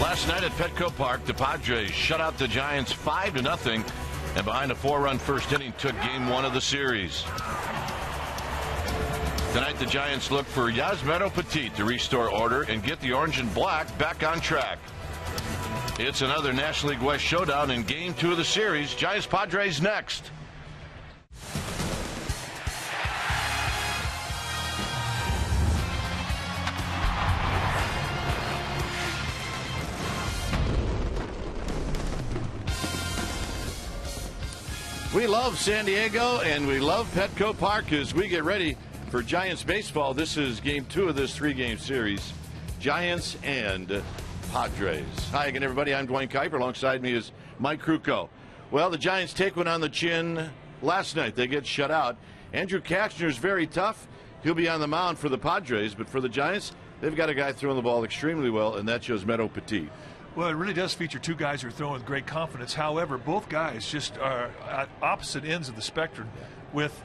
Last night at Petco Park, the Padres shut out the Giants 5-0, and behind a 4-run first inning took game 1 of the series. Tonight, the Giants look for Petit to restore order and get the orange and black back on track. It's another National League West showdown in game 2 of the series. Giants-Padres next. We love San Diego and we love Petco Park as we get ready for Giants baseball. This is game 2 of this 3-game series. Giants and Padres. Hi again, everybody. I'm Dwayne Kuiper. Alongside me is Mike Krukow. Well, the Giants take one on the chin last night. They get shut out. Andrew Cashner is very tough. He'll be on the mound for the Padres, but for the Giants, they've got a guy throwing the ball extremely well, and that shows Petit. Well, it really does feature two guys who are throwing with great confidence. However, both guys just are at opposite ends of the spectrum, with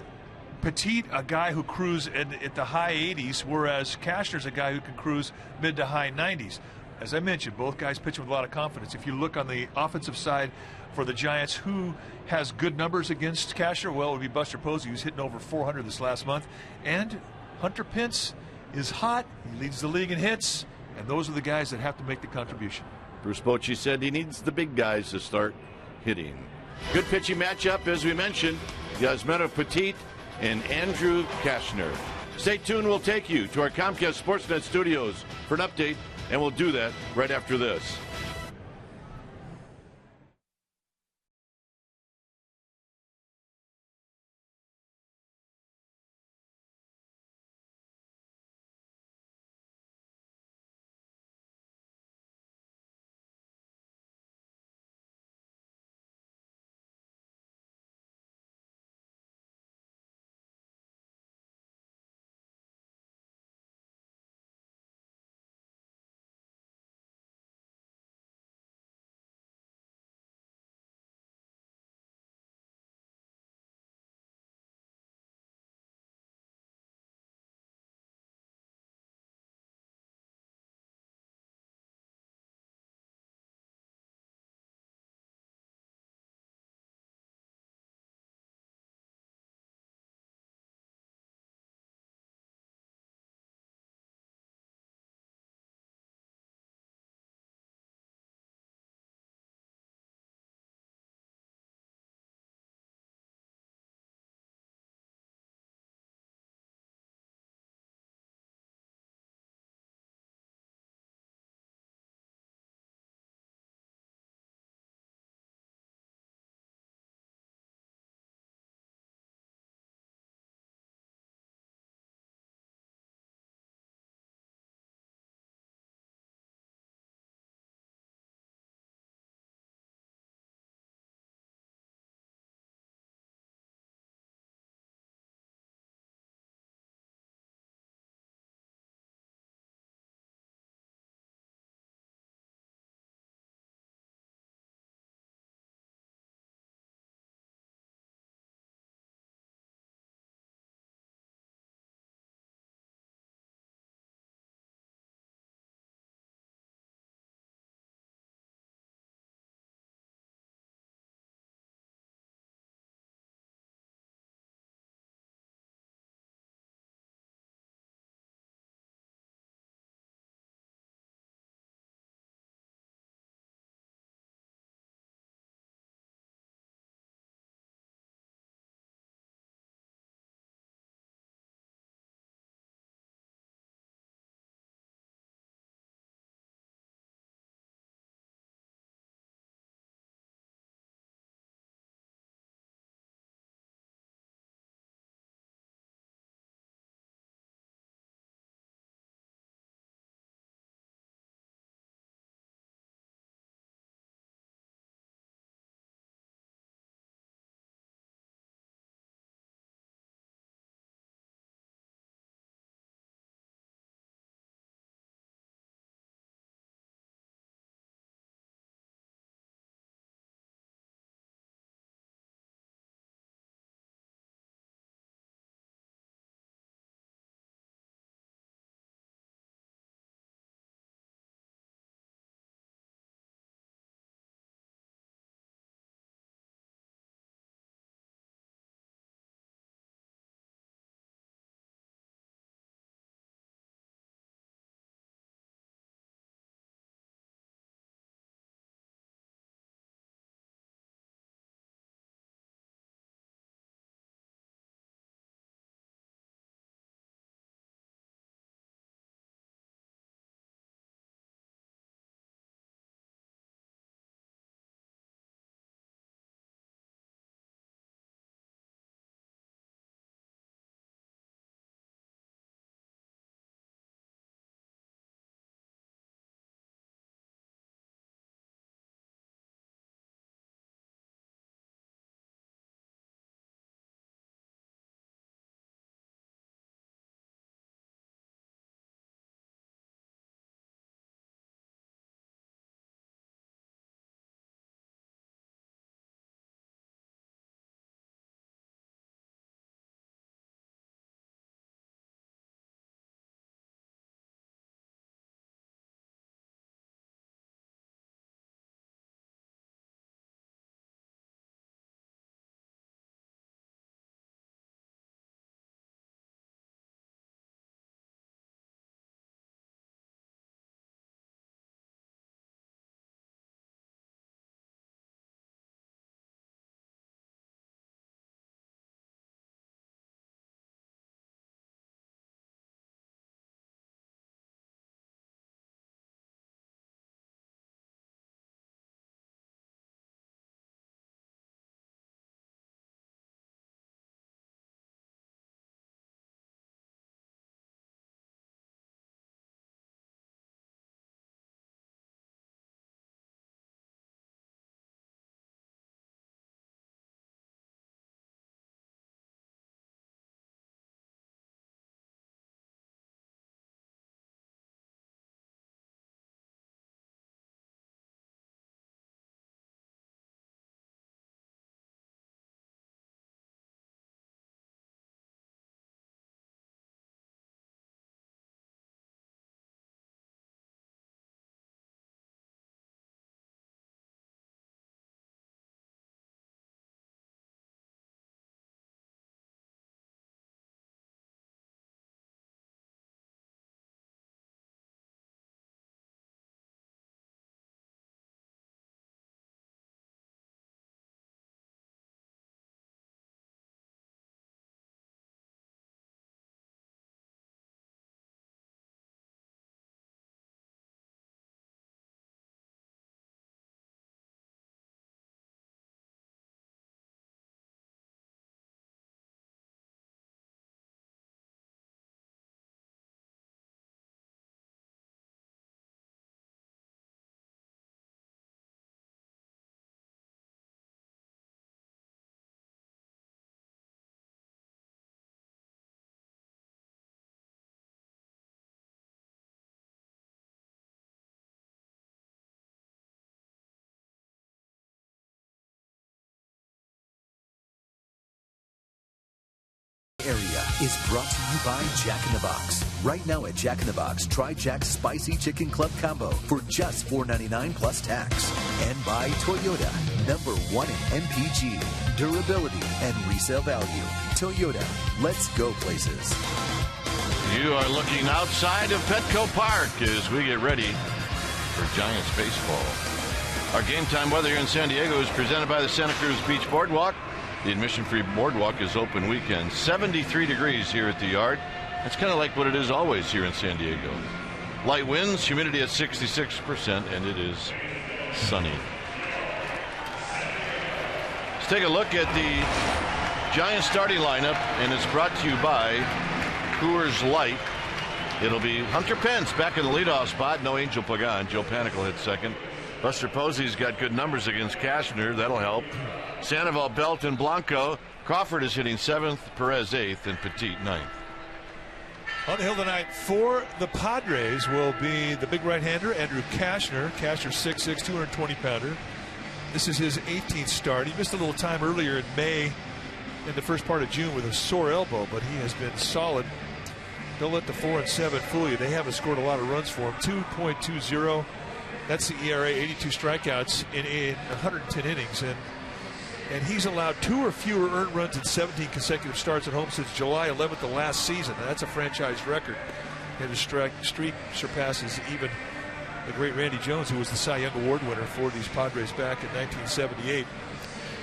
Petit, a guy who cruises at the high 80s, whereas Cashner's a guy who can cruise mid to high 90s. As I mentioned, both guys pitching with a lot of confidence. If you look on the offensive side for the Giants, who has good numbers against Cashner? Well, it would be Buster Posey, who's hitting over 400 this last month. And Hunter Pence is hot. He leads the league in hits. And those are the guys that have to make the contribution. Bruce Bochy said he needs the big guys to start hitting. Good pitching matchup, as we mentioned. Petit and Andrew Cashner. Stay tuned. We'll take you to our Comcast Sportsnet studios for an update, and we'll do that right after this. area is brought to you by Jack in the Box. Right now at Jack in the Box, try Jack's Spicy Chicken Club Combo for just $4.99 plus tax. And by Toyota, #1 in MPG, durability, and resale value. Toyota, let's go places. You are looking outside of Petco Park as we get ready for Giants baseball. Our game time weather here in San Diego is presented by the Santa Cruz Beach Boardwalk. The admission-free boardwalk is open weekend. 73 degrees here at the yard. That's kind of like what it is always here in San Diego. Light winds, humidity at 66%, and it is sunny. Let's take a look at the Giants starting lineup, and it's brought to you by Coors Light. It'll be Hunter Pence back in the leadoff spot. No Angel Pagan. Joe Panic will hit second. Buster Posey's got good numbers against Cashner. That'll help. Sandoval, Belt, and Blanco. Crawford is hitting 7th, Perez 8th, and Petit 9th. On the hill tonight for the Padres will be the big right-hander, Andrew Cashner. Cashner 6'6", 220-pounder. This is his 18th start. He missed a little time earlier in May in the first part of June with a sore elbow, but he has been solid. Don't let the 4 and 7 fool you. They haven't scored a lot of runs for him. 2.20. That's the ERA, 82 strikeouts in 110 innings. And he's allowed 2 or fewer earned runs in 17 consecutive starts at home since July 11th of last season. Now, that's a franchise record. And his streak surpasses even the great Randy Jones, who was the Cy Young Award winner for these Padres back in 1978.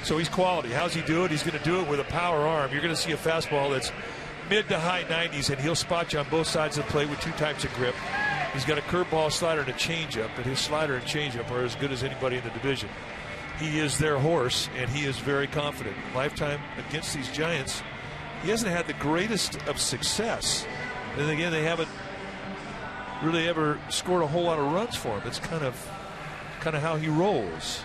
So he's quality. How's he do it? He's going to do it with a power arm. You're going to see a fastball that's mid to high 90s, and he'll spot you on both sides of the plate with 2 types of grip. He's got a curveball, slider, and a changeup, but his slider and changeup are as good as anybody in the division. He is their horse, and he is very confident. Lifetime against these Giants, he hasn't had the greatest of success. And again, they haven't really ever scored a whole lot of runs for him. It's kind of how he rolls.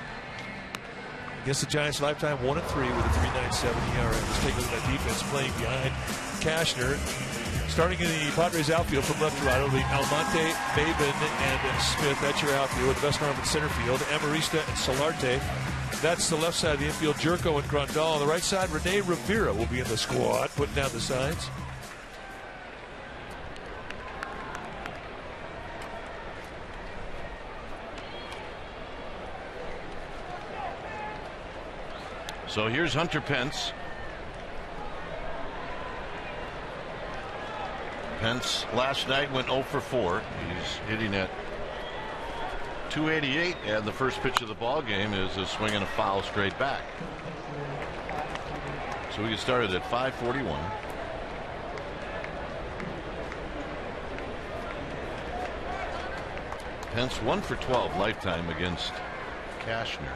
Against the Giants, lifetime 1-3 with a 3.97 ERA. Let's take a look at that defense playing behind Cashner. Starting in the Padres outfield from left to right, it'll be Almonte, Maben, and Smith. That's your outfield. The best arm in center field, Amarista and Solarte. That's the left side of the infield, Jerko and Grandal. On the right side, Rene Rivera will be in the squad, putting down the sides. So here's Hunter Pence. Pence last night went 0 for 4. He's hitting at 288, and the first pitch of the ball game is a swing and a foul straight back. So we get started at 5:41. Pence 1 for 12 lifetime against Cashner.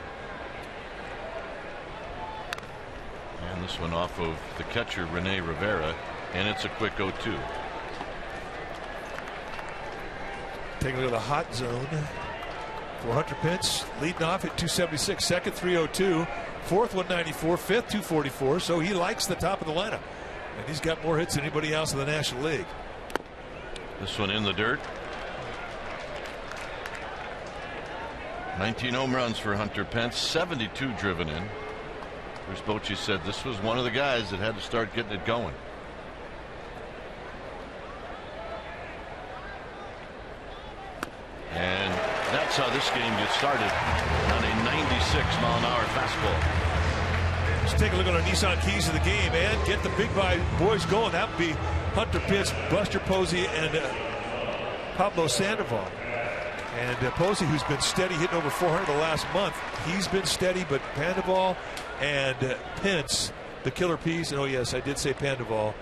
And this one off of the catcher Rene Rivera, and it's a quick 0-2. Taking a look at the hot zone for Hunter Pence, leading off at 276, second 302, fourth 194, fifth 244. So he likes the top of the lineup, and he's got more hits than anybody else in the National League. This one in the dirt. 19 home runs for Hunter Pence, 72 driven in. Bruce Bochy said this was one of the guys that had to start getting it going. And that's how this game gets started on a 96-mile-an-hour fastball. Let's take a look at our Nissan keys of the game and get the big boys going. That would be Hunter Pence, Buster Posey, and Pablo Sandoval. And Posey, who's been steady, hitting over 400 the last month, he's been steady, but Sandoval and Pence, the killer piece, and oh yes, I did say Sandoval,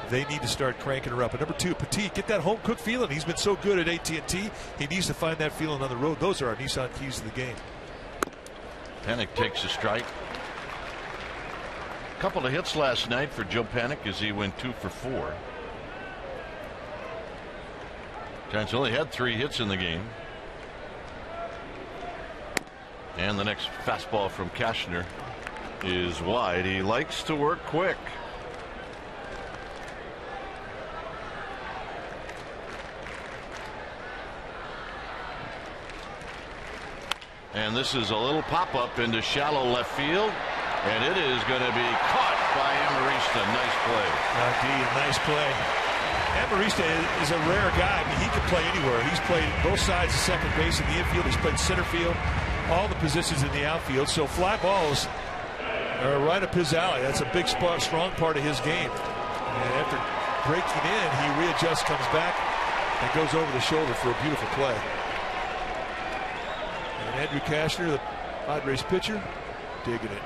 they need to start cranking her up. And number 2, Petit, get that home cooked feeling. He's been so good at AT&T. He needs to find that feeling on the road. Those are our Nissan keys of the game. Panic takes a strike. A couple of hits last night for Joe Panic as he went 2 for 4. Giants only had 3 hits in the game. And the next fastball from Cashner is wide. He likes to work quick. And this is a little pop-up into shallow left field, and it is going to be caught by Amarista. Nice play. Nice play. Amarista is a rare guy. I mean, he can play anywhere. He's played both sides of second base in the infield. He's played center field, all the positions in the outfield. So fly balls are right up his alley. That's a big spot, strong part of his game. And after breaking in, he readjusts, comes back, and goes over the shoulder for a beautiful play. And Andrew Cashner, the Padres pitcher, digging it.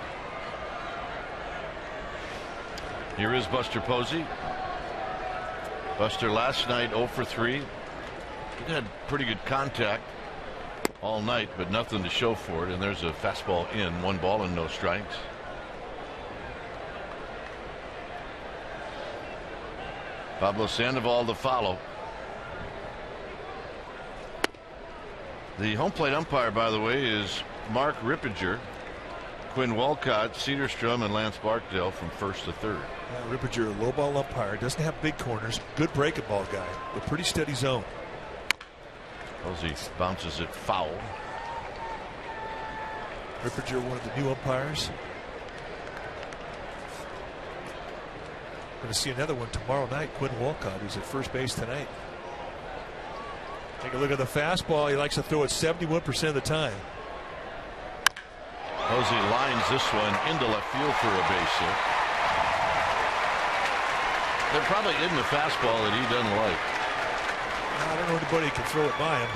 Here is Buster Posey. Buster last night 0 for 3. He had pretty good contact all night, but nothing to show for it. And there's a fastball in, 1 ball and no strikes. Pablo Sandoval to follow. The home plate umpire, by the way, is Mark Rippinger, Quinn Walcott, Cedarstrom, and Lance Barkdale from first to third. Rippinger, a low ball umpire, doesn't have big corners, good breaking ball guy, but pretty steady zone. Posey bounces it foul. Rippinger, one of the new umpires. Going to see another one tomorrow night. Quinn Walcott, who's at first base tonight. Take a look at the fastball. He likes to throw it 71% of the time. Posey lines this one into left field for a base hit. There probably isn't a fastball that he doesn't like. I don't know anybody who can throw it by him.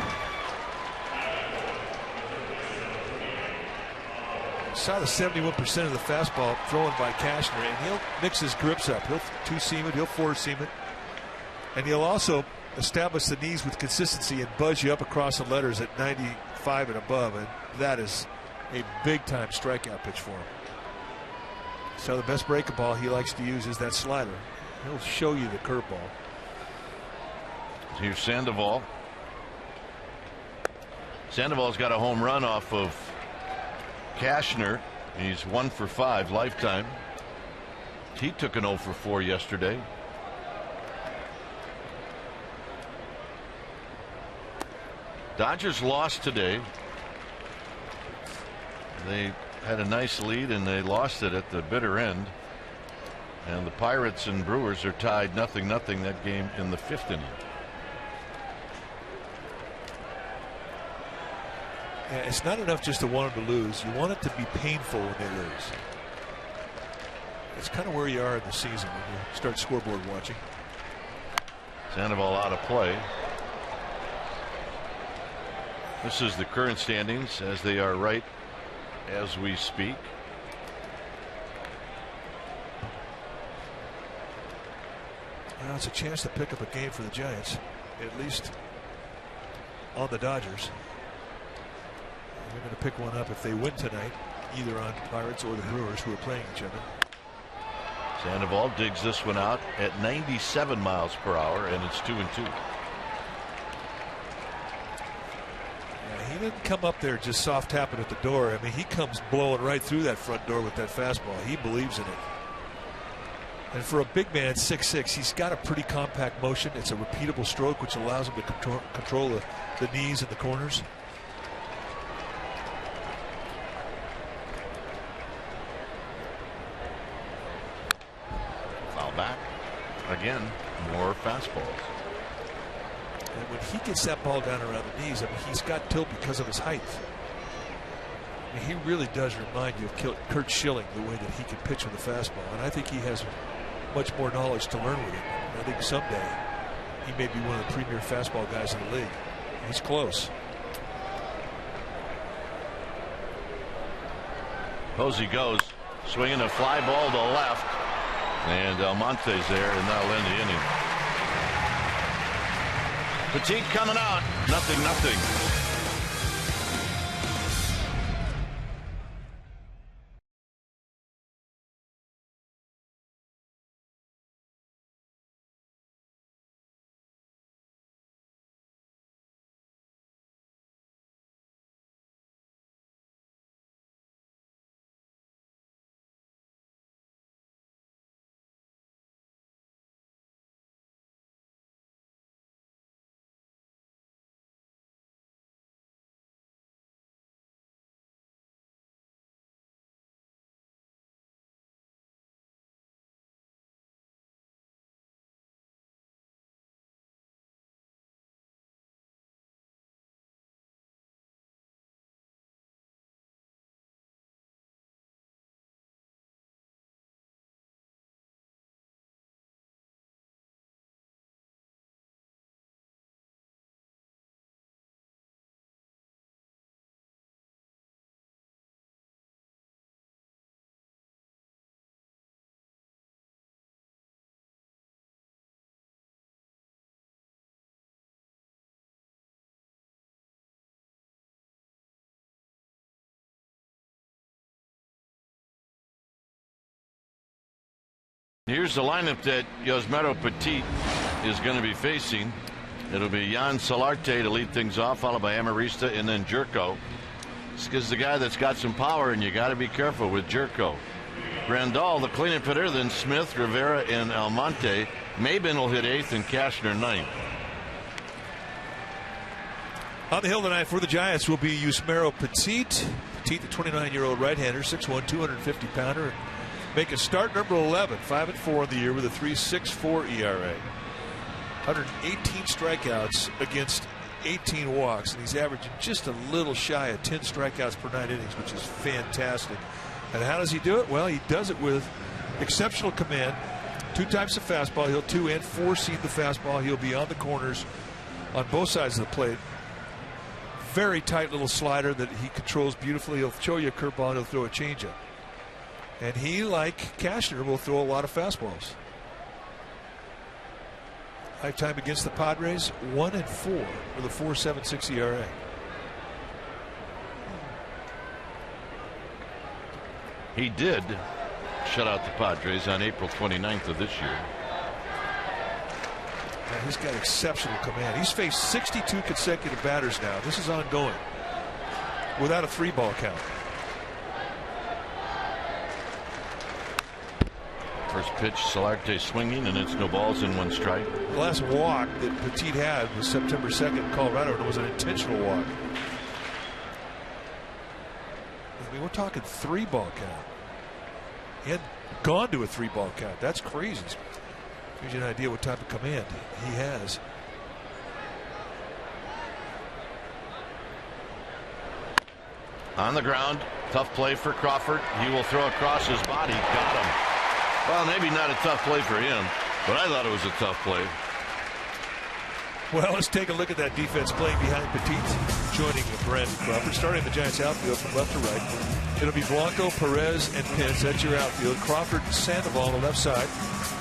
Saw the 71% of the fastball thrown by Cashner, and he'll mix his grips up. He'll two-seam it, he'll four-seam it, and he'll also establish the knees with consistency and buzz you up across the letters at 95 and above, and that is a big-time strikeout pitch for him. So the best breaking ball he likes to use is that slider. He'll show you the curveball. Here's Sandoval. Sandoval's got a home run off of Cashner. He's 1 for 5 lifetime. He took an 0 for 4 yesterday. Dodgers lost today. They had a nice lead and they lost it at the bitter end. And the Pirates and Brewers are tied 0-0 that game in the 5th inning. Yeah, it's not enough just to want them to lose. You want it to be painful when they lose. It's kind of where you are in the season when you start scoreboard watching. Sandoval out of play. This is the current standings as they are right as we speak. Well, it's a chance to pick up a game for the Giants, at least on the Dodgers. They're going to pick one up if they win tonight, either on Pirates or the Brewers, who are playing each other. Sandoval digs this one out at 97 miles per hour, and it's 2-2. Yeah, he didn't come up there just soft tapping at the door. I mean, he comes blowing right through that front door with that fastball. He believes in it. And for a big man, 6'6", he's got a pretty compact motion. It's a repeatable stroke, which allows him to control the knees and the corners. Foul back. Again, more fastballs. And when he gets that ball down around the knees, I mean, he's got tilt because of his height. I mean, he really does remind you of Kurt Schilling, the way that he can pitch with a fastball. And I think he has much more knowledge to learn with it. I think someday he may be one of the premier fastball guys in the league. He's close. Posey goes, swinging a fly ball to left, and Almonte's there, and that'll end the inning. Petit coming out, 0-0. Here's the lineup that Yusmeiro Petit is going to be facing. It'll be Yan Solarte to lead things off, followed by Amarista and then Jerko. This is the guy that's got some power, and you got to be careful with Jerko. Grandal, the cleanup hitter, then Smith, Rivera, and Almonte. Maben will hit 8th and Cashner 9th. On the hill tonight for the Giants will be Yusmeiro Petit. Petit, the 29-year-old right-hander, 6'1", 250-pounder. Make a start number 11, 5-4 on the year with a 3.64 ERA. 118 strikeouts against 18 walks, and he's averaging just a little shy of 10 strikeouts per 9 innings, which is fantastic. And how does he do it? Well, he does it with exceptional command. 2 types of fastball. He'll 2 and 4 seam the fastball. He'll be on the corners on both sides of the plate. Very tight little slider that he controls beautifully. He'll show you a curveball and he'll throw a changeup. And he, like Cashner, will throw a lot of fastballs. Lifetime against the Padres, 1-4 with a 4.76 ERA. He did shut out the Padres on April 29th of this year. And he's got exceptional command. He's faced 62 consecutive batters now. This is ongoing without a 3-ball count. First pitch, Solarte swinging, and it's no balls and 1 strike. The last walk that Petit had was September 2nd in Colorado, and it was an intentional walk. I mean, we're talking 3-ball count. He had gone to a 3-ball count. That's crazy. Gives you an idea what type of command he has. On the ground, tough play for Crawford. He will throw across his body. Got him. Well, maybe not a tough play for him, but I thought it was a tough play. Well, let's take a look at that defense playing behind Petit, joining Brandon Crawford, starting the Giants outfield from left to right. It'll be Blanco, Perez, and Pence. That's your outfield. Crawford and Sandoval on the left side.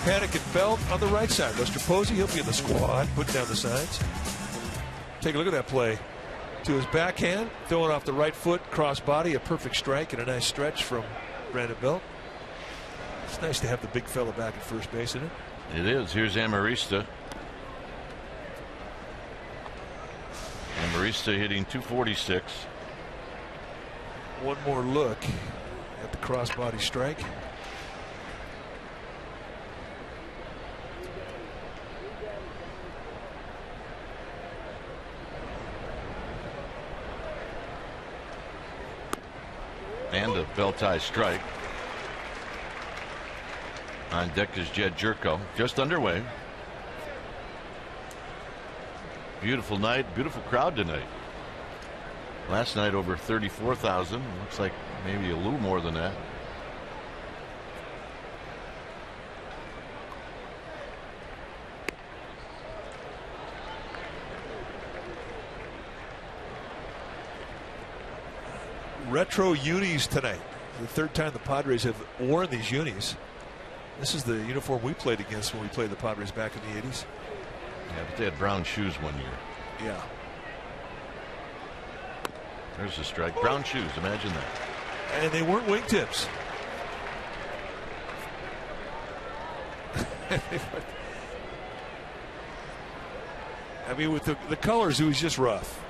Paddock and Belt on the right side. Lester Posey, he'll be in the squad, putting down the sides. Take a look at that play. To his backhand, throwing off the right foot, cross body, a perfect strike and a nice stretch from Brandon Belt. It's nice to have the big fella back at first base, isn't it? It is. Here's Amarista. Amarista hitting 246. One more look at the crossbody strike. And a belt-tie strike. On deck is Jed Jerko, just underway. Beautiful night, beautiful crowd tonight. Last night over 34,000. Looks like maybe a little more than that. Retro unis tonight. The 3rd time the Padres have worn these unis. This is the uniform we played against when we played the Padres back in the 80s. Yeah, but they had brown shoes one year. Yeah. There's the strike. Brown shoes, imagine that. And they weren't wingtips. I mean, with the colors, it was just rough.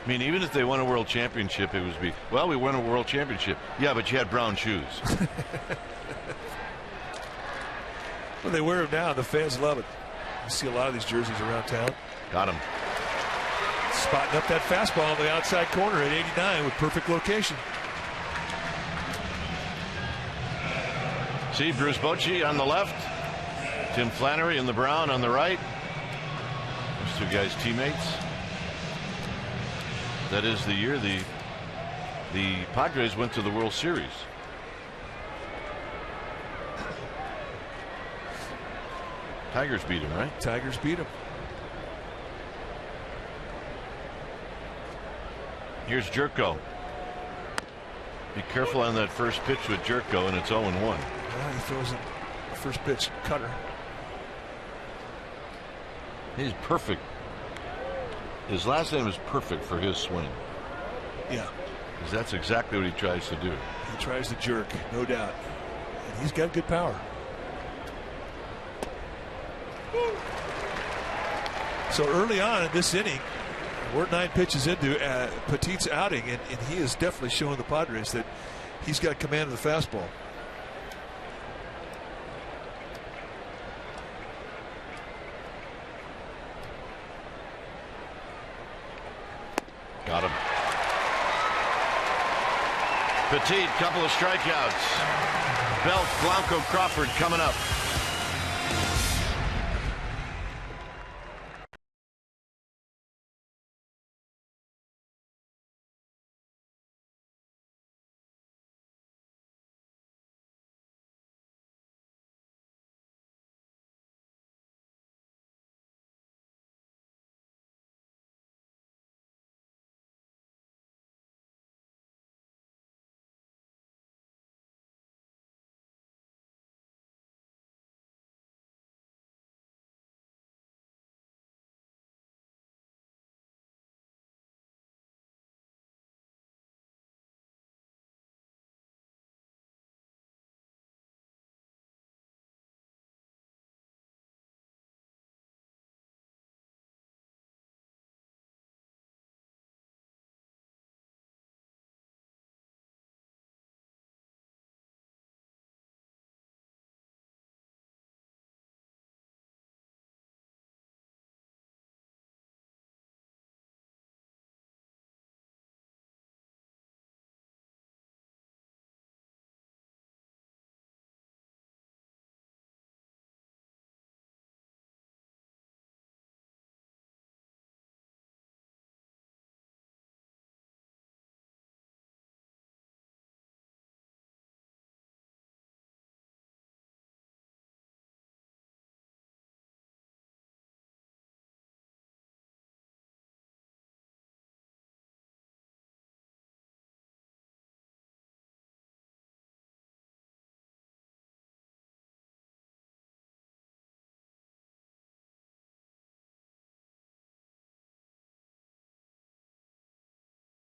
I mean, even if they won a world championship, it would be, well, we won a world championship. Yeah, but you had brown shoes. Well, they wear them now. The fans love it. You see a lot of these jerseys around town. Got him. Spotting up that fastball on the outside corner at 89 with perfect location. See Bruce Bochy on the left. Tim Flannery and the Brown on the right. Those 2 guys teammates. That is the year the Padres went to the World Series. Tigers beat him, right? Tigers beat him. Here's Jerko. Be careful on that first pitch with Jerko, and it's 0-1. Well, he throws it first pitch cutter. He's perfect. His last name is perfect for his swing. Yeah. Because that's exactly what he tries to do. He tries to jerk, no doubt. And he's got good power. So early on in this inning, we're 9 pitches into Petit's outing, and he is definitely showing the Padres that he's got command of the fastball. Got him. Petit, couple of strikeouts. Belt, Blanco, Crawford coming up.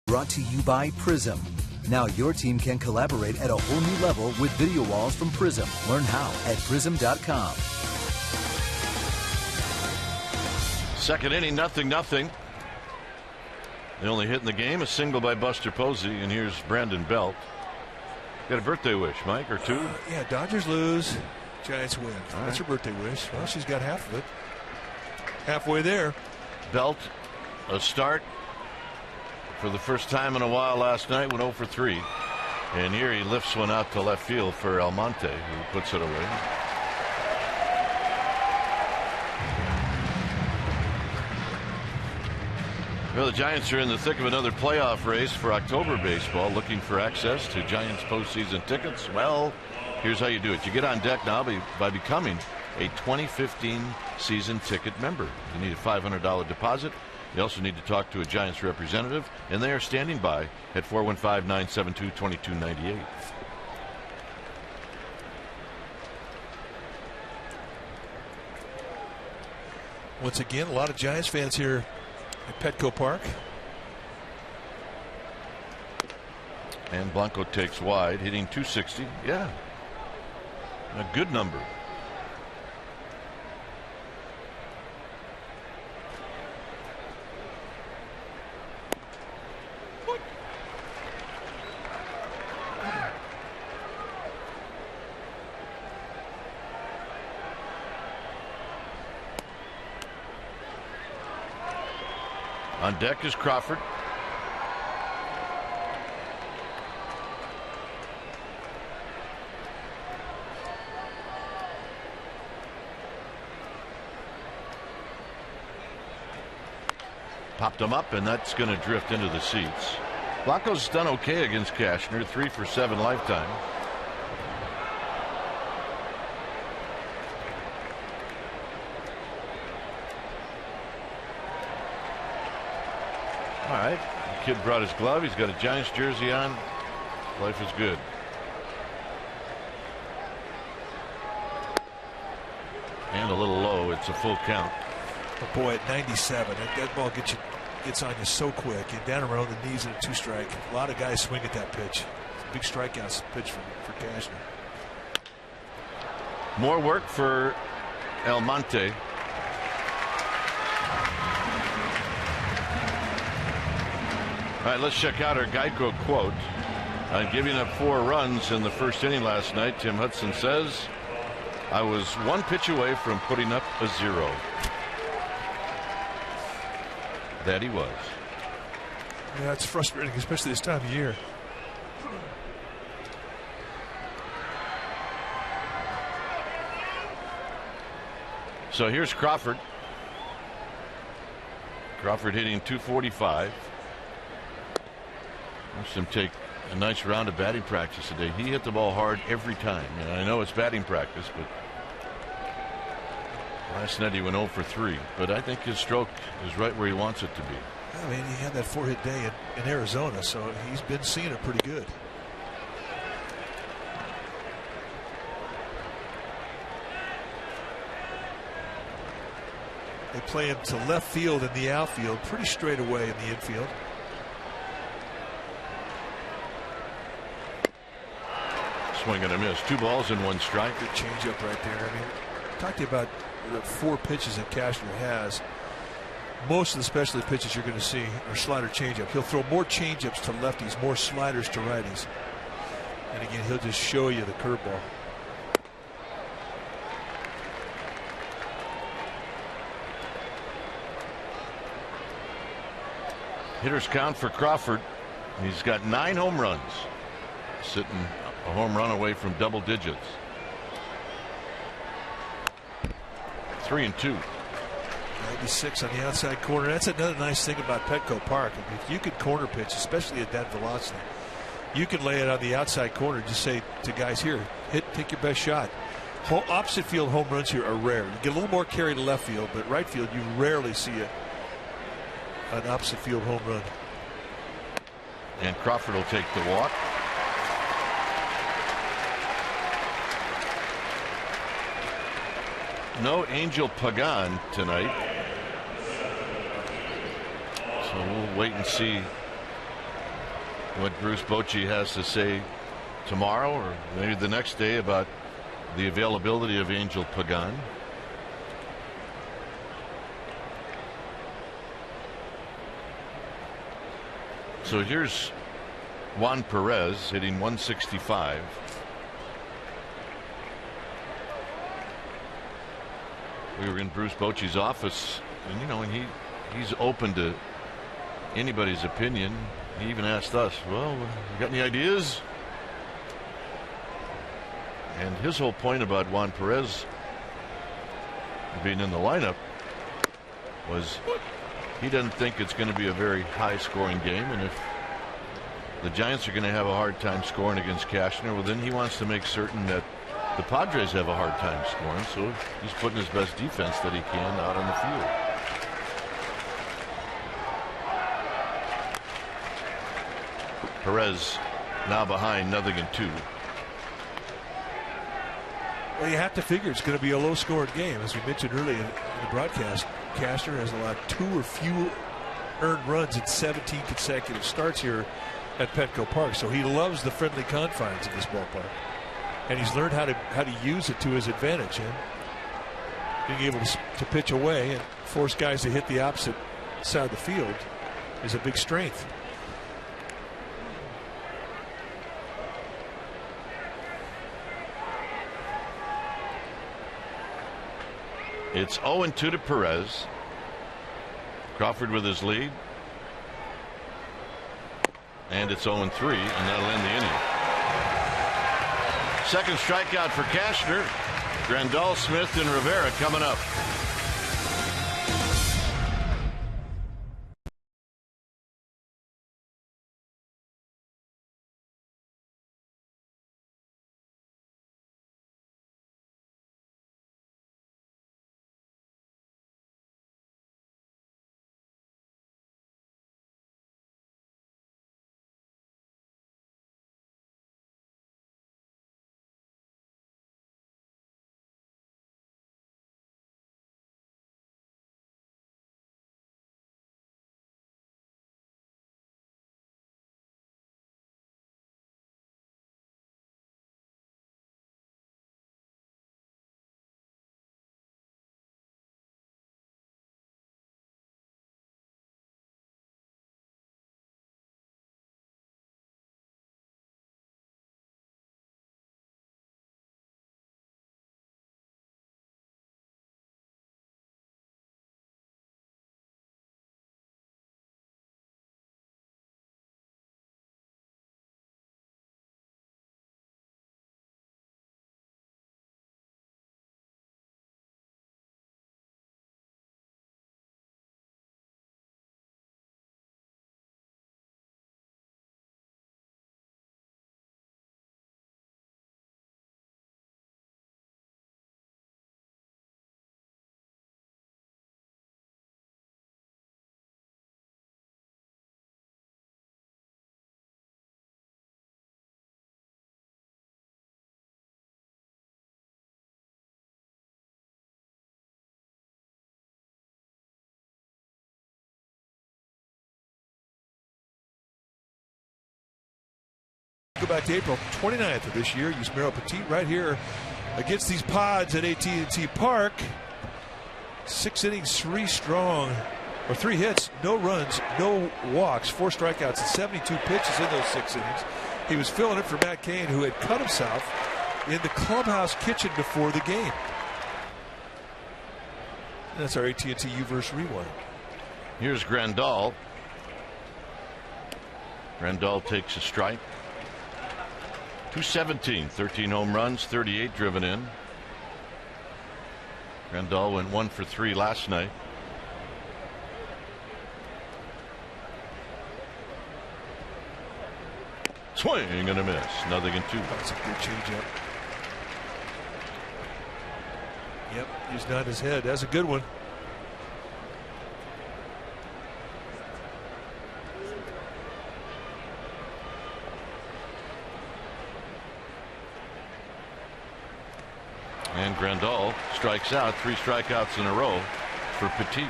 Brought to you by Prism. Now your team can collaborate at a whole new level with video walls from Prism. Learn how at prism.com. Second inning, 0-0. The only hit in the game, a single by Buster Posey, and here's Brandon Belt. Got a birthday wish, Mike, or two? Yeah, Dodgers lose, Giants win. That's her birthday wish. Well, she's got half of it. Halfway there. Belt, a start for the first time in a while last night, went 0 for 3. And here he lifts one out to left field for Almonte, who puts it away. Well, the Giants are in the thick of another playoff race for October baseball, looking for access to Giants postseason tickets. Well, here's how you do it. You get on deck now by becoming a 2015 season ticket member. You need a $500 deposit. You also need to talk to a Giants representative, and they are standing by at 415-972-2298. Once again, a lot of Giants fans here at Petco Park. And Blanco takes wide, hitting 260. Yeah, a good number. On deck is Crawford. Popped him up, and that's going to drift into the seats. Blanco's done okay against Cashner, 3 for 7 lifetime. All right, the kid brought his glove. He's got a Giants jersey on. Life is good. And a little low. It's a full count. But boy, at 97, that ball gets on you so quick. And down around the knees and a 2-strike. A lot of guys swing at that pitch. It's a big strikeout pitch for Cashner. More work for Almonte. All right, let's check out our Geico quote. On giving up 4 runs in the first inning last night, Tim Hudson says, I was 1 pitch away from putting up a 0. That he was. Yeah, it's frustrating, especially this time of year. So here's Crawford. Crawford hitting .245. Watched him take a nice round of batting practice today. He hit the ball hard every time. And I know it's batting practice, but last night he went 0 for 3. But I think his stroke is right where he wants it to be. I mean, he had that 4-hit day in Arizona, so he's been seeing it pretty good. They play him to left field in the outfield, pretty straight away in the infield. Swing and a miss. 2 balls and 1 strike. Good changeup right there. I mean, talk to you about the 4 pitches that Cashner has. Most of the specialty pitches you're going to see are slider changeup. He'll throw more changeups to lefties, more sliders to righties. And again, he'll just show you the curveball. Hitters count for Crawford. He's got 9 home runs. Sitting a home run away from double digits. 3-2. 96 on the outside corner. That's another nice thing about Petco Park. If you could corner pitch, especially at that velocity, you can lay it on the outside corner. Just say to guys, here, take your best shot. Opposite field home runs here are rare. You get a little more carry to left field, but right field you rarely see an opposite field home run. And Crawford will take the walk. No Angel Pagan tonight. So we'll wait and see what Bruce Bochy has to say tomorrow or maybe the next day about the availability of Angel Pagan. So here's Juan Perez hitting .165. We were in Bruce Bochy's office, and you know, and he's open to anybody's opinion. He even asked us, well, you got any ideas? And his whole point about Juan Perez being in the lineup was he doesn't think it's going to be a very high scoring game, and if the Giants are going to have a hard time scoring against Cashner, well, then he wants to make certain that the Padres have a hard time scoring, so he's putting his best defense that he can out on the field. Perez now behind 0-2. Well, you have to figure it's going to be a low-scoring game. As we mentioned earlier in the broadcast, Cashner has allowed 2 or fewer earned runs in 17 consecutive starts here at Petco Park. So he loves the friendly confines of this ballpark, and he's learned how to use it to his advantage. And being able to pitch away and force guys to hit the opposite side of the field is a big strength. It's 0-2 to Perez. Crawford with his lead. And it's 0-3, and that'll end the inning. Second strikeout for Cashner. Grandal, Smith, and Rivera coming up. back to April 29th of this year. Yusmeiro Petit right here against these Pods at AT&T Park. 6 innings, 3 hits, no runs, no walks, 4 strikeouts, and 72 pitches in those 6 innings. He was filling in for Matt Cain, who had cut himself in the clubhouse kitchen before the game. And that's our AT&T U-verse rewind. Here's Grandal. Grandal takes a strike. 217, 13 home runs, 38 driven in. Grandal went 1 for 3 last night. Swing and a miss. Nothing in 2. That's a good changeup. Yep, he's nodding his head. That's a good one. And Grandal strikes out. 3 strikeouts in a row for Petit.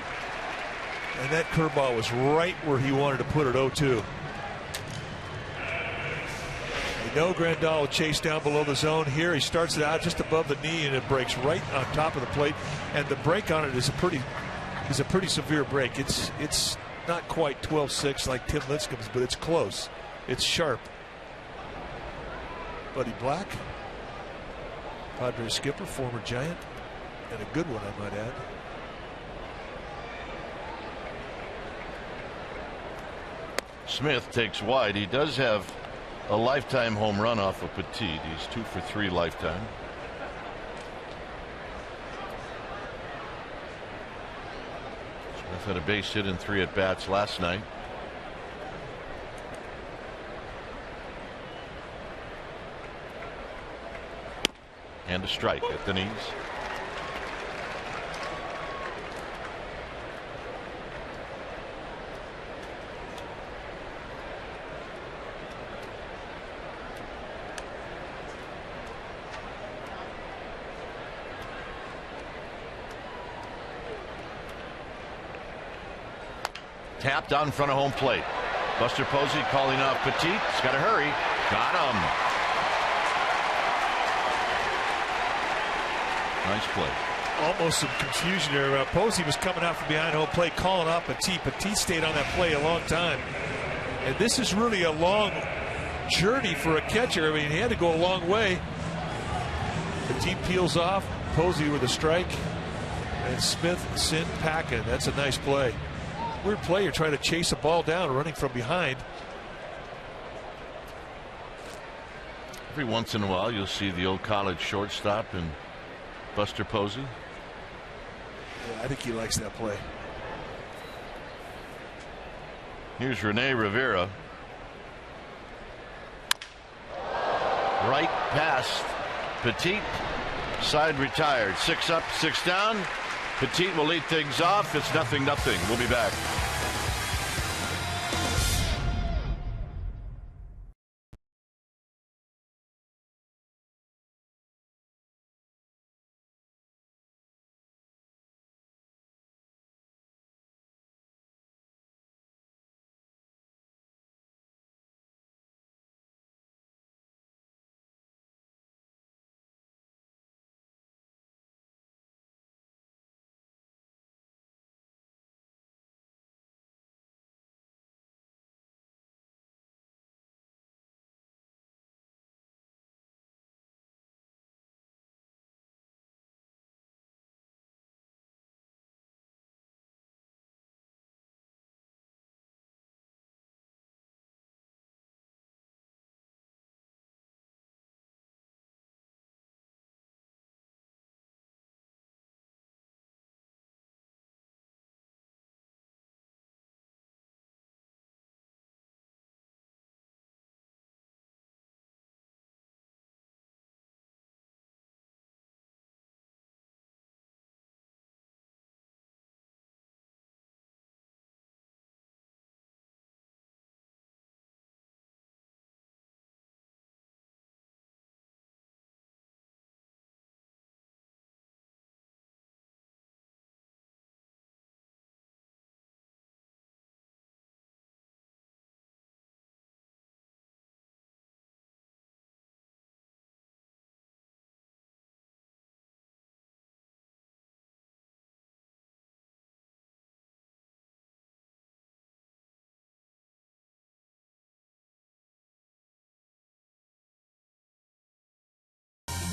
And that curveball was right where he wanted to put it, 0-2. You know Grandal will chase down below the zone. Here he starts it out just above the knee, and it breaks right on top of the plate. And the break on it is a pretty severe break. It's not quite 12-6 like Tim Lincecum's, but it's close. It's sharp. Buddy Black, Padres skipper, former Giant, and a good one, I might add. Smith takes wide. He does have a lifetime home run off of Petit. He's 2 for 3 lifetime. Smith had a base hit in 3 at bats last night. And a strike at the knees. Tapped out in front of home plate. Buster Posey calling off Petit. He's got to hurry. Got him. Nice play. Almost some confusion there. Posey was coming out from behind home plate, calling off Petit. Petit stayed on that play a long time. And this is really a long journey for a catcher. I mean, he had to go a long way. Petit peels off. Posey with a strike. And Smith sent packing. That's a nice play. Weird play. You're trying to chase a ball down, running from behind. Every once in a while, you'll see the old college shortstop and Buster Posey. Yeah, I think he likes that play. Here's Rene Rivera. Right past Petit. Side retired. 6 up, 6 down. Petit will lead things off. It's 0-0. We'll be back.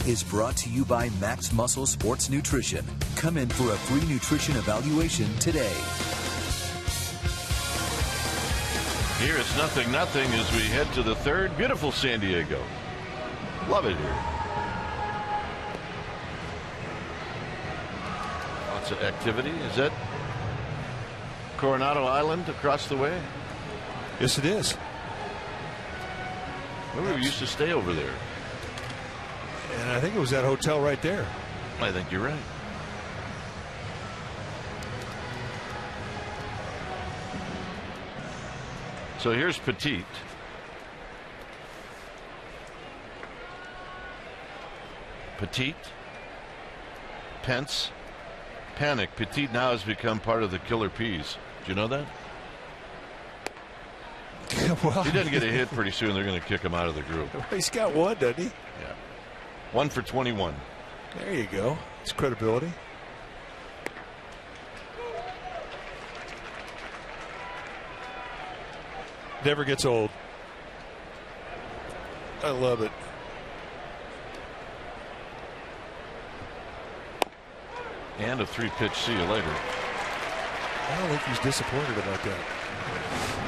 is brought to you by Max Muscle Sports Nutrition. Come in for a free nutrition evaluation today. Here it's 0-0 as we head to the third. Beautiful San Diego. Love it here. Lots of activity. Is that Coronado Island across the way? Yes, it is. We used to stay over there. And I think it was that hotel right there. I think you're right. So here's Petit. Petit. Pence. Panic. Petit now has become part of the Killer Peas. Do you know that? Well, he doesn't get a hit pretty soon. They're going to kick him out of the group. He's got one, doesn't he? Yeah. 1 for 21. There you go. It's credibility. Never gets old. I love it. And a 3-pitch see you later. I don't think he's disappointed about that.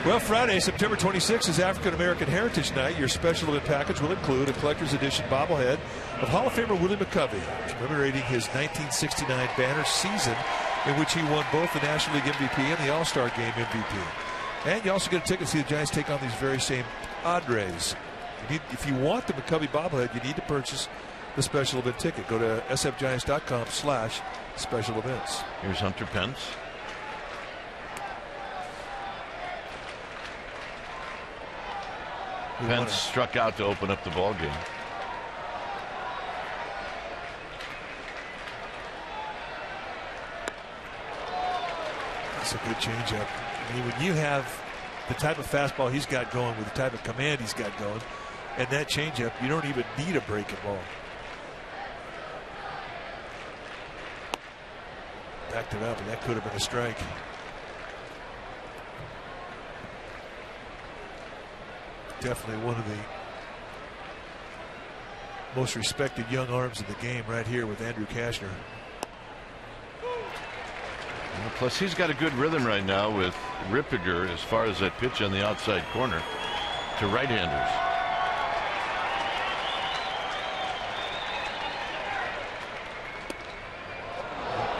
Well, Friday, September 26th is African American Heritage Night. Your special event package will include a collector's edition bobblehead of Hall of Famer Willie McCovey, commemorating his 1969 banner season in which he won both the National League MVP and the All-Star Game MVP. And you also get a ticket to see the Giants take on these very same Padres. If you want the McCovey bobblehead, you need to purchase the special event ticket. Go to sfgiants.com/special events. Here's Hunter Pence. Pence struck out to open up the ball game. That's a good changeup. I mean, when you have the type of fastball he's got going with the type of command he's got going, and that changeup, you don't even need a breaking ball. Backed it up, and that could have been a strike. Definitely one of the most respected young arms in the game right here with Andrew Kashner. Well, plus he's got a good rhythm right now with Rippiger as far as that pitch on the outside corner to right-handers.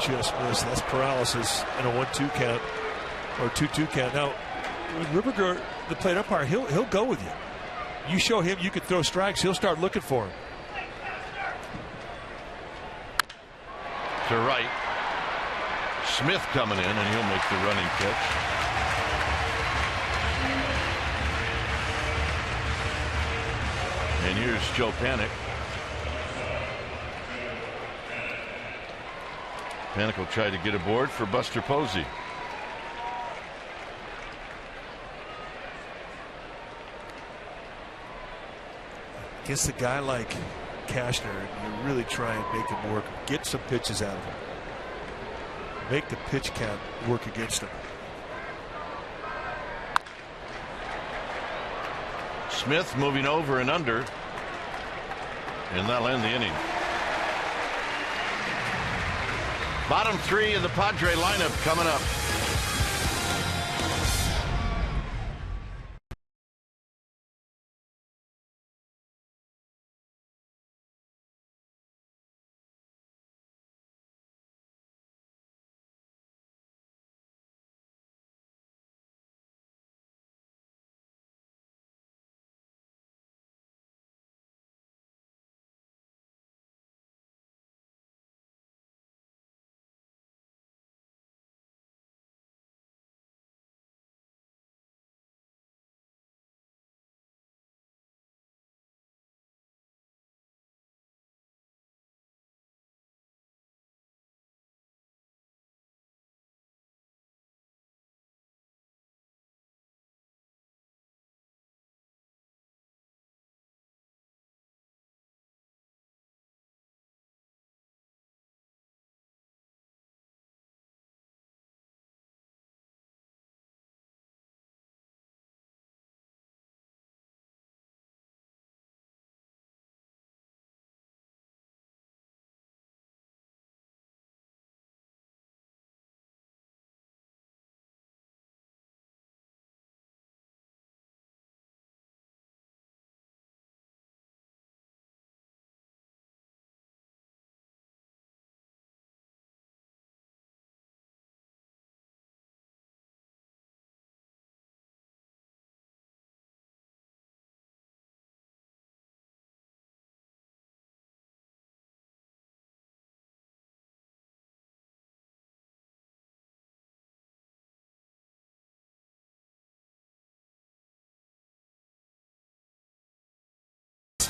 Just missed. That's paralysis and a 1-2 count or 2-2 count. Now, with Rippiger, the plate umpire, he'll go with you. You show him you can throw strikes, he'll start looking for him. To right. Smith coming in, and he'll make the running catch. And here's Joe Panic. Panic will try to get aboard for Buster Posey. Against a guy like Kashner, you really try and make him work. Get some pitches out of him. Make the pitch count work against him. Smith moving over and under. And that'll end the inning. Bottom three of the Padre lineup coming up.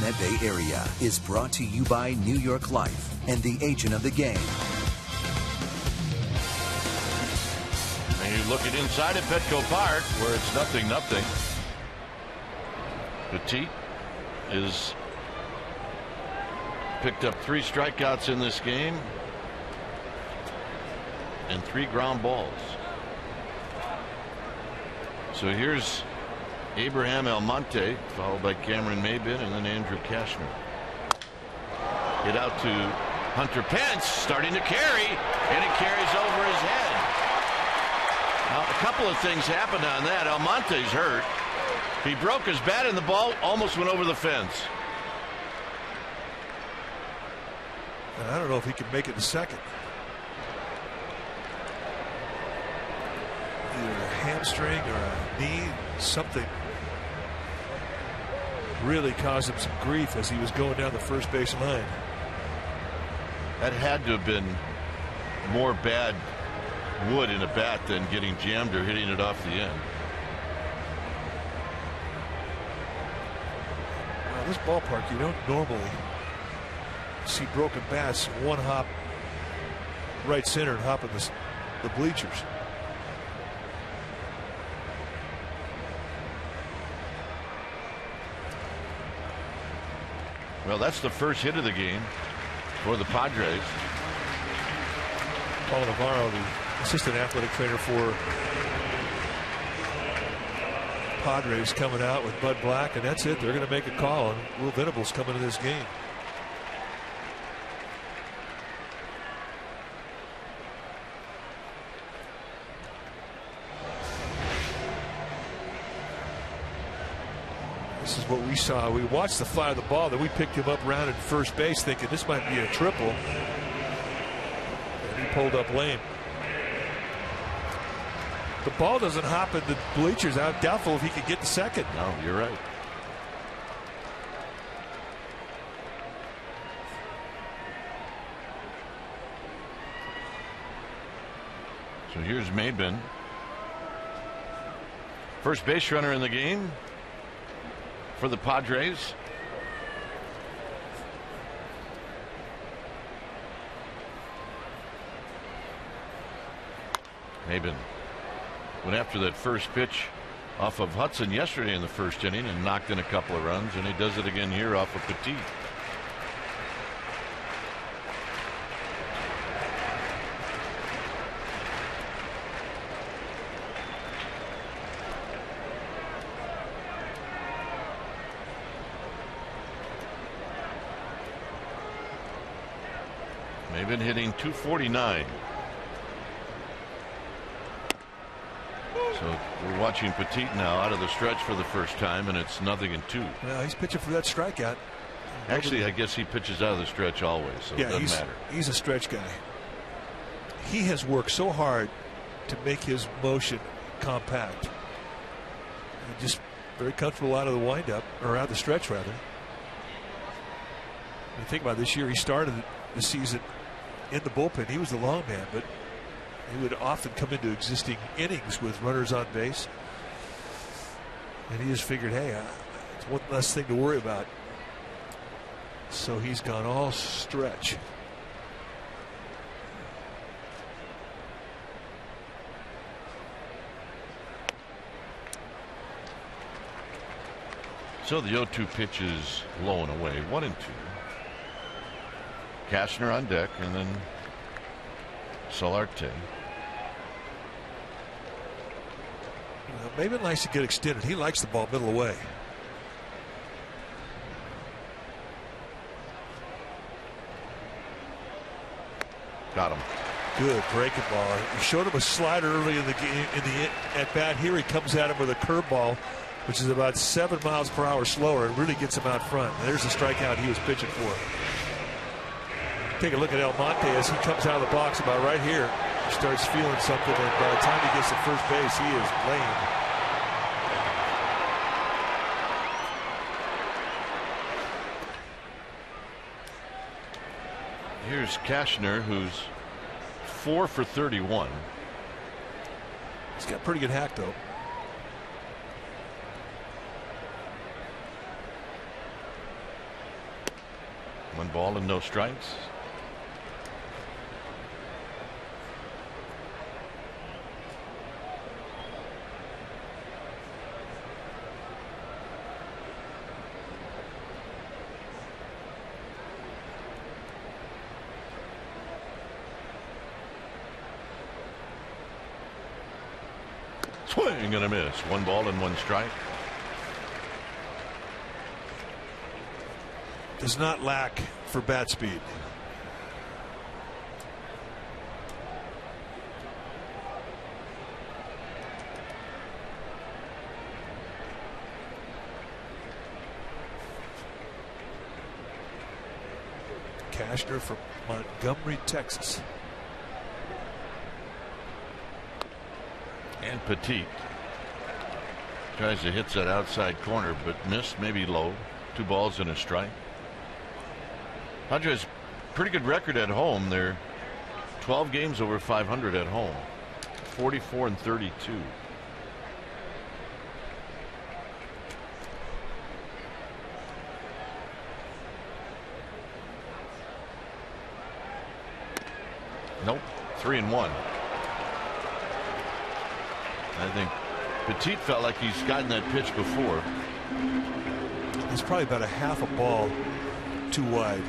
Willamette Bay area is brought to you by New York Life and the agent of the game. And you look at inside at Petco Park where it's 0-0. Petit is picked up 3 strikeouts in this game and 3 ground balls. So here's Abraham Almonte, followed by Cameron Maybin, and then Andrew Cashner. Hit out to Hunter Pence, starting to carry, and it carries over his head. Now, a couple of things happened on that. Almonte's hurt. He broke his bat, and the ball almost went over the fence. And I don't know if he can make it to second. Either a hamstring or a knee, something really caused him some grief as he was going down the first base line. That had to have been more bad wood in a bat than getting jammed or hitting it off the end. Well, this ballpark, you don't normally see broken bats one hop right center and hop in the bleachers. Well, that's the first hit of the game for the Padres. Paul Navarro, the assistant athletic trainer for Padres, coming out with Bud Black, and that's it. They're going to make a call, and Will Venables coming to this game. This is what we saw. We watched the fly of the ball, then we picked him up round at first base thinking this might be a triple. And he pulled up lame. The ball doesn't hop in the bleachers. I'm doubtful if he could get to second. No, you're right. So here's Maybin. First base runner in the game for the Padres. Maybin went after that first pitch off of Hudson yesterday in the first inning and knocked in a couple of runs, and he does it again here off of Petit. Been hitting .249. So we're watching Petit now out of the stretch for the first time, and it's 0-2. Well, he's pitching for that strikeout. Actually, I guess he pitches out of the stretch always, so it doesn't matter. He's a stretch guy. He has worked so hard to make his motion compact. And just very comfortable out of the windup, or out of the stretch rather. You think about this year, he started the season in the bullpen. He was the long man, but he would often come into existing innings with runners on base. And he just figured, hey, it's one less thing to worry about. So he's gone all stretch. So the 0-2 pitch is low and away, 1-2. Cashner on deck, and then Solarte. Maybin likes to get extended. He likes the ball middle away. Got him. Good breaking ball. He showed him a slider early in the game. At bat here, he comes at him with a curveball, which is about 7 miles per hour slower, and really gets him out front. And there's the strikeout he was pitching for. Take a look at Almonte as he comes out of the box about right here. He starts feeling something, and by the time he gets to first base, he is lame. Here's Cashner, who's 4 for 31. He's got a pretty good hack, though. 1 ball and no strikes. Swing and a miss. 1 ball and 1 strike. Does not lack for bat speed. Cashner from Montgomery, Texas. And Petit tries to hit that outside corner, but missed, maybe low. 2 balls and a strike. Padres, pretty good record at home. They're 12 games over 500 at home, 44-32. Nope, 3-1. I think Petit felt like he's gotten that pitch before. He's probably about a half a ball too wide.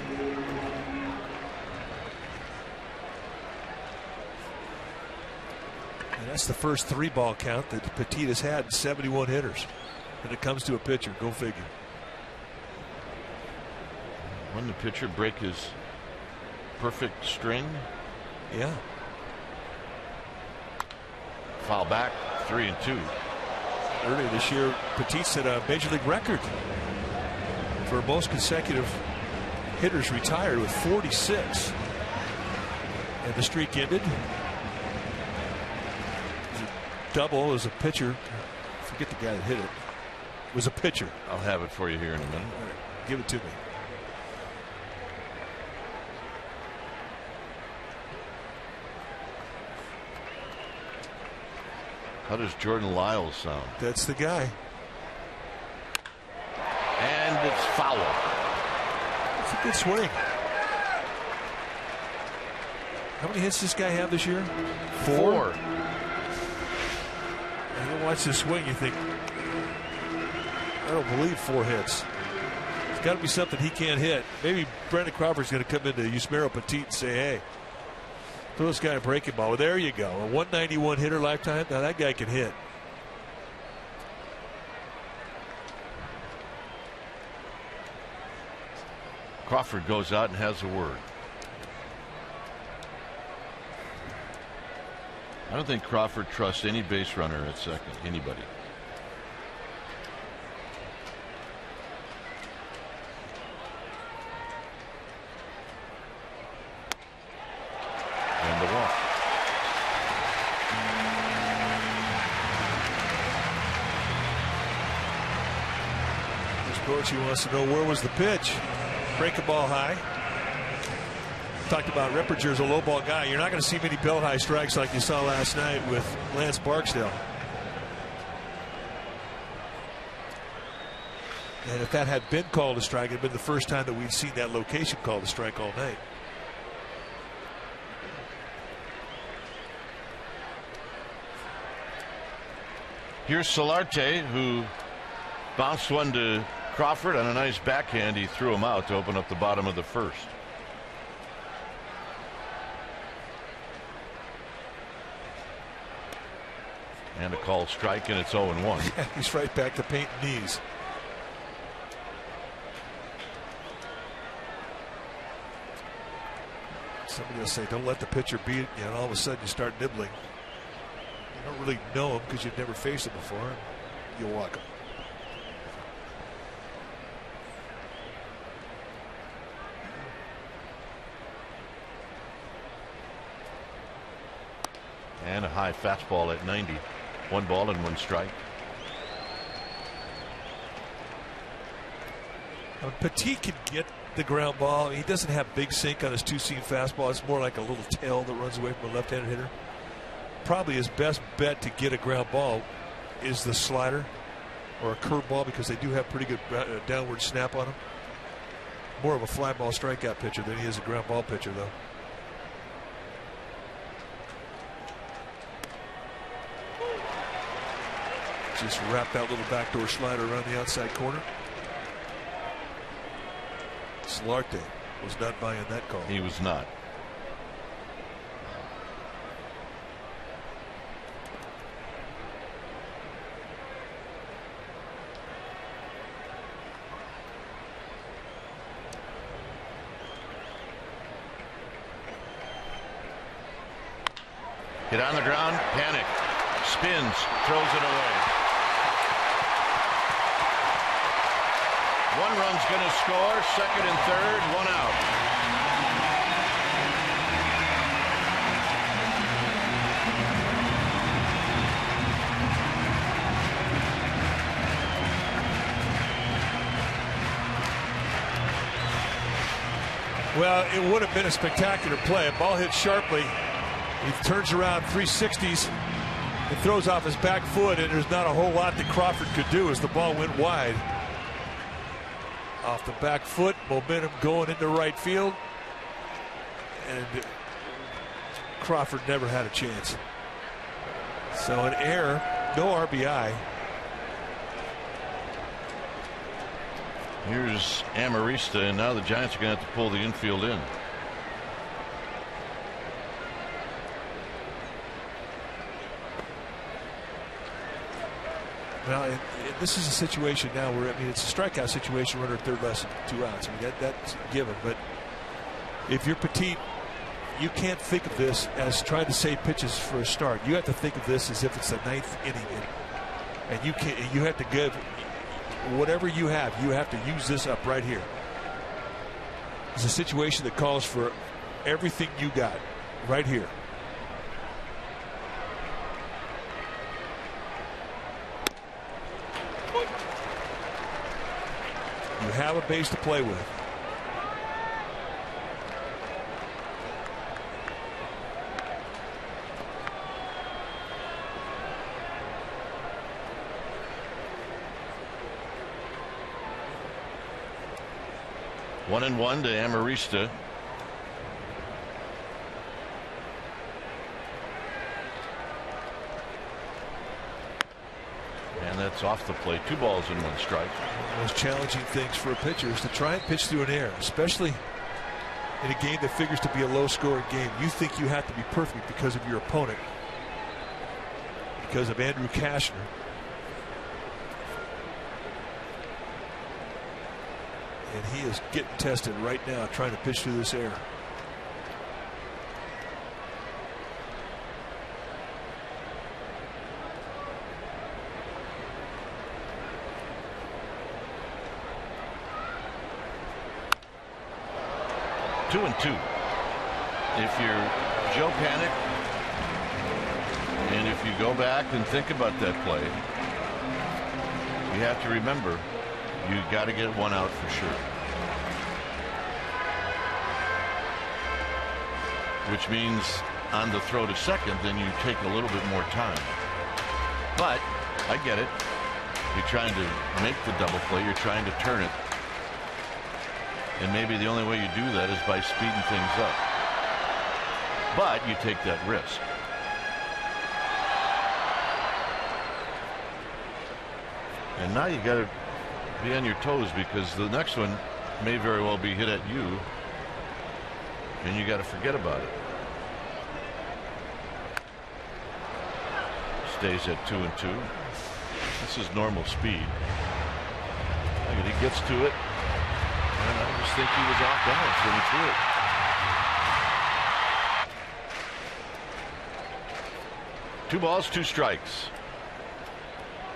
And that's the first 3-ball count that Petit has had in 71 hitters. When it comes to a pitcher, go figure. When the pitcher break his perfect string. Yeah. Foul back, 3-2. Earlier this year, Petit set a major league record for most consecutive hitters retired with 46. And the streak ended. Double as a pitcher. Forget the guy that hit it. It was a pitcher. I'll have it for you here in a minute. All right, give it to me. How does Jordan Lyles sound? That's the guy. And it's foul. It's a good swing. How many hits does this guy have this year? 4. And you watch this swing, you think, I don't believe 4 hits. It's got to be something he can't hit. Maybe Brandon Crawford's going to come into Yusmeiro Petit and say, hey, throw this guy a breaking ball. Well, there you go. A 191 hitter lifetime. Now that guy can hit. Crawford goes out and has a word. I don't think Crawford trusts any base runner at second. Anybody. And the walk. This coach, he wants to know where was the pitch. Break a ball high. Talked about Ripperger's a low ball guy. You're not going to see many belt high strikes like you saw last night with Lance Barksdale. And if that had been called a strike, it had been the first time that we'd seen that location called a strike all night. Here's Solarte, who bounced one to Crawford on a nice backhand. He threw him out to open up the bottom of the first. And a called strike, and it's 0-1. Yeah, he's right back to painting knees. Somebody will say, don't let the pitcher beat it. And all of a sudden you start nibbling. You don't really know him because you've never faced him before. And you'll walk him. And a high fastball at 90. 1 ball and 1 strike. Petit can get the ground ball. He doesn't have big sink on his 2-seam fastball. It's more like a little tail that runs away from a left-handed hitter. Probably his best bet to get a ground ball is the slider or a curveball because they do have pretty good downward snap on them. more of a fly ball strikeout pitcher than he is a ground ball pitcher, though. Just wrap that little backdoor slider around the outside corner. Solarte was not buying that call. He was not. Hit on the ground, panic, spins, throws it away. One run's going to score, second and third, one out. Well, it would have been a spectacular play. A ball hit sharply. He turns around 360s and throws off his back foot, and there's not a whole lot that Crawford could do as the ball went wide. Off the back foot, momentum going into right field, and Crawford never had a chance. So an error, no RBI. Here's Amarista, and now the Giants are going to have to pull the infield in. Well, this is a situation now where, I mean, it's a strikeout situation, runner at third, less than 2 outs. I mean, that's given. But if you're Petit, you can't think of this as trying to save pitches for a start. You have to think of this as if it's the 9th inning, and you have to give whatever you have. You have to use this up right here. It's a situation that calls for everything you got right here. You have a base to play with. One and one to Amarista. And that's off the plate. 2 balls and 1 strike. One of the most challenging things for a pitcher is to try and pitch through an error, especially in a game that figures to be a low-scoring game. You think you have to be perfect because of your opponent, because of Andrew Cashner. And he is getting tested right now trying to pitch through this air. Two and two. If you're Joe Panic, and if you go back and think about that play, you have to remember you got to get 1 out for sure. Which means on the throw to second, then you take a little bit more time. But I get it. You're trying to make the double play. You're trying to turn it. And maybe the only way you do that is by speeding things up. But you take that risk. And now you got to be on your toes, because the next one may very well be hit at you, and you got to forget about it. Stays at 2 and 2. This is normal speed. Look, he gets to it. And I just think he was off balance when he threw it. 2 balls, 2 strikes.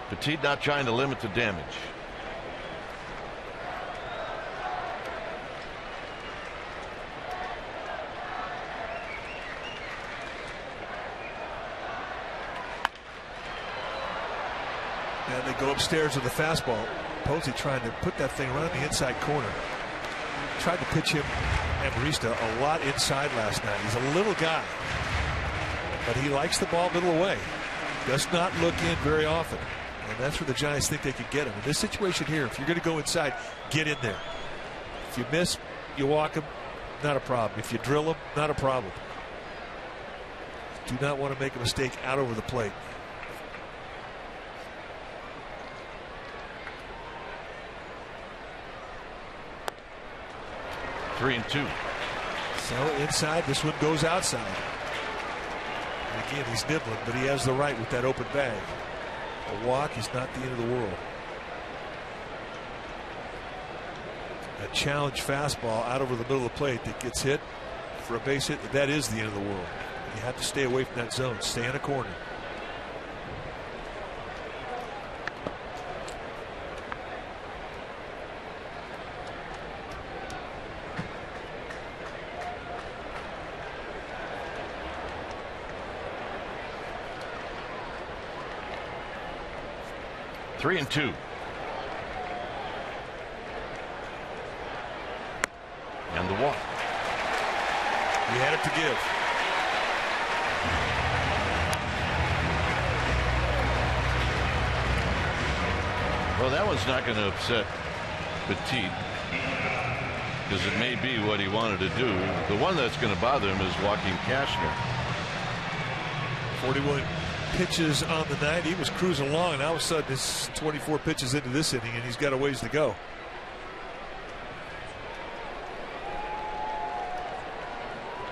Petit not trying to limit the damage. And they go upstairs with the fastball. Posey trying to put that thing right on the inside corner. Tried to pitch him, Amarista, a lot inside last night. He's a little guy, but he likes the ball middle away. Does not look in very often, and that's where the Giants think they could get him. In this situation here, if you're going to go inside, get in there. If you miss, you walk him, not a problem. If you drill him, not a problem. Do not want to make a mistake out over the plate. Three and two. So inside, this one goes outside. And again, he's nibbling, but he has the right with that open bag. A walk is not the end of the world. A challenge fastball out over the middle of the plate that gets hit for a base hit, that is the end of the world. You have to stay away from that zone. Stay in a corner. Three and two. And the walk. He had it to give. Well, that one's not going to upset Petit, because it may be what he wanted to do. The one that's going to bother him is Joaquin Cashner. 41 pitches on the night. He was cruising along, and all of a sudden, it's 24 pitches into this inning, and he's got a ways to go.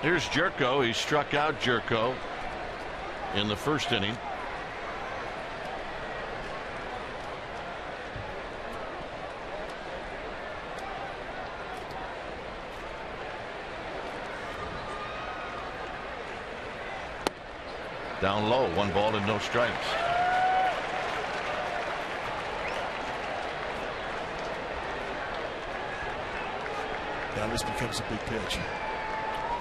Here's Jerko. He struck out Jerko in the first inning. Down low, 1 ball and no strikes. Now this becomes a big pitch.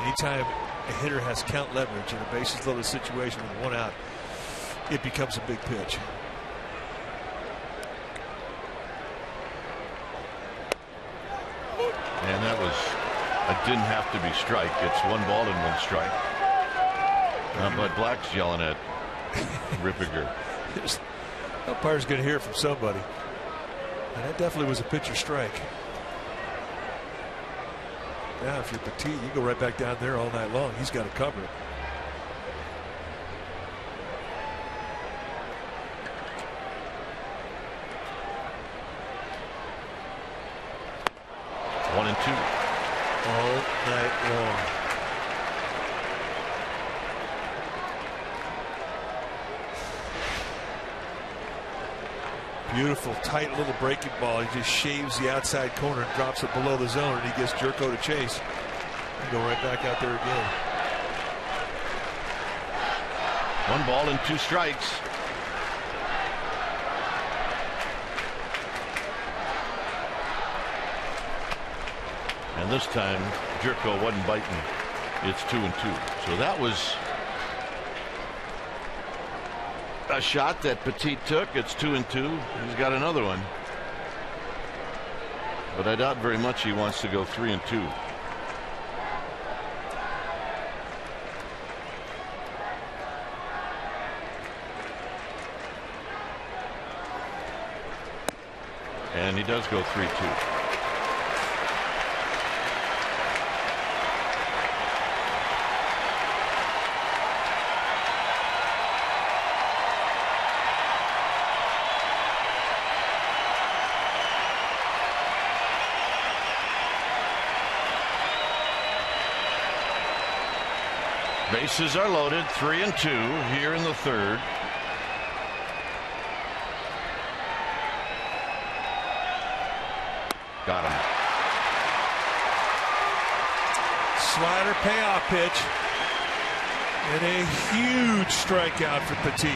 Anytime a hitter has count leverage in a bases loaded situation with 1 out, it becomes a big pitch. And that was, it didn't have to be strike. It's 1 ball and 1 strike. But Black's yelling at Rippiger. Umpire's going to hear from somebody. And that definitely was a pitcher strike. Now, if you're Petit, you go right back down there all night long. He's got to cover it. One and two. All night long. Beautiful, tight little breaking ball. He just shaves the outside corner and drops it below the zone, and he gets Jerko to chase. And go right back out there again. 1 ball and 2 strikes. And this time, Jerko wasn't biting. It's 2 and 2. So that was a shot that Petit took. It's 2 and 2. He's got another one, but I doubt very much he wants to go 3 and 2. And he does go 3-2. Bases are loaded, 3 and 2 here in the third. Got him. Slider payoff pitch. And a huge strikeout for Petit.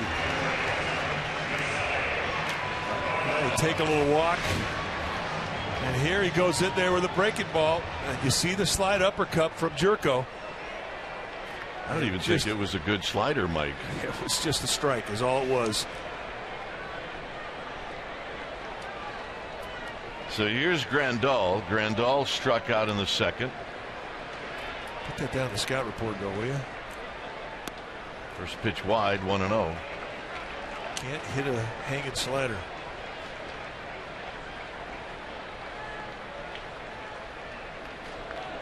They take a little walk. And here he goes in there with a breaking ball. And you see the slide uppercut from Jerko. I don't even think it was a good slider, Mike. It was just a strike, is all it was. So here's Grandal. Grandal struck out in the second. Put that down in the scout report, though, will you? First pitch wide, 1-0. Can't hit a hanging slider.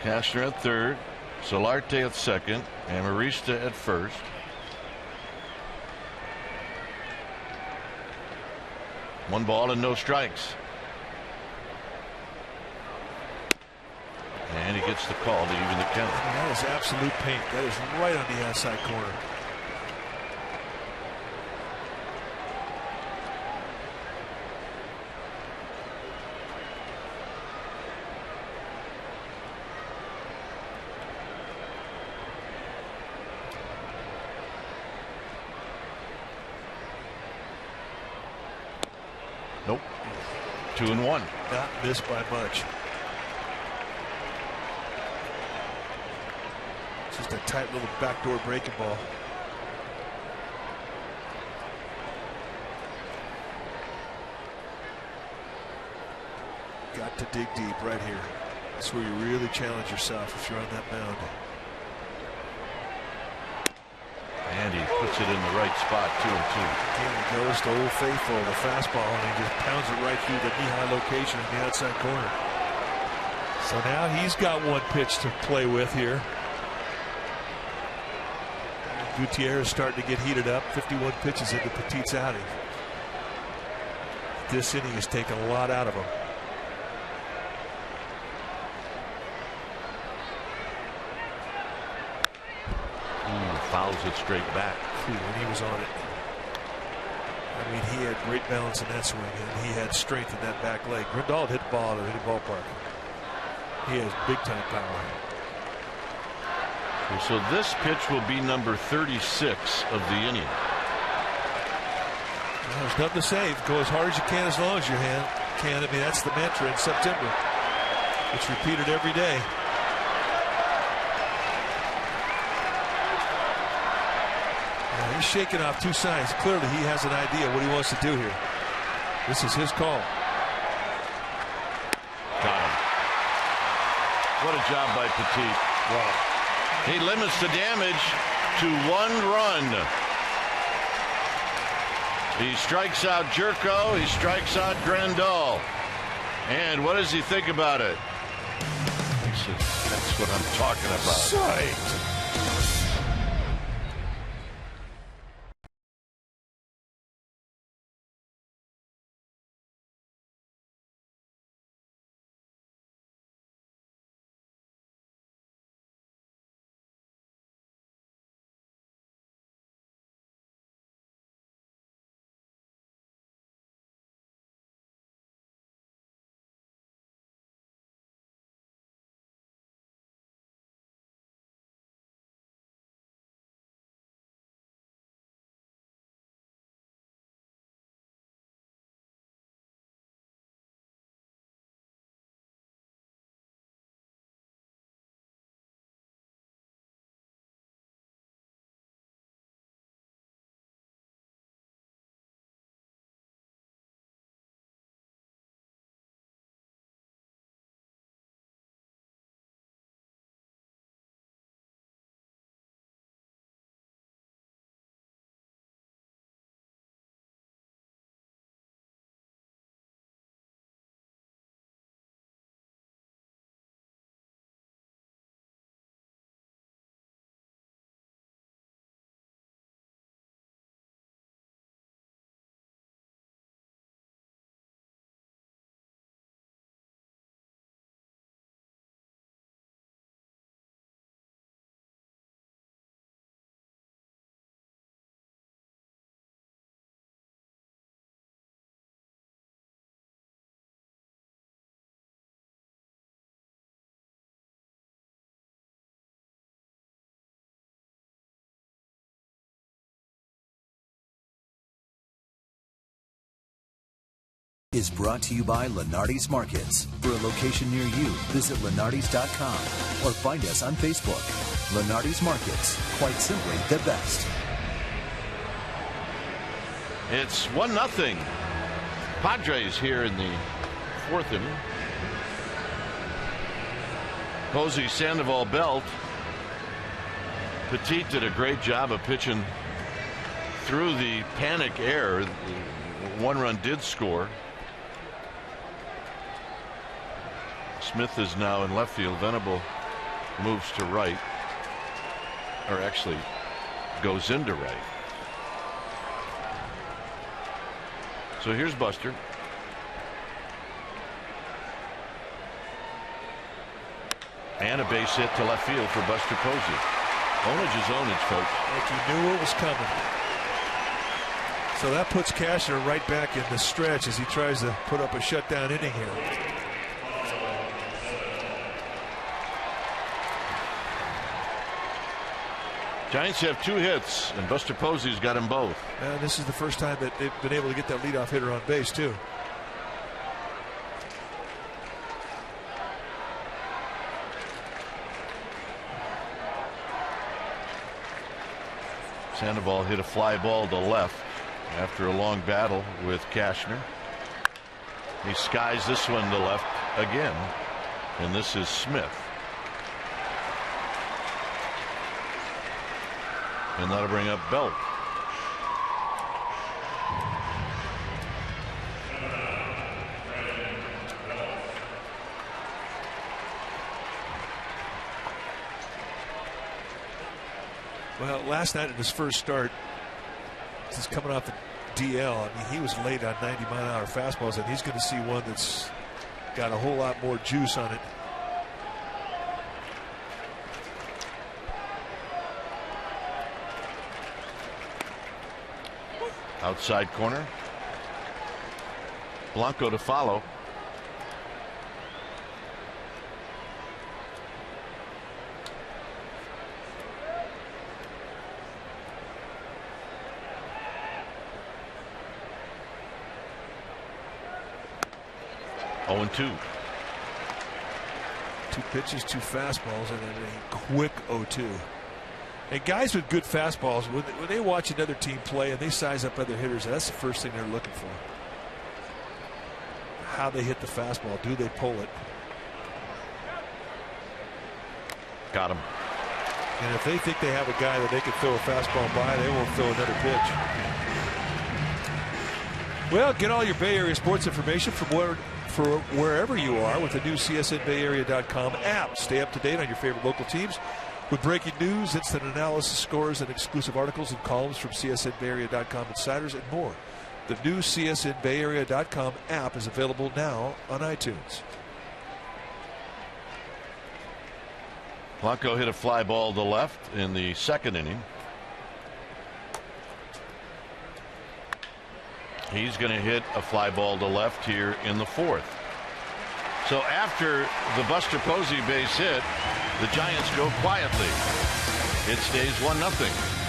Castner at third, Solarte at second, and Marista at first. One ball and no strikes. And he gets the call to even the count. That is absolute paint. That is right on the outside corner. Nope. 2-1. Not missed by much. Just a tight little backdoor breaking ball. Got to dig deep right here. That's where you really challenge yourself if you're on that mound. And he puts it in the right spot, 2-2. Again, he goes to Old Faithful, the fastball, and he just pounds it right through the knee-high location in the outside corner. So now he's got one pitch to play with here. Gutierrez starting to get heated up. 51 pitches into Petit's outing. This inning has taken a lot out of him. Fouls it straight back. When he was on it. I mean, he had great balance in that swing, and he had strength in that back leg. Grandal hit the ball at any ballpark. He has big time power. So this pitch will be number 36 of the inning. Well, there's nothing to say. Go as hard as you can, as long as you can. I mean, that's the mantra in September. It's repeated every day. Now, he's shaking off two signs. Clearly, he has an idea what he wants to do here. This is his call. Got him. What a job by Petit. Wow. He limits the damage to 1 run. He strikes out Jerko. He strikes out Grandal. And what does he think about it? He says, that's what I'm talking about. Psyched. Is brought to you by Lenardi's Markets. For a location near you, visit lenardis.com or find us on Facebook. Lenardi's Markets, quite simply the best. It's 1-0. Padres here in the 4th inning. Posey, Sandoval, Belt. Petit did a great job of pitching through the panic air. One run did score. Smith is now in left field. Venable moves to right, or actually goes into right. So here's Buster. And a base hit to left field for Buster Posey. Ownage is ownage, folks. Like you knew it was coming. So that puts Cashner right back in the stretch as he tries to put up a shutdown inning here. Giants have 2 hits, and Buster Posey's got them both. And this is the first time that they've been able to get that leadoff hitter on base, too. Sandoval hit a fly ball to left after a long battle with Cashner. He skies this one to left again, and this is Smith. And that'll bring up Belt. Well, last night in his first start, he's coming off the DL. I mean, he was late on 90-mile-an-hour fastballs, and he's going to see one that's got a whole lot more juice on it. Outside corner. Blanco to follow. Oh, 2. 2 pitches, 2 fastballs, and then a quick 0-2. And guys with good fastballs, when they watch another team play and they size up other hitters, that's the first thing they're looking for. How they hit the fastball. Do they pull it? Got him. And if they think they have a guy that they can throw a fastball by, they won't throw another pitch. Well, get all your Bay Area sports information from wherever you are with the new CSNBayArea.com app. Stay up to date on your favorite local teams with breaking news, instant analysis, scores, and exclusive articles and columns from CSNBayArea.com insiders and more. The new CSNBayArea.com app is available now on iTunes. Blanco hit a fly ball to left in the second inning. He's going to hit a fly ball to left here in the 4th. So after the Buster Posey base hit, the Giants go quietly. It stays 1-0.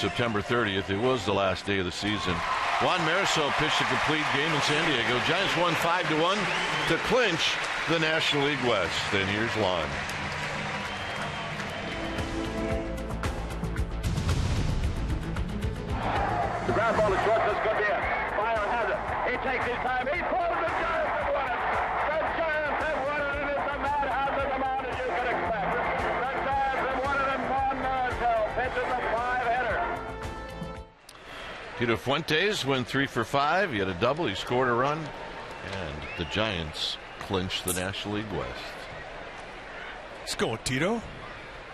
September 30th. It was the last day of the season. Juan Marisol pitched a complete game in San Diego. Giants won 5-1 to clinch the National League West. And here's Lon. The ground ball to short. This could be a fire takes his time. He throws. The Giants have won it. The Giants have won it, and it's a madhouse at the mound as you could expect. The Giants have won it, and Juan Marichal pitches a 5-hitter. Tito Fuentes went 3 for 5. He had a double. He scored a run, and the Giants clinched the National League West. Let's go, Tito.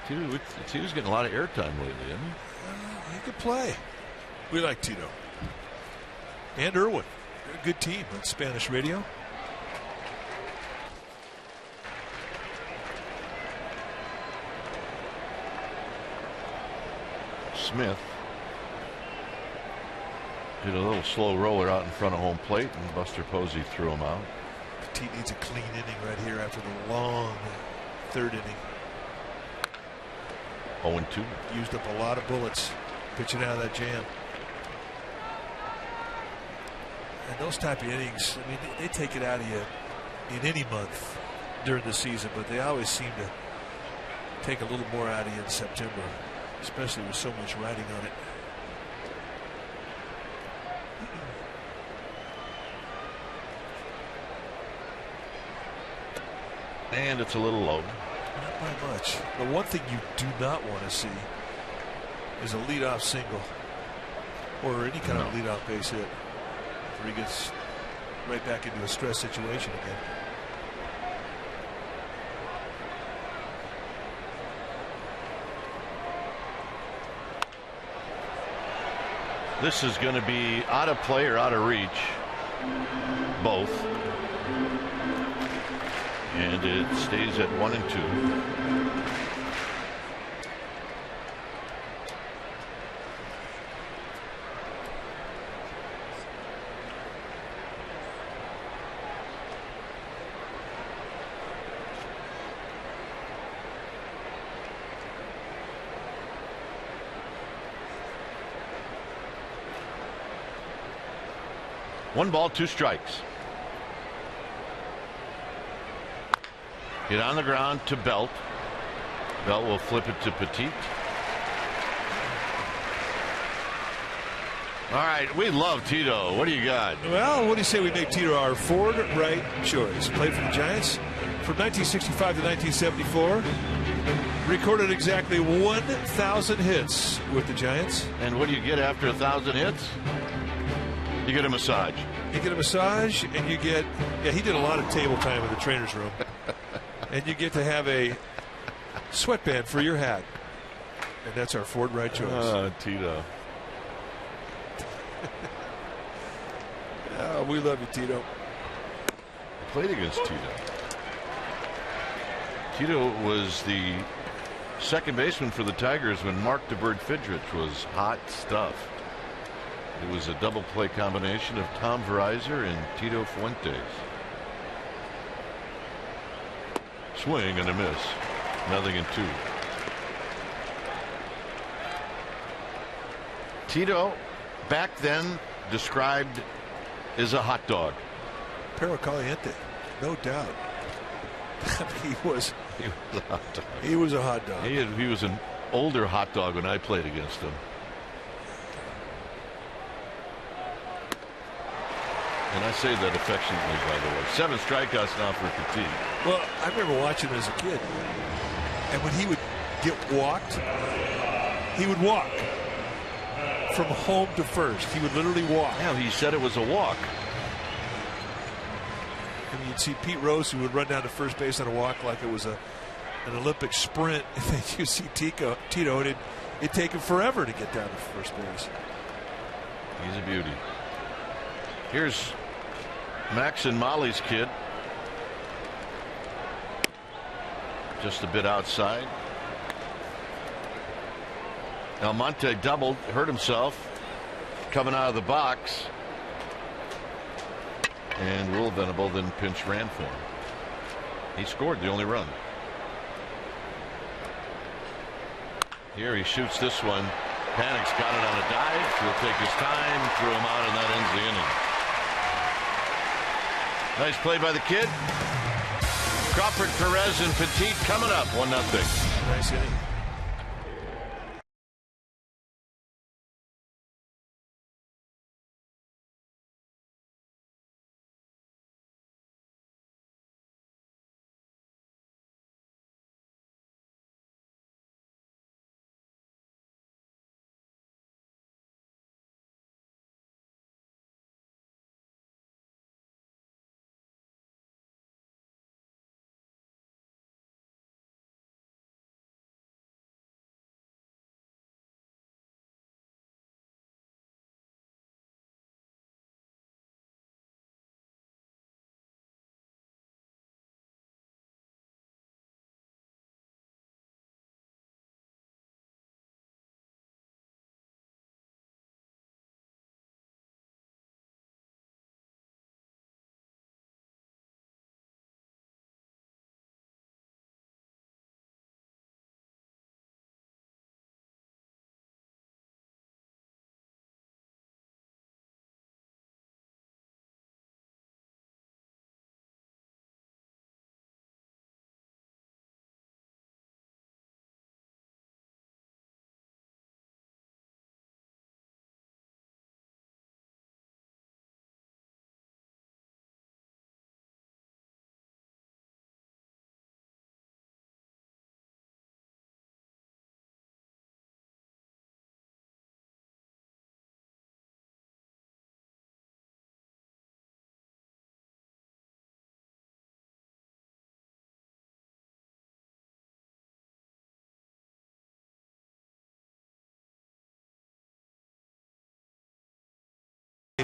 Tito's getting a lot of airtime lately, isn't he? He could play. We like Tito. And Irwin. They're a good team on Spanish radio. Smith did a little slow roller out in front of home plate, and Buster Posey threw him out. Petit needs a clean inning right here after the long third inning. 0-2. Used up a lot of bullets pitching out of that jam. And those type of innings, I mean, they take it out of you in any month during the season, but they always seem to take a little more out of you in September, especially with so much riding on it. And it's a little low. Not by much. The one thing you do not want to see is a leadoff single or any kind of leadoff base hit where he gets right back into a stress situation again. This is going to be out of play or out of reach. Both. And it stays at 1-2. One ball, 2 strikes. Hit on the ground to Belt. Belt will flip it to Petit. All right, we love Tito. What do you got? Well, what do you say we make Tito our forward right choice? Played for the Giants from 1965 to 1974. Recorded exactly 1,000 hits with the Giants. And what do you get after 1,000 hits? You get a massage. You get a massage, and you get, he did a lot of table time in the trainer's room. And you get to have a sweatband for your hat. And that's our forward right choice. Tito. We love you, Tito. I played against Tito. Tito was the second baseman for the Tigers when Mark the Bird Fidrich was hot stuff. It was a double play combination of Tom Verizor and Tito Fuentes. Swing and a miss. 0-2. Tito, back then, described as a hot dog. Perro Caliente, no doubt. He was a hot dog. He was a hot dog. He was an older hot dog when I played against him. And I say that affectionately, by the way. 7 strikeouts now for Petit. Well, I remember watching him as a kid. And when he would get walked, he would walk from home to first. He would literally walk. Yeah, he said it was a walk. I mean, you'd see Pete Rose, who would run down to first base on a walk like it was an Olympic sprint. And then you see Tito, and it'd take him forever to get down to first base. He's a beauty. Here's Max and Molly's kid. Just a bit outside. Almonte doubled, hurt himself coming out of the box. And Will Venable then pinch ran for him. He scored the only run. Here he shoots this one. Panic's got it on a dive. He'll take his time, threw him out, and that ends the inning. Nice play by the kid. Crawford, Perez, and Petit coming up 1-0. Nice inning.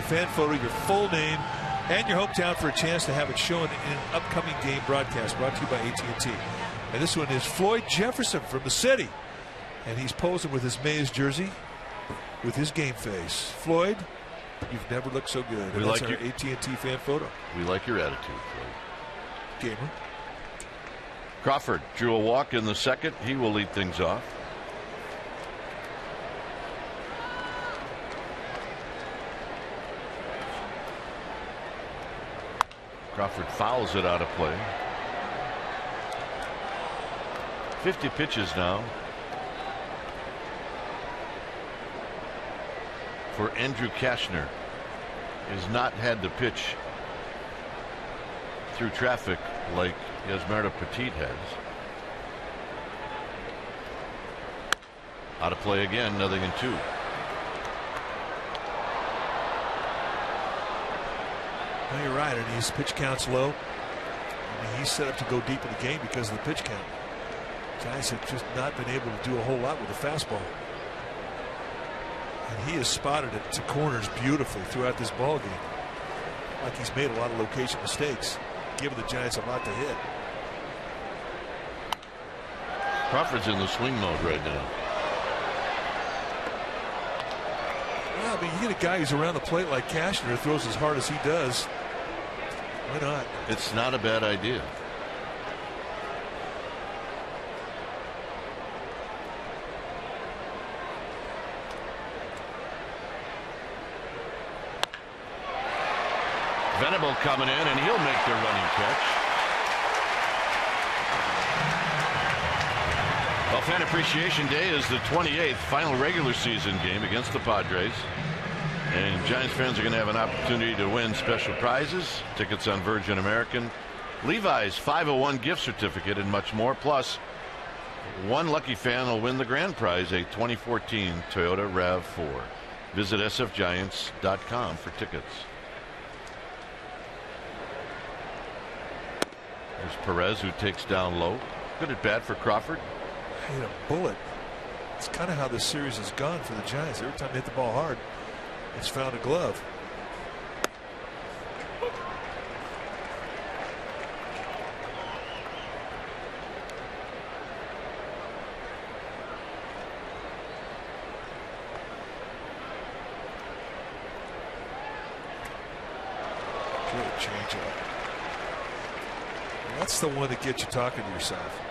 fan photo, your full name, and your hometown for a chance to have it shown in an upcoming game broadcast brought to you by AT&T. And this one is Floyd Jefferson from the city. And he's posing with his Mays jersey with his game face. Floyd, you've never looked so good. We That's like our AT&T fan photo. We like your attitude, Floyd. Gamer. Crawford drew a walk in the second. He will lead things off. Crawford fouls it out of play. 50 pitches now for Andrew Kashner. Has not had to pitch through traffic like Yasmerda Petit has. Out of play again, 0-2. No, you're right, and his pitch count's low. I mean, he's set up to go deep in the game because of the pitch count. Giants have just not been able to do a whole lot with the fastball. And he has spotted it to corners beautifully throughout this ball game. Like he's made a lot of location mistakes, giving the Giants a lot to hit. Crawford's in the swing mode right now. Well, I mean, you get a guy who's around the plate like Kashner, throws as hard as he does. Why not? It's not a bad idea. Venable coming in, and he'll make the running catch. Well, Fan Appreciation Day is the 28th final regular season game against the Padres. And Giants fans are going to have an opportunity to win special prizes, tickets on Virgin American, Levi's 501 gift certificate, and much more. Plus, one lucky fan will win the grand prize, a 2014 Toyota RAV4. Visit sfgiants.com for tickets. There's Perez, who takes down low. Good at bat for Crawford. Hit a bullet. It's kind of how this series has gone for the Giants. Every time they hit the ball hard, it's found a glove. Good changeup. That's the one that gets you talking to yourself.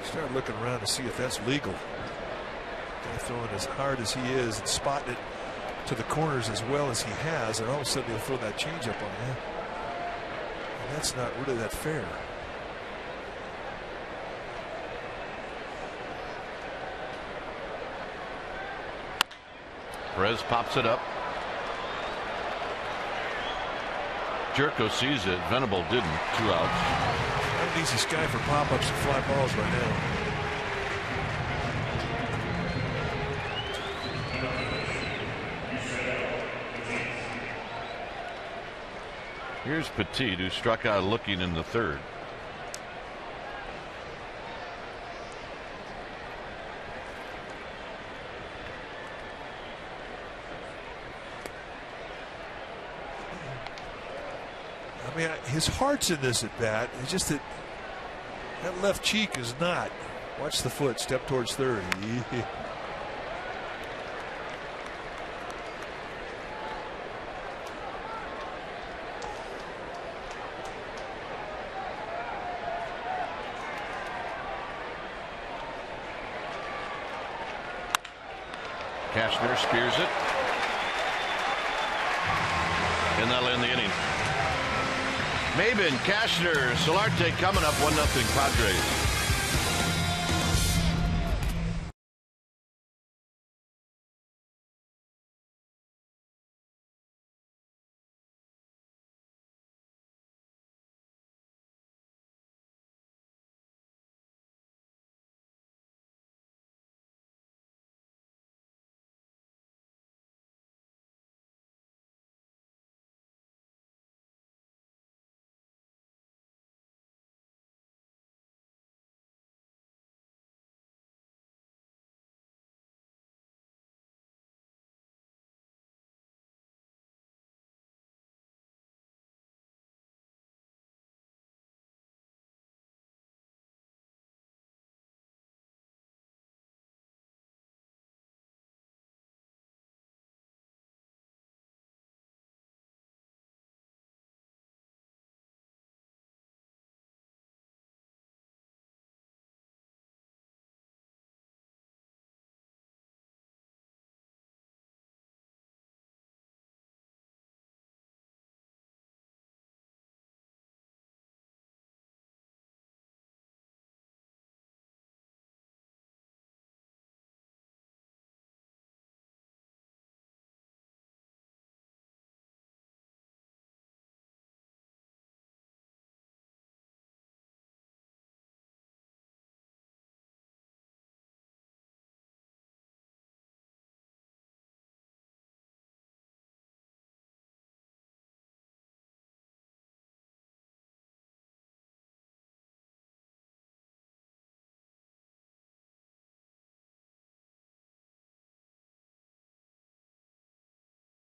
Start looking around to see if that's legal. Guy throwing as hard as he is and spotting it to the corners as well as he has, and all of a sudden they'll throw that changeup on him. And that's not really that fair. Perez pops it up. Jerko sees it. Venable didn't. 2 outs. Not an easy guy for pop-ups and fly balls right now. Here's Petit, who struck out looking in the third. I mean, his heart's in this at bat. It's just that that left cheek is not. Watch the foot. Step towards third. Kashner spears it. And that'll end the inning. Maben, Kashner, Solarte coming up 1-0 Padres.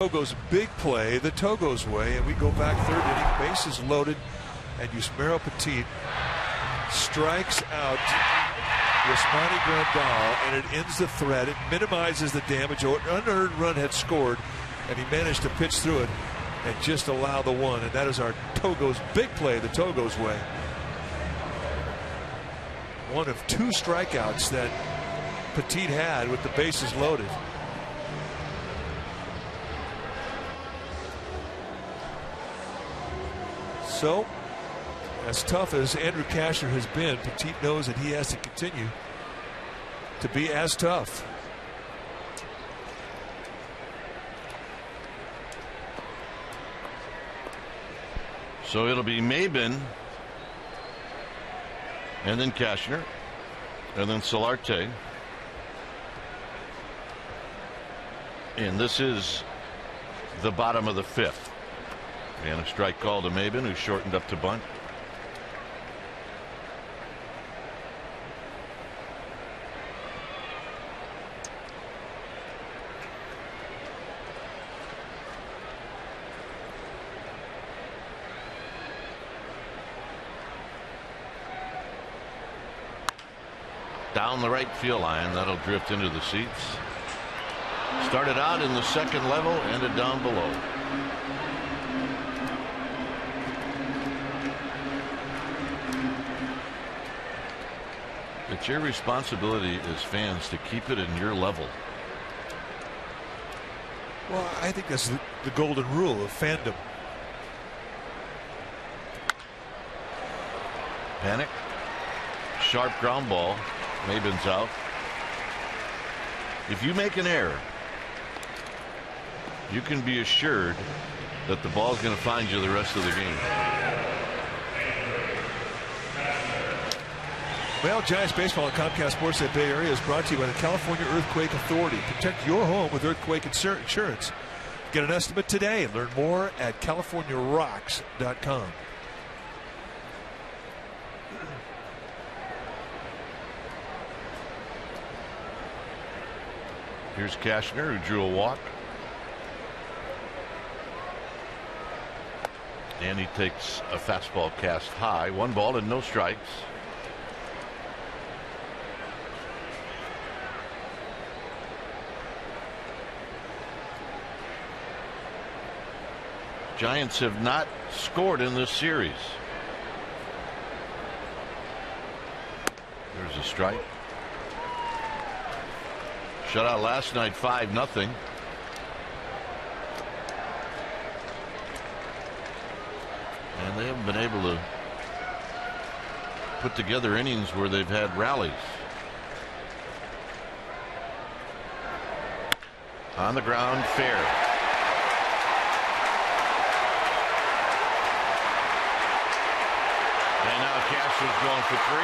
Togo's big play, the Togo's way, and we go back third inning, bases loaded, and Yusmeiro Petit strikes out Yasmani Grandal, and it ends the threat. It minimizes the damage. An unearned run had scored, and he managed to pitch through it and just allow the one, and that is our Togo's big play, the Togo's way. One of 2 strikeouts that Petit had with the bases loaded. So, as tough as Andrew Cashner has been, Petit knows that he has to continue to be as tough. So it'll be Maben, and then Cashner, and then Solarte. And this is the bottom of the 5th. And a strike call to Maben, who shortened up to bunt. Down the right field line, that'll drift into the seats. Started out in the second level, ended down below. It's your responsibility as fans to keep it in your level. Well, I think that's the golden rule of fandom. Panic. Sharp ground ball. Maben's out. If you make an error, you can be assured that the ball's going to find you the rest of the game. Well, Giants baseball on Comcast Sports Net Bay Area is brought to you by the California Earthquake Authority. Protect your home with earthquake insurance. Get an estimate today and learn more at CaliforniaRocks.com. Here's Cashner, who drew a walk. And he takes a fastball cast high. 1 ball and no strikes. Giants have not scored in this series. There's a strike. Shutout last night, 5-0. And they haven't been able to put together innings where they've had rallies. On the ground, fair. And now Cashner's going for 3,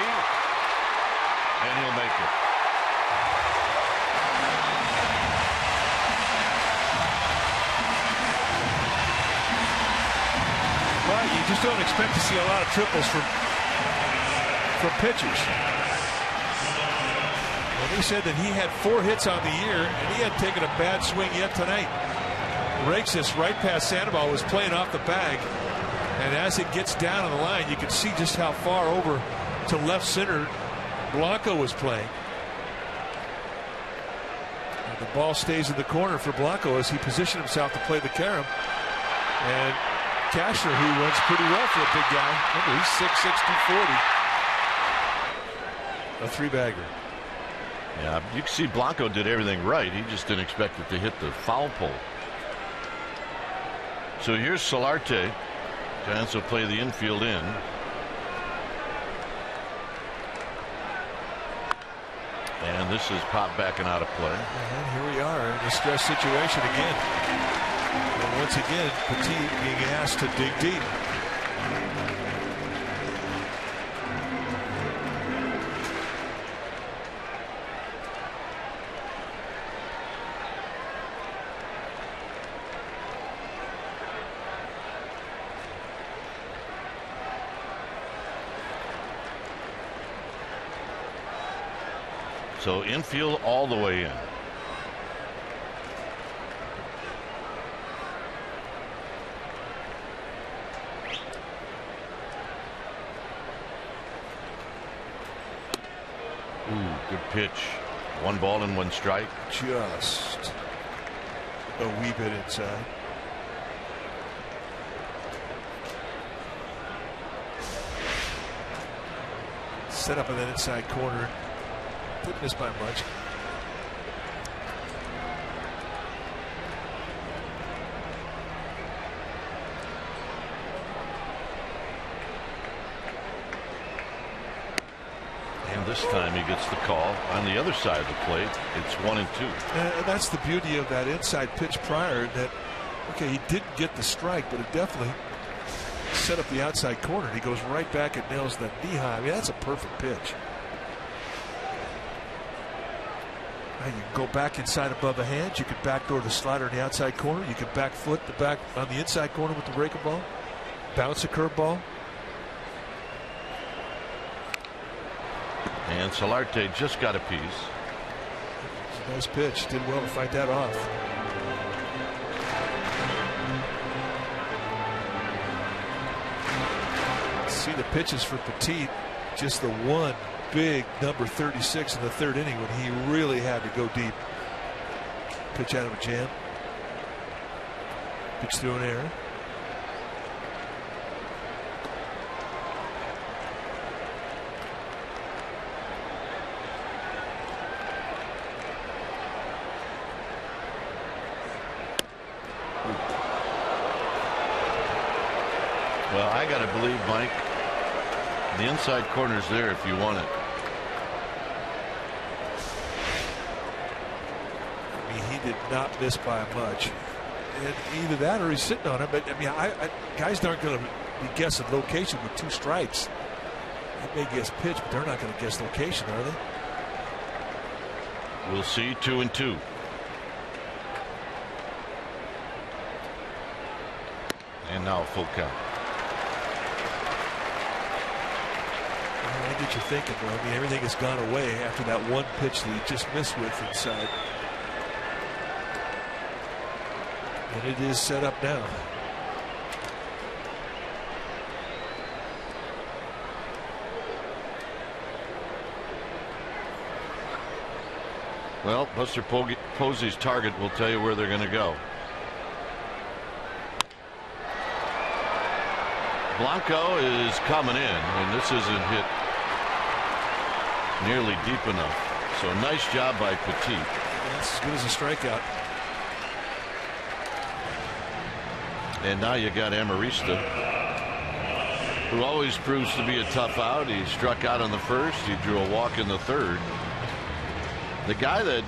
and he'll make it. Well, you just don't expect to see a lot of triples from pitchers. Well, he said that he had 4 hits on the year, and he hadn't taken a bad swing yet tonight. Rakes this right past Sandoval, was playing off the bag, and as it gets down on the line, you can see just how far over to left center Blanco was playing. And the ball stays in the corner for Blanco as he positioned himself to play the carom. And Cashner, who runs pretty well for a big guy. Remember, he's 6'6", 240. A 3-bagger. Yeah, you can see Blanco did everything right. He just didn't expect it to hit the foul pole. So here's Solarte. Giants will play the infield in. And this is popped back and out of play. And here we are in a stress situation again. And once again, Petit being asked to dig deep. So infield all the way in. Good pitch. 1 ball and 1 strike. Just a wee bit inside. Set up in that inside corner. Didn't miss by much. And this time he gets the call on the other side of the plate. It's 1-2. And that's the beauty of that inside pitch prior. That, okay, he didn't get the strike, but it definitely set up the outside corner. He goes right back and nails the knee high. I mean, that's a perfect pitch. Now you can go back inside above the hands. You can backdoor the slider in the outside corner. You can back foot the back on the inside corner with the breaking ball. Bounce a curveball. And Solarte just got a piece. It's a nice pitch. Did well to fight that off. See the pitches for Petit. Just the one big number 36 in the 3rd inning when he really had to go deep. Pitch out of a jam. Pitch through an error. Well, I got to believe, Mike, the inside corner's there if you want it. I mean, he did not miss by much. And either that or he's sitting on it. But, I mean, guys aren't going to be guessing location with 2 strikes. They may guess pitch, but they're not going to guess location, are they? We'll see. 2-2. And now a full count. I get you thinking, bro. I mean, everything has gone away after that one pitch that he just missed with inside. And it is set up now. Well, Buster Posey's target will tell you where they're going to go. Blanco is coming in, and this isn't hit nearly deep enough. So nice job by Petit. That's as good as a strikeout. And now you got Amarista, who always proves to be a tough out. He struck out in the 1st. He drew a walk in the 3rd. The guy that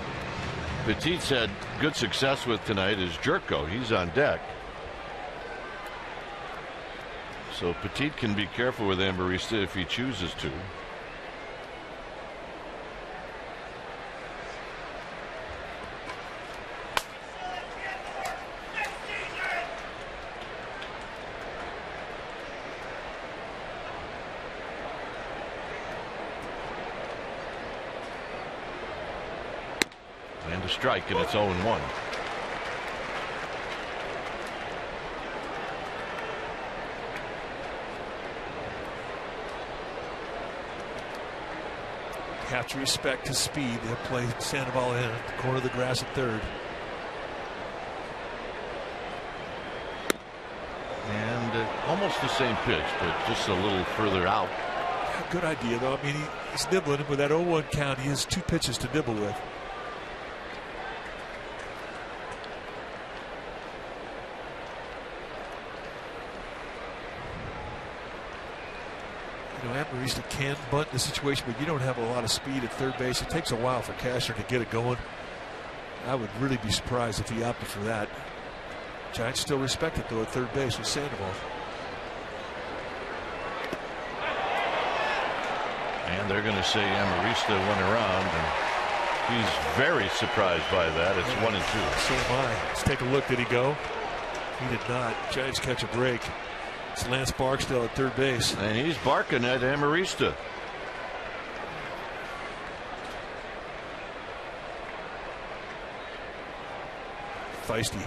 Petit's had good success with tonight is Jerko. He's on deck. So Petit can be careful with Amarista if he chooses to. And a strike, and it's 0-1. Have to respect his speed. They'll play Sandoval in at the corner of the grass at 3rd. And almost the same pitch, but just a little further out. Good idea, though. I mean, he's nibbling with that 0-1 count. He has 2 pitches to nibble with. You know, Amarista can bunt the situation, but you don't have a lot of speed at 3rd base. It takes a while for Cashner to get it going. I would really be surprised if he opted for that. Giants still respect it, though, at 3rd base with Sandoval. And they're going to say Amarista went around, and he's very surprised by that. It's 1-2. So am I. Let's take a look. Did he go? He did not. Giants catch a break. It's Lance Barksdale at 3rd base. And he's barking at Amarista. Feisty.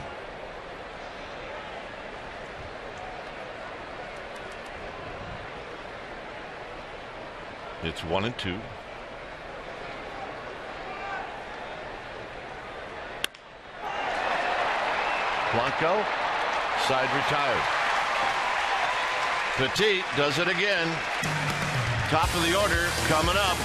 It's 1-2. Blanco, side retired. Petit does it again. Top of the order coming up.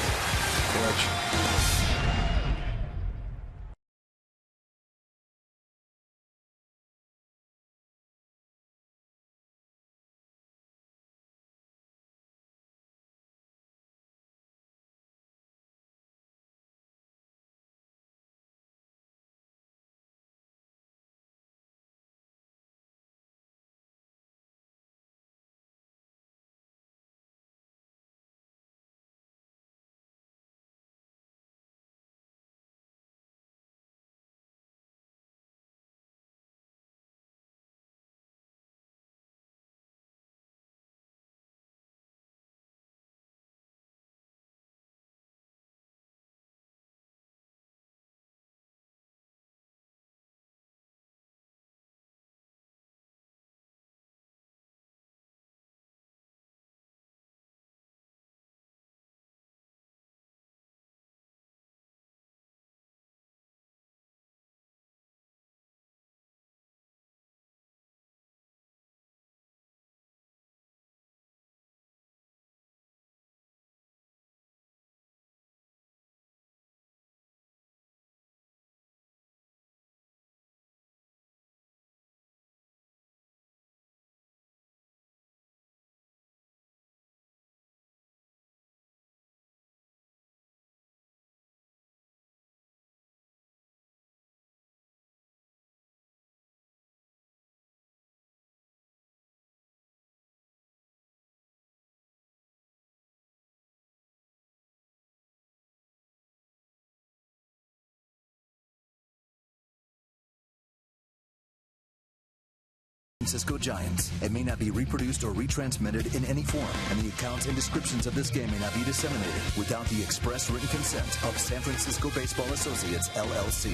Francisco Giants. It may not be reproduced or retransmitted in any form, and the accounts and descriptions of this game may not be disseminated without the express written consent of San Francisco Baseball Associates, LLC.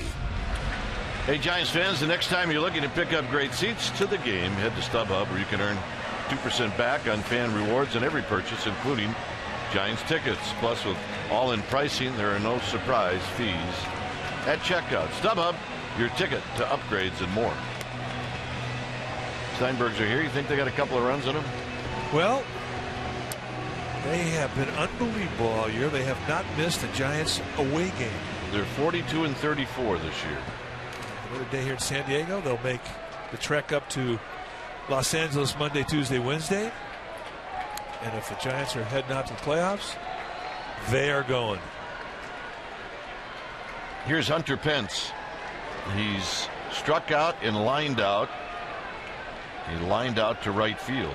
Hey, Giants fans, the next time you're looking to pick up great seats to the game, head to StubHub, where you can earn 2% back on fan rewards on every purchase, including Giants tickets. Plus, with all-in pricing, there are no surprise fees at checkout. StubHub, your ticket to upgrades and more. Steinbergs are here. You think they got a couple of runs in them? Well, they have been unbelievable all year. They have not missed a Giants away game. They're 42-34 this year. Another day here in San Diego. They'll make the trek up to Los Angeles Monday, Tuesday, Wednesday. And if the Giants are heading out to the playoffs, they are going. Here's Hunter Pence. He's struck out and lined out. He lined out to right field.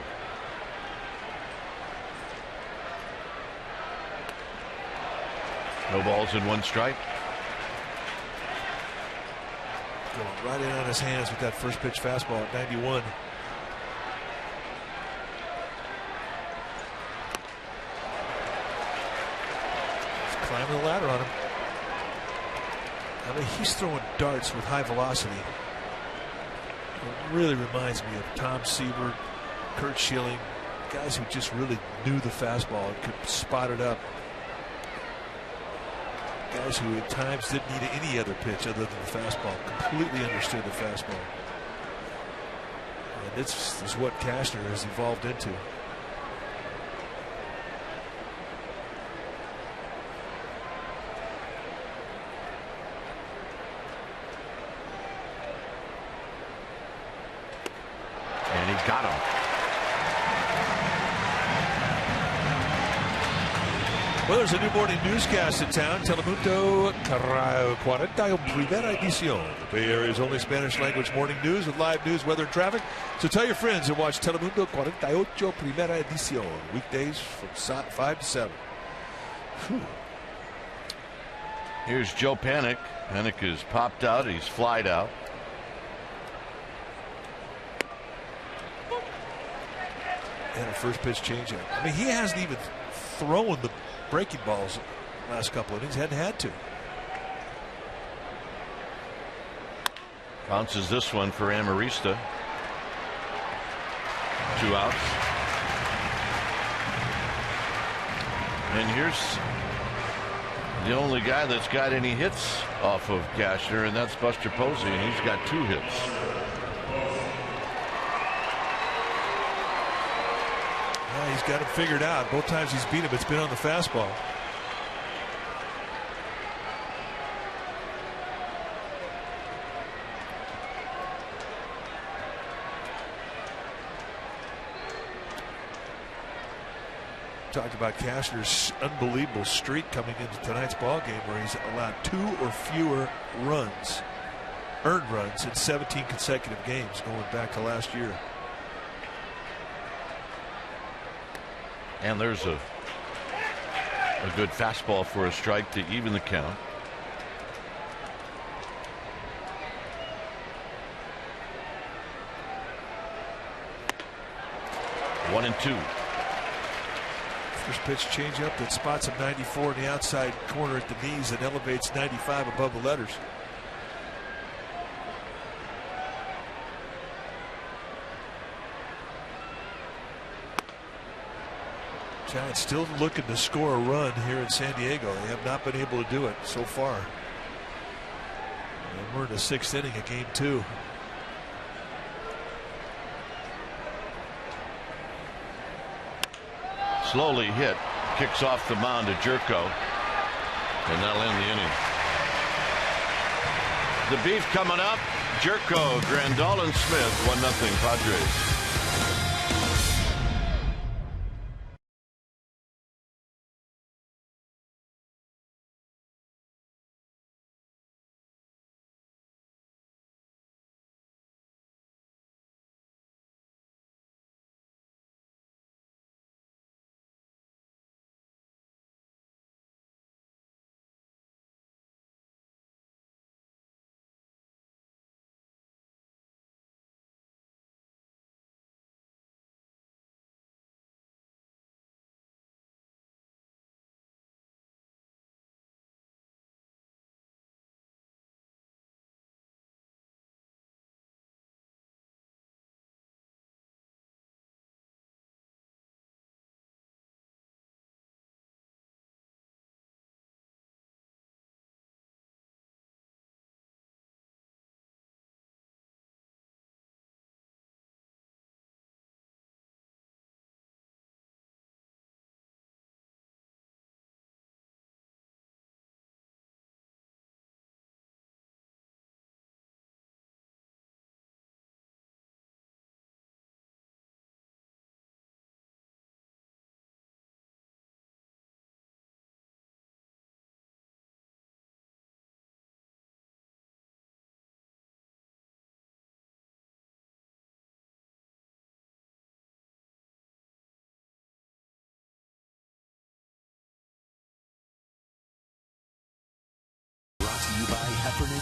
No balls and one strike. Going right in on his hands with that first pitch fastball at 91. He's climbing the ladder on him. I mean, he's throwing darts with high velocity. It really reminds me of Tom Seaver, Kurt Schilling, guys who just really knew the fastball and could spot it up. Guys who at times didn't need any other pitch other than the fastball, completely understood the fastball. And this is what Cashner has evolved into. And he got him. Well, there's a new morning newscast in town. Telemundo 41 Primera Edición. The Bay Area's only Spanish language morning news with live news, weather, and traffic. So tell your friends and watch Telemundo 48 Primera Edición. Weekdays from 5 to 7. Whew. Here's Joe Panik. Panik is popped out. He's flied out. And a first pitch changeup. I mean, he hasn't even thrown the breaking balls last couple of innings. Hadn't had to. Bounces this one for Amarista. 2 outs. And here's the only guy that's got any hits off of Cashner, and that's Buster Posey, and he's got 2 hits. Yeah, he's got him figured out. Both times he's beat him, it's been on the fastball. Talked about Cashner's unbelievable streak coming into tonight's ball game, where he's allowed 2 or fewer runs, earned runs, in 17 consecutive games going back to last year. And there's a good fastball for a strike to even the count. One and two. First pitch change up that spots him 94 in the outside corner at the knees and elevates 95 above the letters. Giants still looking to score a run here in San Diego. They have not been able to do it so far. And we're in the 6th inning of game 2. Slowly hit, kicks off the mound to Jerko, and that'll end the inning. The beef coming up. Jerko, Grandal, and Smith, 1-0 Padres.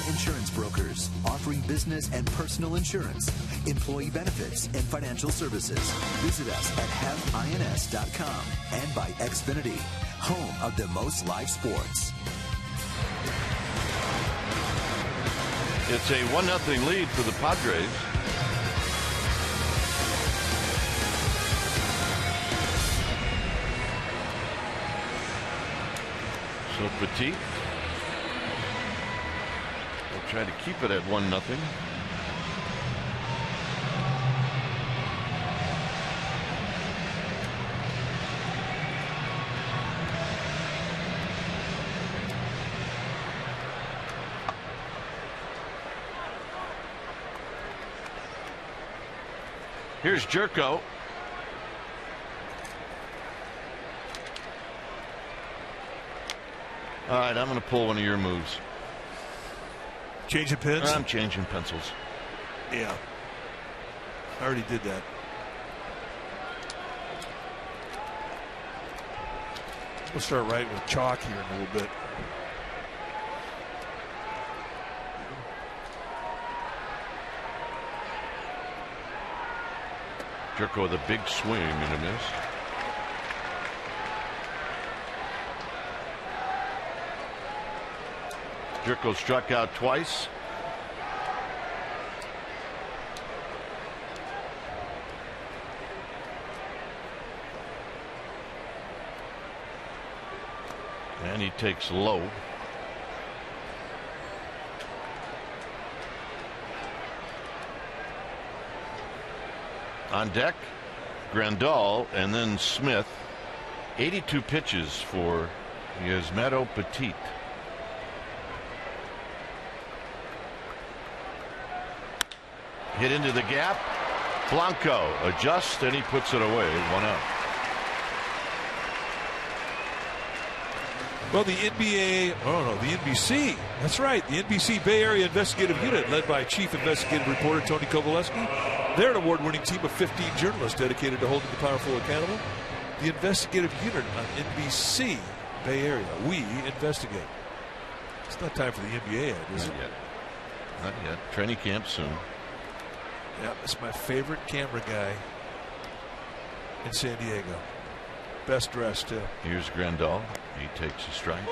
Insurance brokers offering business and personal insurance, employee benefits, and financial services. Visit us at haveins.com and by Xfinity, home of the most live sports. It's a 1-0 lead for the Padres. So Petit try to keep it at 1-0. Here's Jerko. All right, I'm going to pull one of your moves. Changing pins? I'm changing pencils. Yeah. I already did that. We'll start writing with chalk here in a little bit. Jerko with a big swing and a miss. Jerko struck out twice. And he takes low. On deck, Grandal, and then Smith. 82 pitches for Yasmero Petit. Hit into the gap. Blanco adjusts and he puts it away. 1 out. Well, the NBC. That's right. The NBC Bay Area Investigative Unit, led by Chief Investigative Reporter Tony Kowaleski. They're an award-winning team of 15 journalists dedicated to holding the powerful accountable. The Investigative Unit on NBC Bay Area. We investigate. It's not time for the NBA yet, is it? Not yet. Not yet. Training camp soon. Yeah, it's my favorite camera guy in San Diego. Best dressed, too. Here's Grandal. He takes a strike.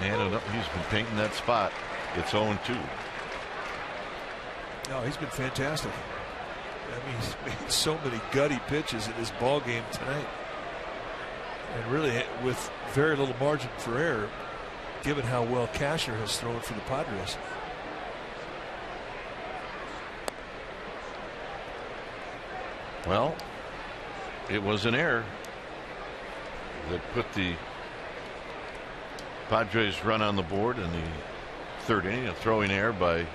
And he's been painting that spot. It's 0-2. No, he's been fantastic. I mean, he's made so many gutty pitches in his ball game tonight, and really with very little margin for error, given how well Casher has thrown for the Padres. Well, it was an error that put the Padres run on the board in the 3rd inning. A throwing error by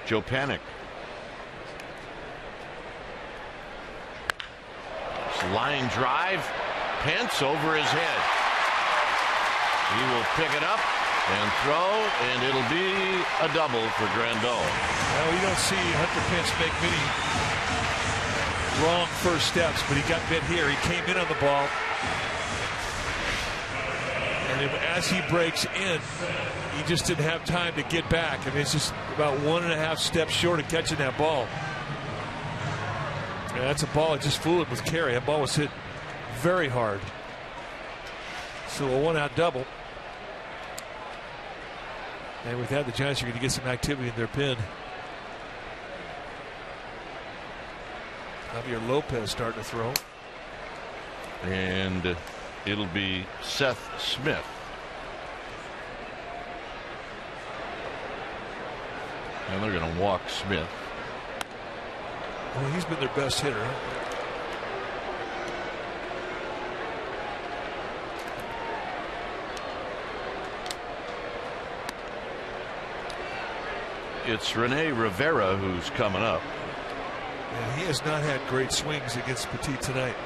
Joe Panik. Line drive, Pence over his head. He will pick it up and throw, and it'll be a double for Grandal. Well, you don't see Hunter Pence make many wrong first steps, but he got bit here. He came in on the ball, and as he breaks in, he just didn't have time to get back. I mean, it's just about 1.5 steps short of catching that ball. And that's a ball that just fooled him with carry. That ball was hit very hard. So a 1-out double. And with that, the Giants are going to get some activity in their pen. Javier Lopez starting to throw. And it'll be Seth Smith. And they're going to walk Smith. Well, he's been their best hitter. It's Rene Rivera who's coming up. And he has not had great swings against Petit tonight.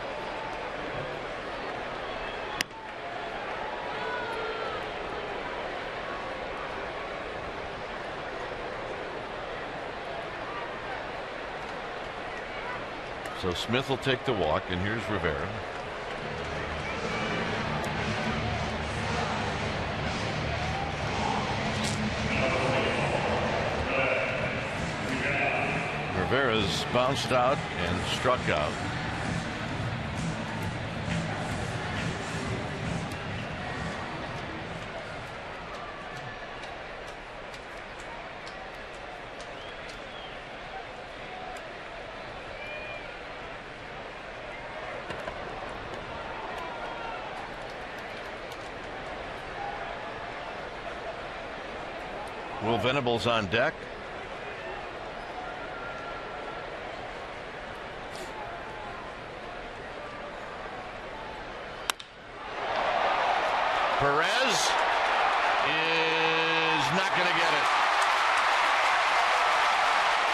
So Smith will take the walk, and here's Rivera. Rivera's bounced out and struck out. Will Venables on deck. Perez is not going to get it.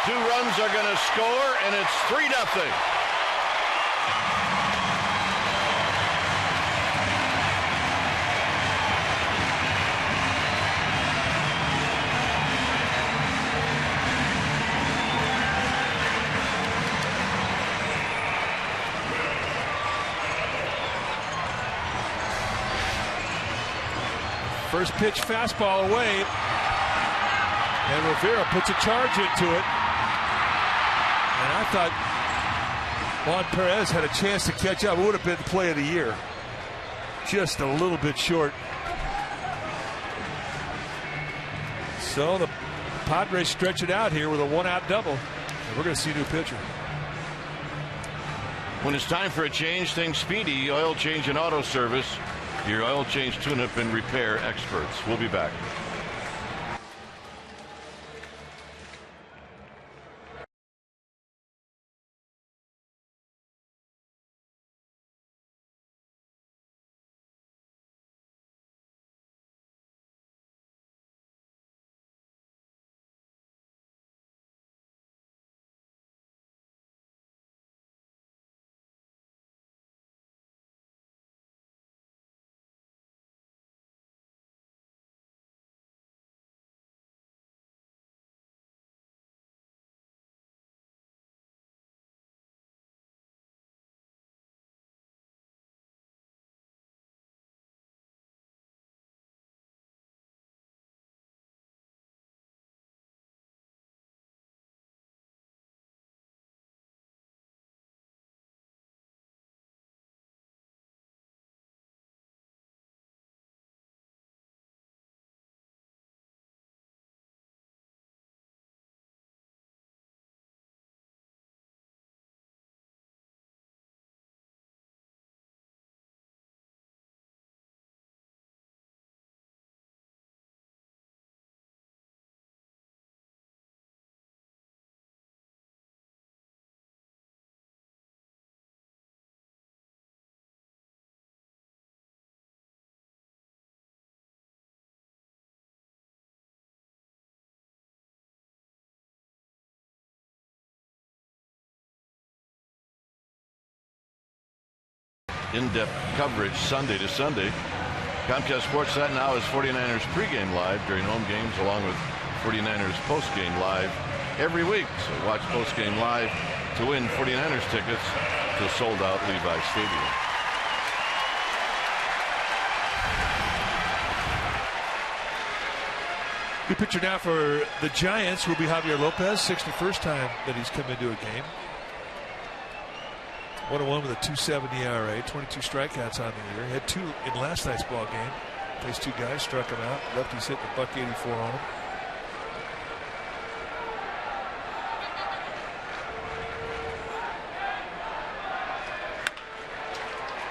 2 runs are going to score, and it's 3-0. First pitch fastball away, and Rivera puts a charge into it. And I thought Juan Perez had a chance to catch up. It would have been play of the year. Just a little bit short. So the Padres stretch it out here with a 1-out double. And we're going to see a new pitcher. When it's time for a change, think Speedy Oil Change and Auto Service. Your oil change, tune-up, and repair experts. We'll be back. In-depth coverage Sunday to Sunday. Comcast Sportsnet now is 49ers pregame live during home games, along with 49ers postgame live every week. So watch postgame live to win 49ers tickets to sold-out Levi Stadium. Good pitcher now for the Giants will be Javier Lopez. 61st time that he's come into a game. 1-1 with a 2.70 ERA, 22 strikeouts on the year. He had 2 in last night's ball game. Faced 2 guys, struck him out. Lefty's hitting a $184 on him.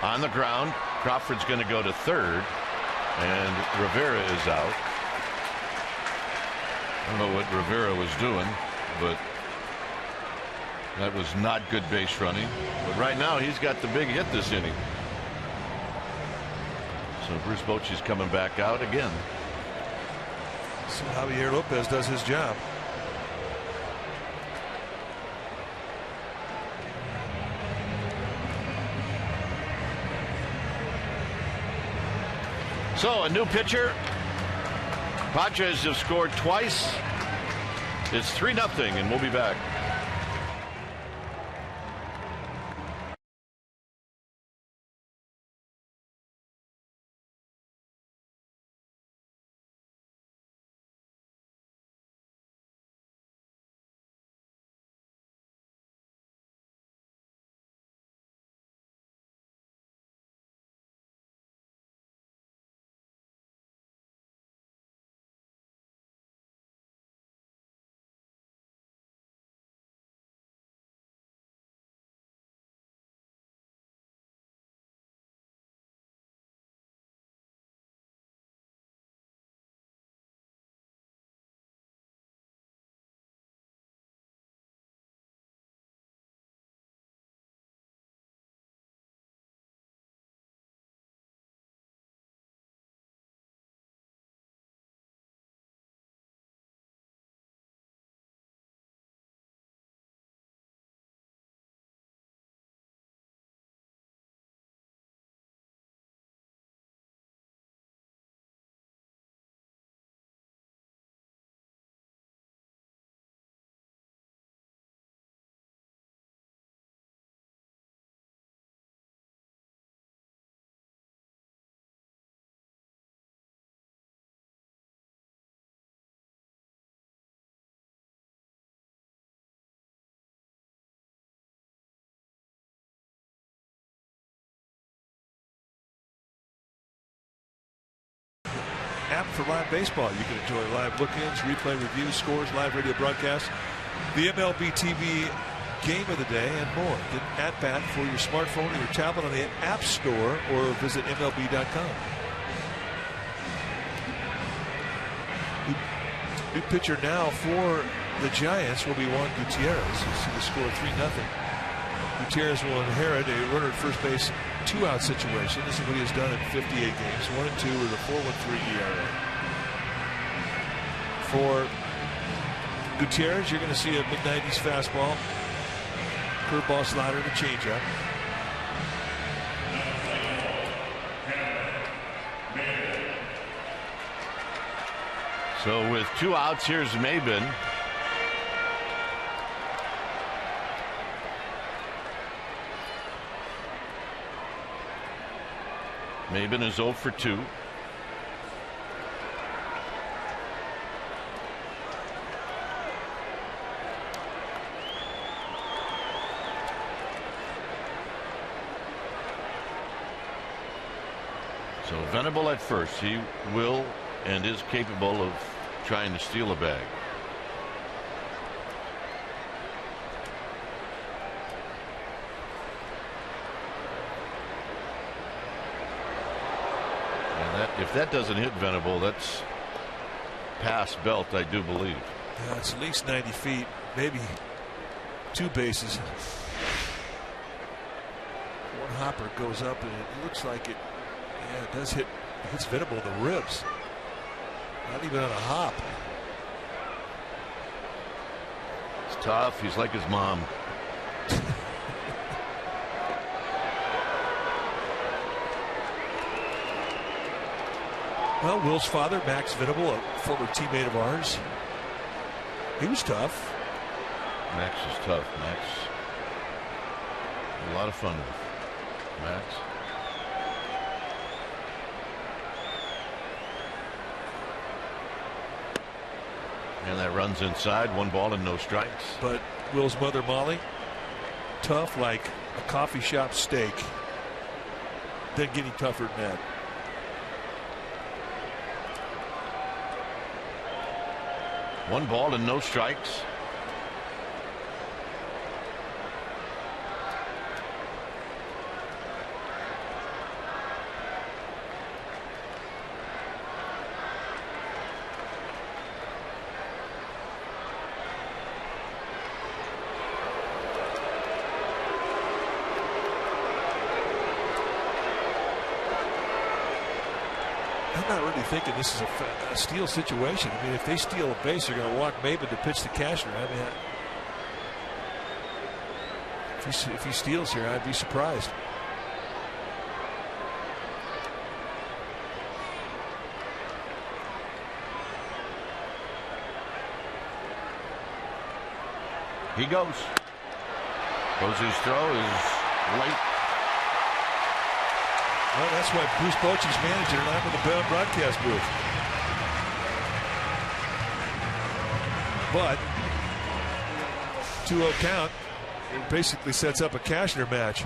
On the ground, Crawford's going to go to third, and Rivera is out. I don't know what Rivera was doing, but that was not good base running. But right now he's got the big hit this inning. So Bruce Bochy's coming back out again. So Javier Lopez does his job. So a new pitcher. Padres have scored twice. It's 3-0, and we'll be back. app for live baseball. You can enjoy live look-ins, replay reviews, scores, live radio broadcasts, the MLB TV game of the day, and more. Get an at-bat for your smartphone or your tablet on the App Store or visit MLB.com. New pitcher now for the Giants will be Juan Gutierrez. You see the score 3-0. Gutierrez will inherit a runner at first base 2-out situation. This is what he has done in 58 games. 1-2 with a 4.13 ERA. For Gutierrez, you're going to see a mid-90s fastball, curveball, slider, and a changeup. So with 2 outs, here's Maben. Maben is 0 for 2. So Venable at first. He will and is capable of trying to steal a bag. And if that doesn't hit Venable, that's past belt, I do believe. Yeah, it's at least 90 feet, maybe 2 bases. One hopper goes up, and it looks like it. Yeah, it does hit. It hits Venable in the ribs. Not even on a hop. It's tough. He's like his mom. Well, Will's father, Max Venable, a former teammate of ours. He was tough. Max is tough. Max, a lot of fun with Max. And that runs inside. 1 ball and no strikes. But Will's mother, Molly, tough like a coffee shop steak. Then getting tougher than that. One ball and no strikes. I'm not really thinking this is a steal situation. I mean, if they steal a base, they're going to walk Maben to pitch to Cashner. I mean, if he steals here, I'd be surprised. He goes. Posey's throw is late. Well, that's why Bruce Bochy's manager and I'm in the broadcast booth. But 2-0 count, it basically sets up a Cashner match.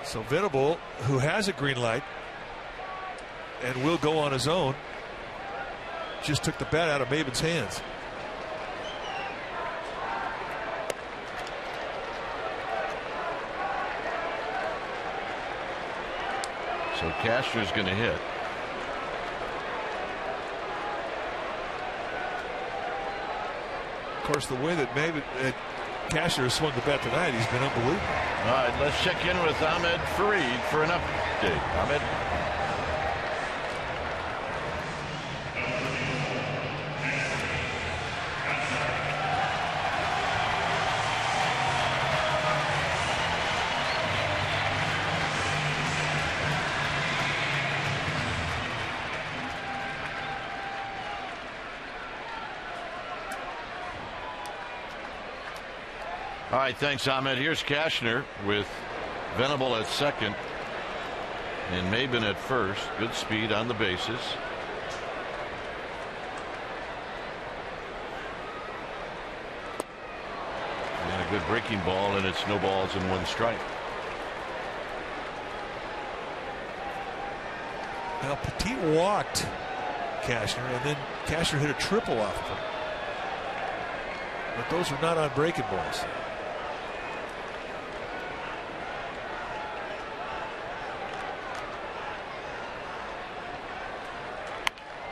So Venable, who has a green light and will go on his own, just took the bat out of Maben's hands. So Cashner's going to hit. Of course, the way that Cashner has swung the bat tonight, he's been unbelievable. All right, let's check in with Ahmed Fareed for an update. Ahmed. All right, thanks, Ahmed. Here's Cashner with Venable at second and Maben at first. Good speed on the bases. And a good breaking ball, and it's no balls and 1 strike. Now Petit walked Cashner, and then Cashner hit a triple off of him. But those are not on breaking balls.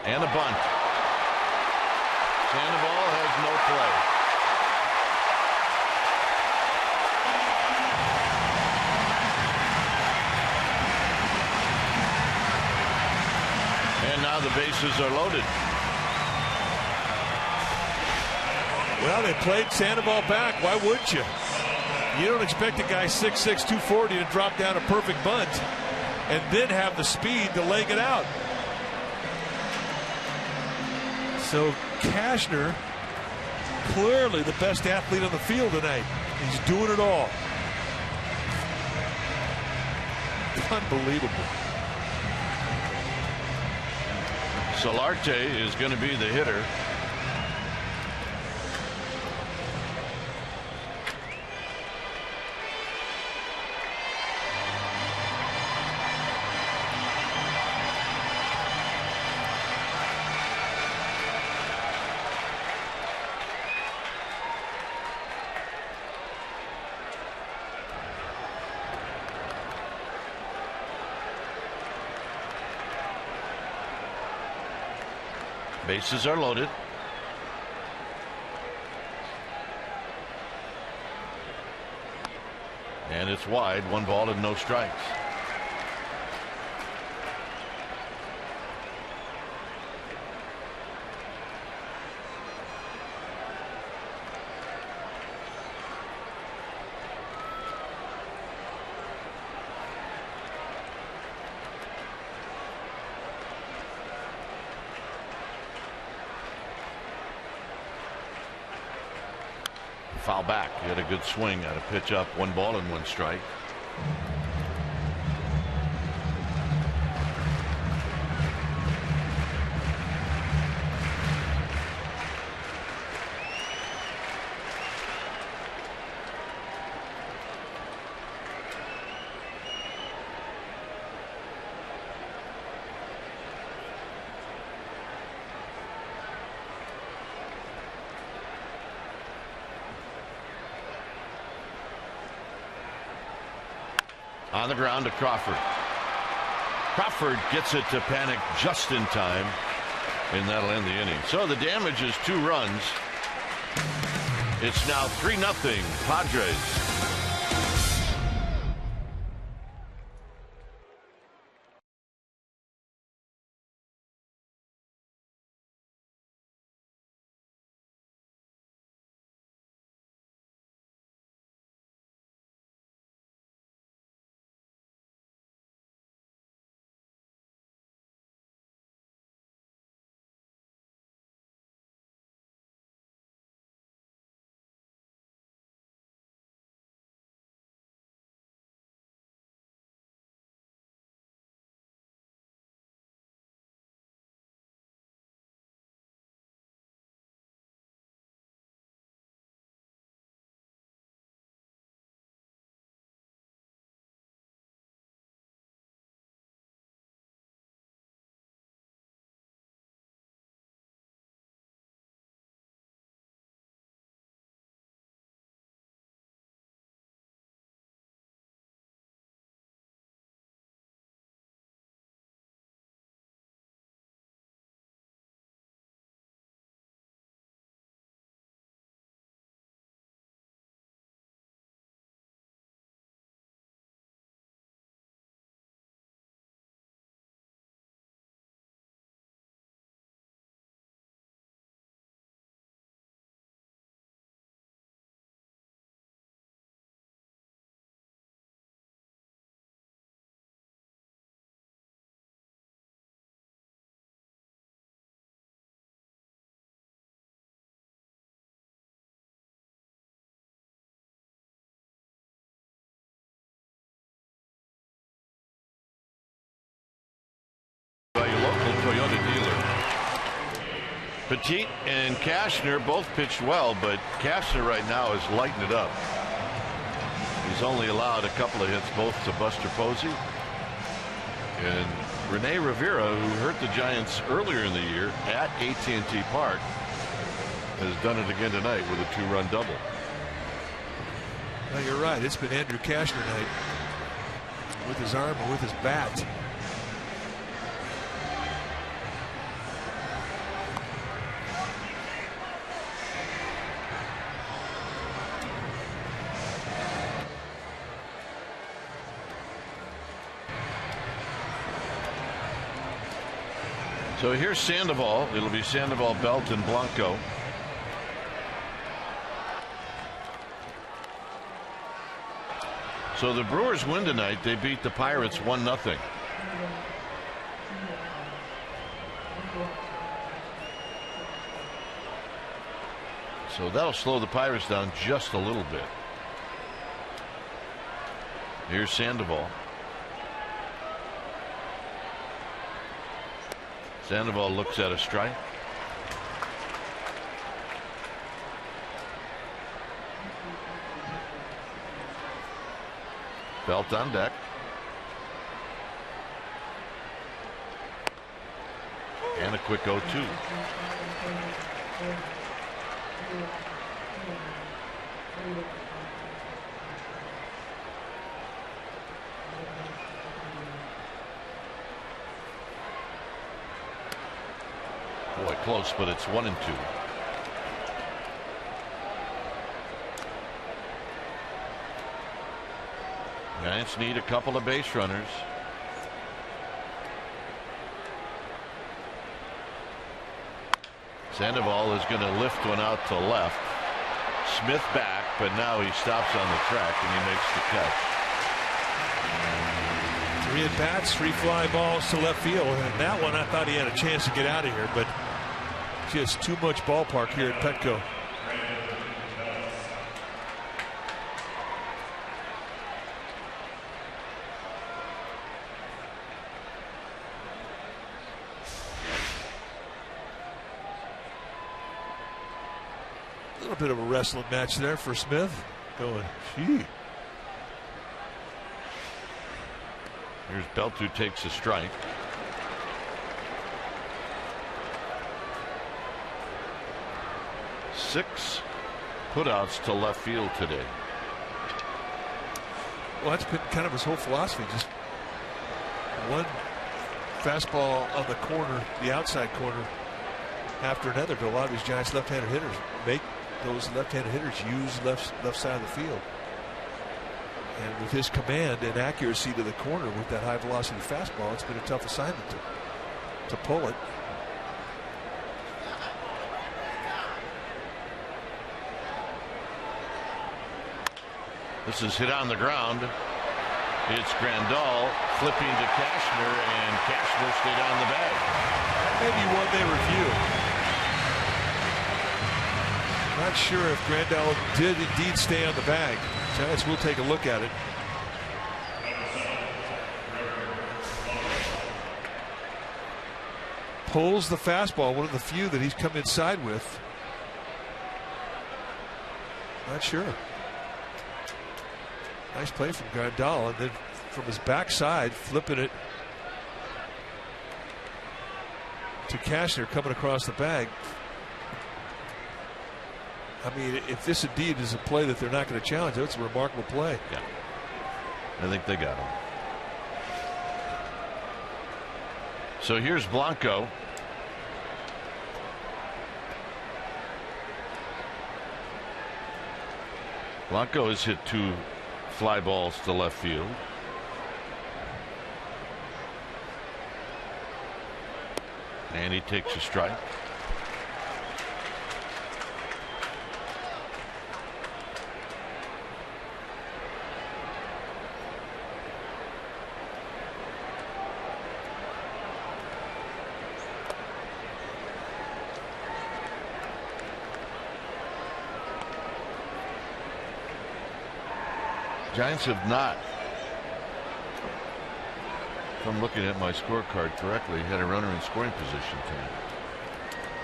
And a bunt. Sandoval has no play. And now the bases are loaded. Well, they played Sandoval back. Why wouldn't you? You don't expect a guy 6'6", 240 to drop down a perfect bunt and then have the speed to leg it out. So Cashner, clearly the best athlete on the field tonight. He's doing it all. Unbelievable. Solarte is going to be the hitter. Bases are loaded. And it's wide, 1 ball and no strikes. Foul back. He had a good swing on a pitch up, 1 ball and 1 strike. On the ground to Crawford. Crawford gets it to Panic just in time, and that'll end the inning. So the damage is 2 runs. It's now 3-0 Padres. Toyota dealer. Petit and Cashner both pitched well, but Cashner right now is lighting it up. He's only allowed a couple of hits, both to Buster Posey, and Rene Rivera, who hurt the Giants earlier in the year at AT&T Park, has done it again tonight with a 2-run double. No, you're right. It's been Andrew Cashner night with his arm and with his bat. So here's Sandoval. It'll be Sandoval, Belt, and Blanco. So the Brewers win tonight. They beat the Pirates 1-0. So that'll slow the Pirates down just a little bit. Here's Sandoval. Sandoval looks at a strike. Belt on deck. And a quick 0-2. Boy, close, but it's 1-2. Giants need a couple of base runners. Sandoval is going to lift one out to left. Smith back, but now he stops on the track and he makes the catch. 3 at-bats, 3 fly balls to left field, and that one I thought he had a chance to get out of here, but just too much ballpark here at Petco. A little bit of a wrestling match there for Smith. Going, gee. Here's Belt, who takes a strike. Six putouts to left field today. Well, that's been kind of his whole philosophy. Just one fastball on the corner, the outside corner, after another. But a lot of these Giants left-handed hitters make those left-handed hitters use left side of the field. And with his command and accuracy to the corner with that high velocity fastball, it's been a tough assignment to pull it. This is hit on the ground. It's Grandal flipping to Cashner, and Cashner stayed on the bag. Maybe one they review. Not sure if Grandal did indeed stay on the bag. Giants will take a look at it. Pulls the fastball, one of the few that he's come inside with. Not sure. Nice play from Grandal, and then from his backside, flipping it to Cashner, coming across the bag. I mean, if this indeed is a play that they're not going to challenge, that's a remarkable play. Yeah, I think they got him. So here's Blanco. Blanco has hit 2 fly balls to left field. And he takes a strike. Giants have not, if I'm looking at my scorecard correctly, had a runner in scoring position tonight.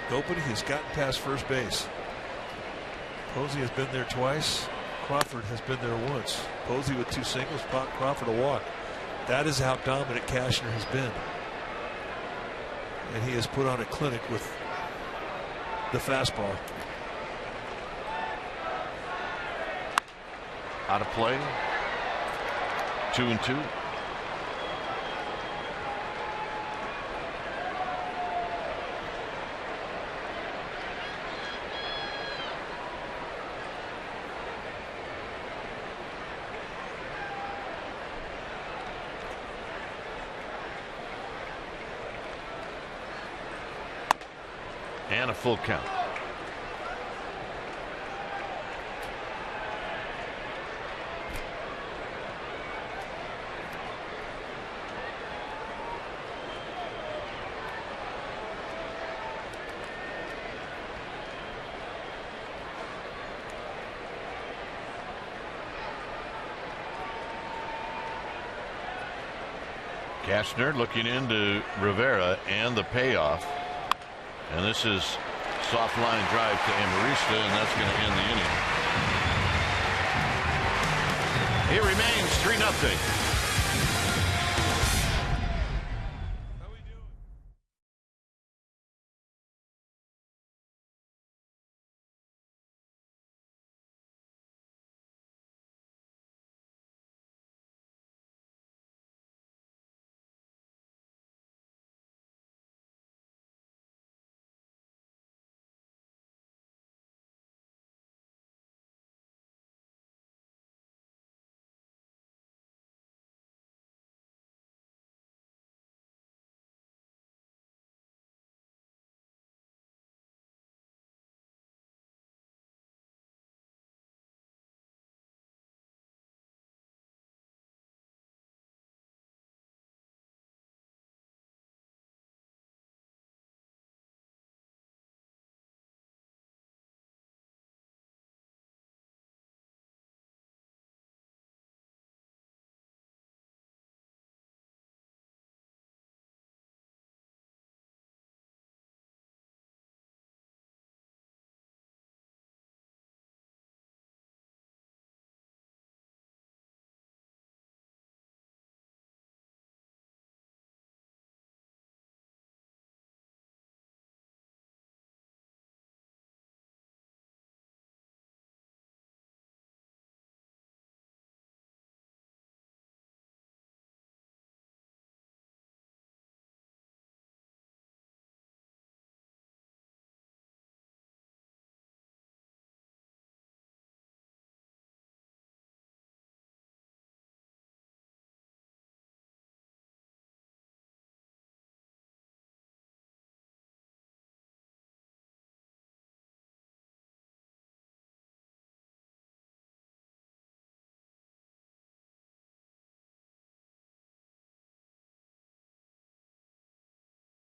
Nobody has gotten past first base. Posey has been there twice. Crawford has been there once. Posey with 2 singles, Crawford a walk. That is how dominant Cashner has been. and he has put on a clinic with the fastball. Out of play. 2-2. And a full count. Cashner looking into Rivera and the payoff. And this is soft line drive to Amarista, and that's going to end the inning. It remains 3-0.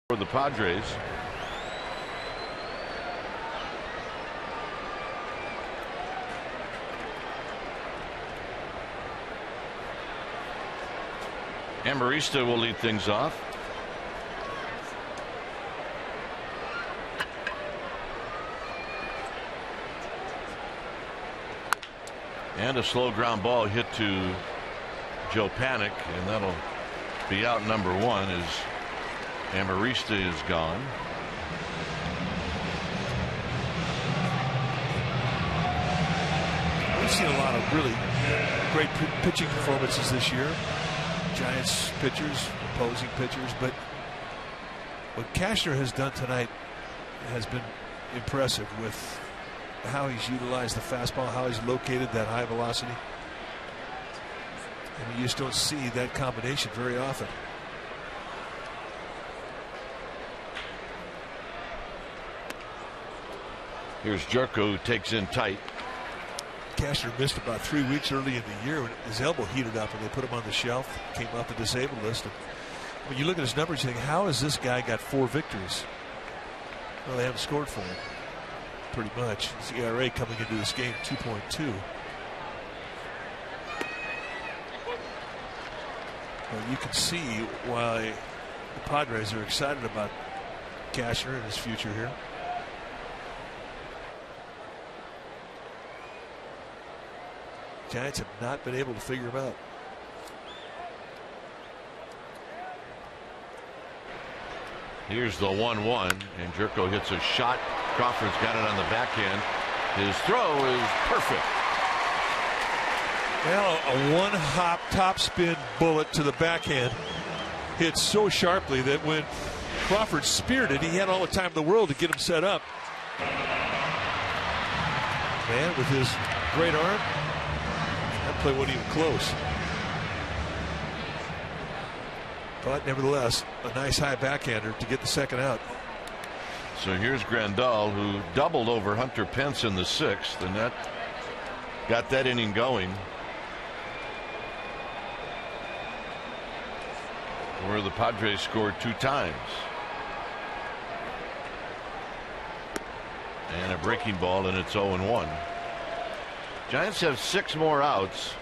For the Padres. Amarista will lead things off. And a slow ground ball hit to Joe Panik, and that'll be out number one as Amarista is gone. We've seen a lot of really great pitching performances this year. Giants pitchers, opposing pitchers, but what Cashner has done tonight has been impressive with how he's utilized the fastball, how he's located that high velocity. And you just don't see that combination very often. Here's Jerko, who takes in tight. Cashner missed about 3 weeks early in the year when his elbow heated up and they put him on the shelf, came off the disabled list. And when you look at his numbers, you think, how has this guy got 4 victories? Well, they haven't scored for him, pretty much. His ERA coming into this game, 2.2. Well, you can see why the Padres are excited about Cashner and his future here. Giants have not been able to figure him out. Here's the 1-1, and Jerko hits a shot. Crawford's got it on the backhand. His throw is perfect. Well, a one-hop topspin bullet to the backhand hit so sharply that when Crawford speared it, he had all the time in the world to get him set up. Man, with his great arm, that play wasn't even close. But nevertheless, a nice high backhander to get the second out. So here's Grandal, who doubled over Hunter Pence in the 6th, and that got that inning going. Where the Padres scored 2 times. And a breaking ball, and it's 0-1. Giants have 6 more outs.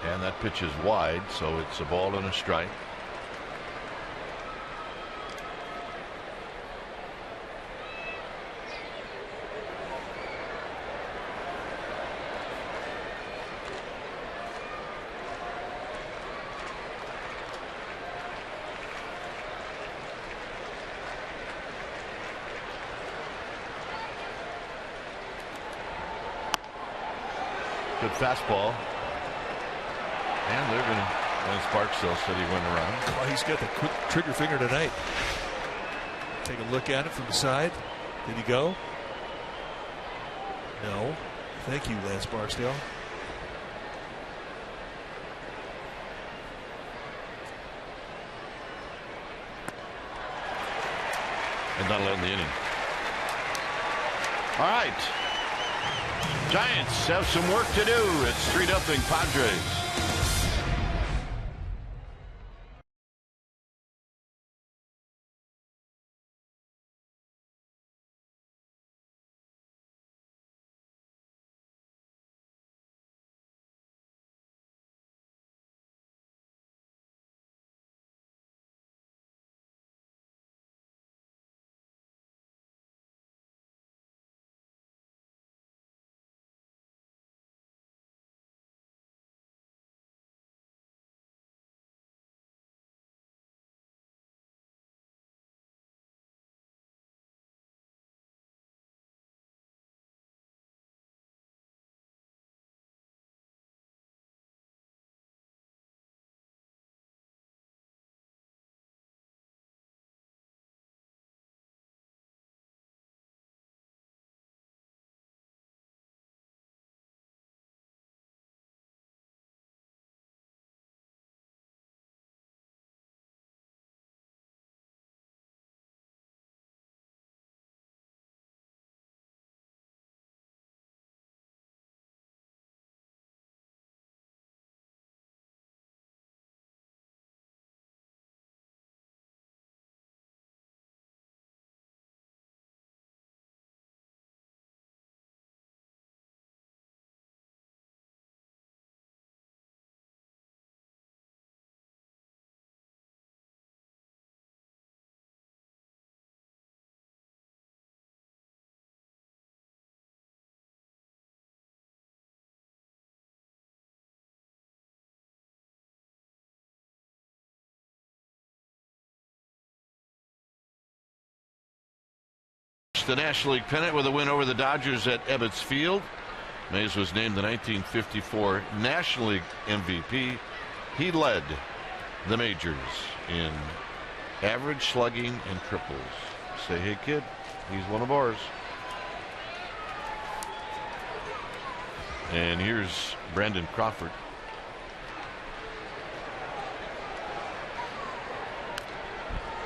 And that pitch is wide, so it's a ball and a strike. Good fastball. And they're going to, as Barksdale said, he went around. Well, he's got the quick trigger finger tonight. Take a look at it from the side. Did he go? No. Thank you, Lance Barksdale. And that'll end the inning. All right. Giants have some work to do. It's 3-0 Padres. The National League pennant with a win over the Dodgers at Ebbets Field. Mays was named the 1954 National League MVP. He led the majors in average slugging and triples. Say, hey kid, he's one of ours. And here's Brandon Crawford.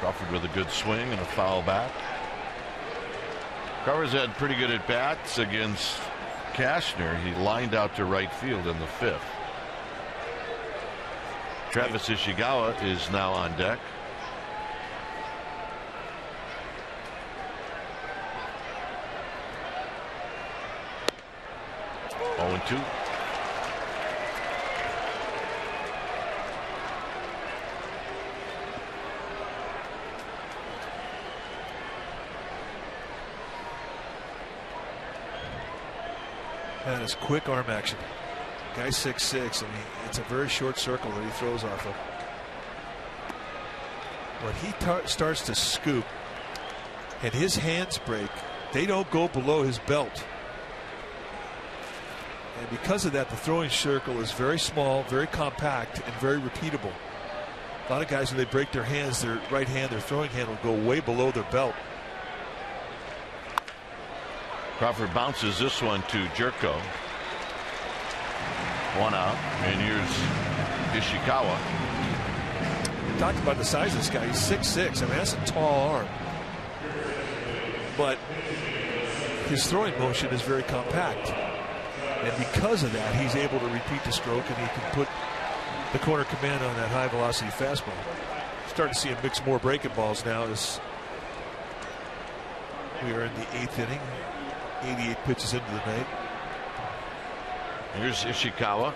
Crawford with a good swing and a foul back. Crawford's had pretty good at bats against Cashner. He lined out to right field in the 5th. Travis Ishikawa is now on deck. Oh, 0-2. That is quick arm action. Guy's 6'6", and it's a very short circle that he throws off of. When he starts to scoop and his hands break, they don't go below his belt. And because of that, the throwing circle is very small, very compact, and very repeatable. A lot of guys, when they break their hands, their right hand, their throwing hand will go way below their belt. Crawford bounces this one to Jerko. 1 out, and here's Ishikawa. We talked about the size of this guy. He's 6'6". I mean, that's a tall arm. But his throwing motion is very compact. And because of that, he's able to repeat the stroke, and he can put the corner command on that high velocity fastball. Starting to see him mix more breaking balls now as we are in the 8th inning. 88 pitches into the night. Here's Ishikawa.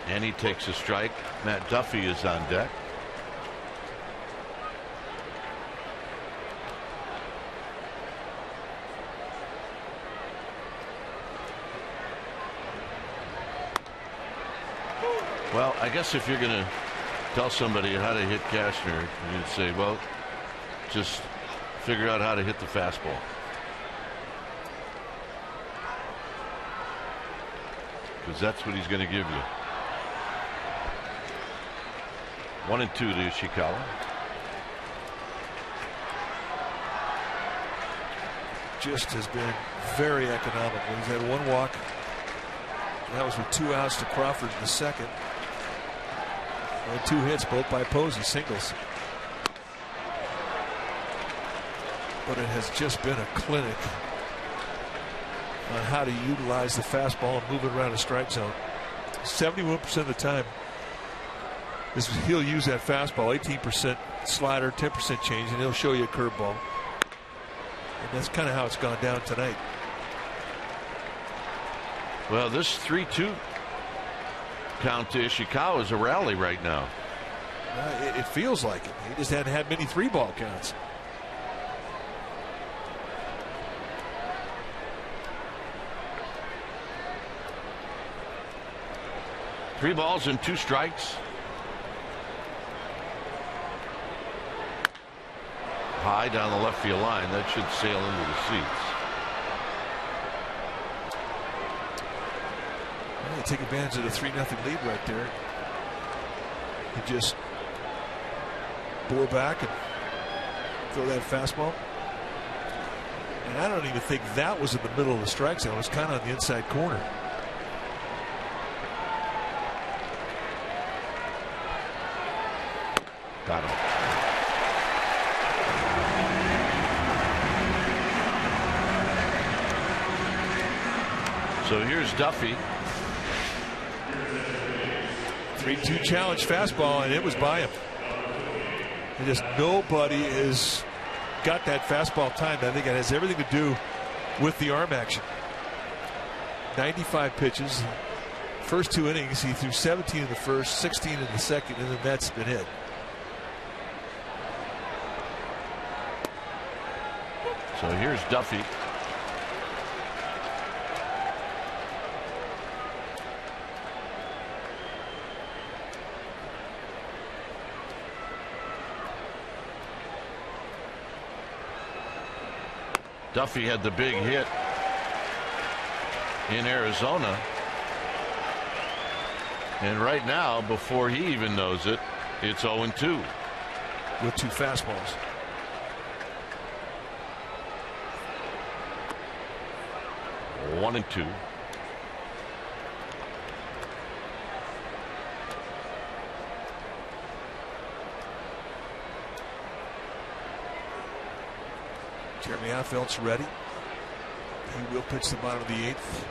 And he takes a strike. Matt Duffy is on deck. Well, I guess if you're going to tell somebody how to hit Cashner, you'd say, well, just figure out how to hit the fastball. Because that's what he's going to give you. 1-2 to Ishikawa. Just has been very economical. He's had 1 walk. That was with 2 outs to Crawford in the second. And 2 hits, both by Posey, singles. But it has just been a clinic on how to utilize the fastball and move it around the strike zone. 71% of the time, he'll use that fastball, 18% slider, 10% change, and he'll show you a curveball. And that's kind of how it's gone down tonight. Well, this 3-2 count to Ishikawa is a rally right now. It feels like it. He just hadn't had many 3-ball counts. Three balls and 2 strikes. High down the left field line. That should sail into the seats. Well, they take advantage of the 3-0 lead right there. He just bore back and throw that fastball. And I don't even think that was in the middle of the strike zone. It was kind of on the inside corner. Got him. So here's Duffy. 3-2 challenge fastball, and it was by him. And just nobody has got that fastball timed. I think it has everything to do with the arm action. 95 pitches. First 2 innings, he threw 17 in the first, 16 in the second, and then that's been it. So here's Duffy. Duffy had the big hit in Arizona. And right now, before he even knows it, it's 0-2. With 2 fastballs. One and 2. Jeremy Affeld's ready. He will pitch the bottom of the 8th.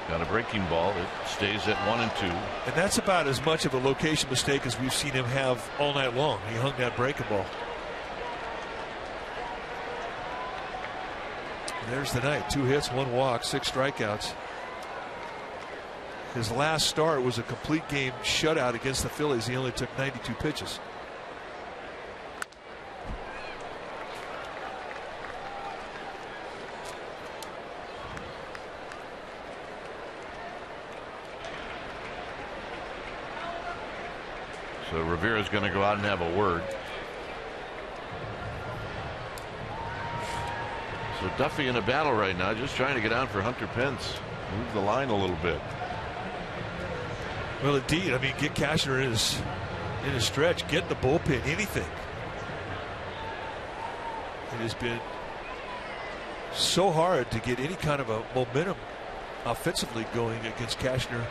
Got a breaking ball. It stays at 1-2. And that's about as much of a location mistake as we've seen him have all night long. He hung that breaking ball. And there's the night. 2 hits, 1 walk, 6 strikeouts. His last start was a complete game shutout against the Phillies. He only took 92 pitches. So Rivera's going to go out and have a word. So Duffy in a battle right now, just trying to get on for Hunter Pence. Move the line a little bit. Well, indeed. I mean, get Cashner in his stretch, get the bullpen, anything. It has been so hard to get any kind of a momentum offensively going against Cashner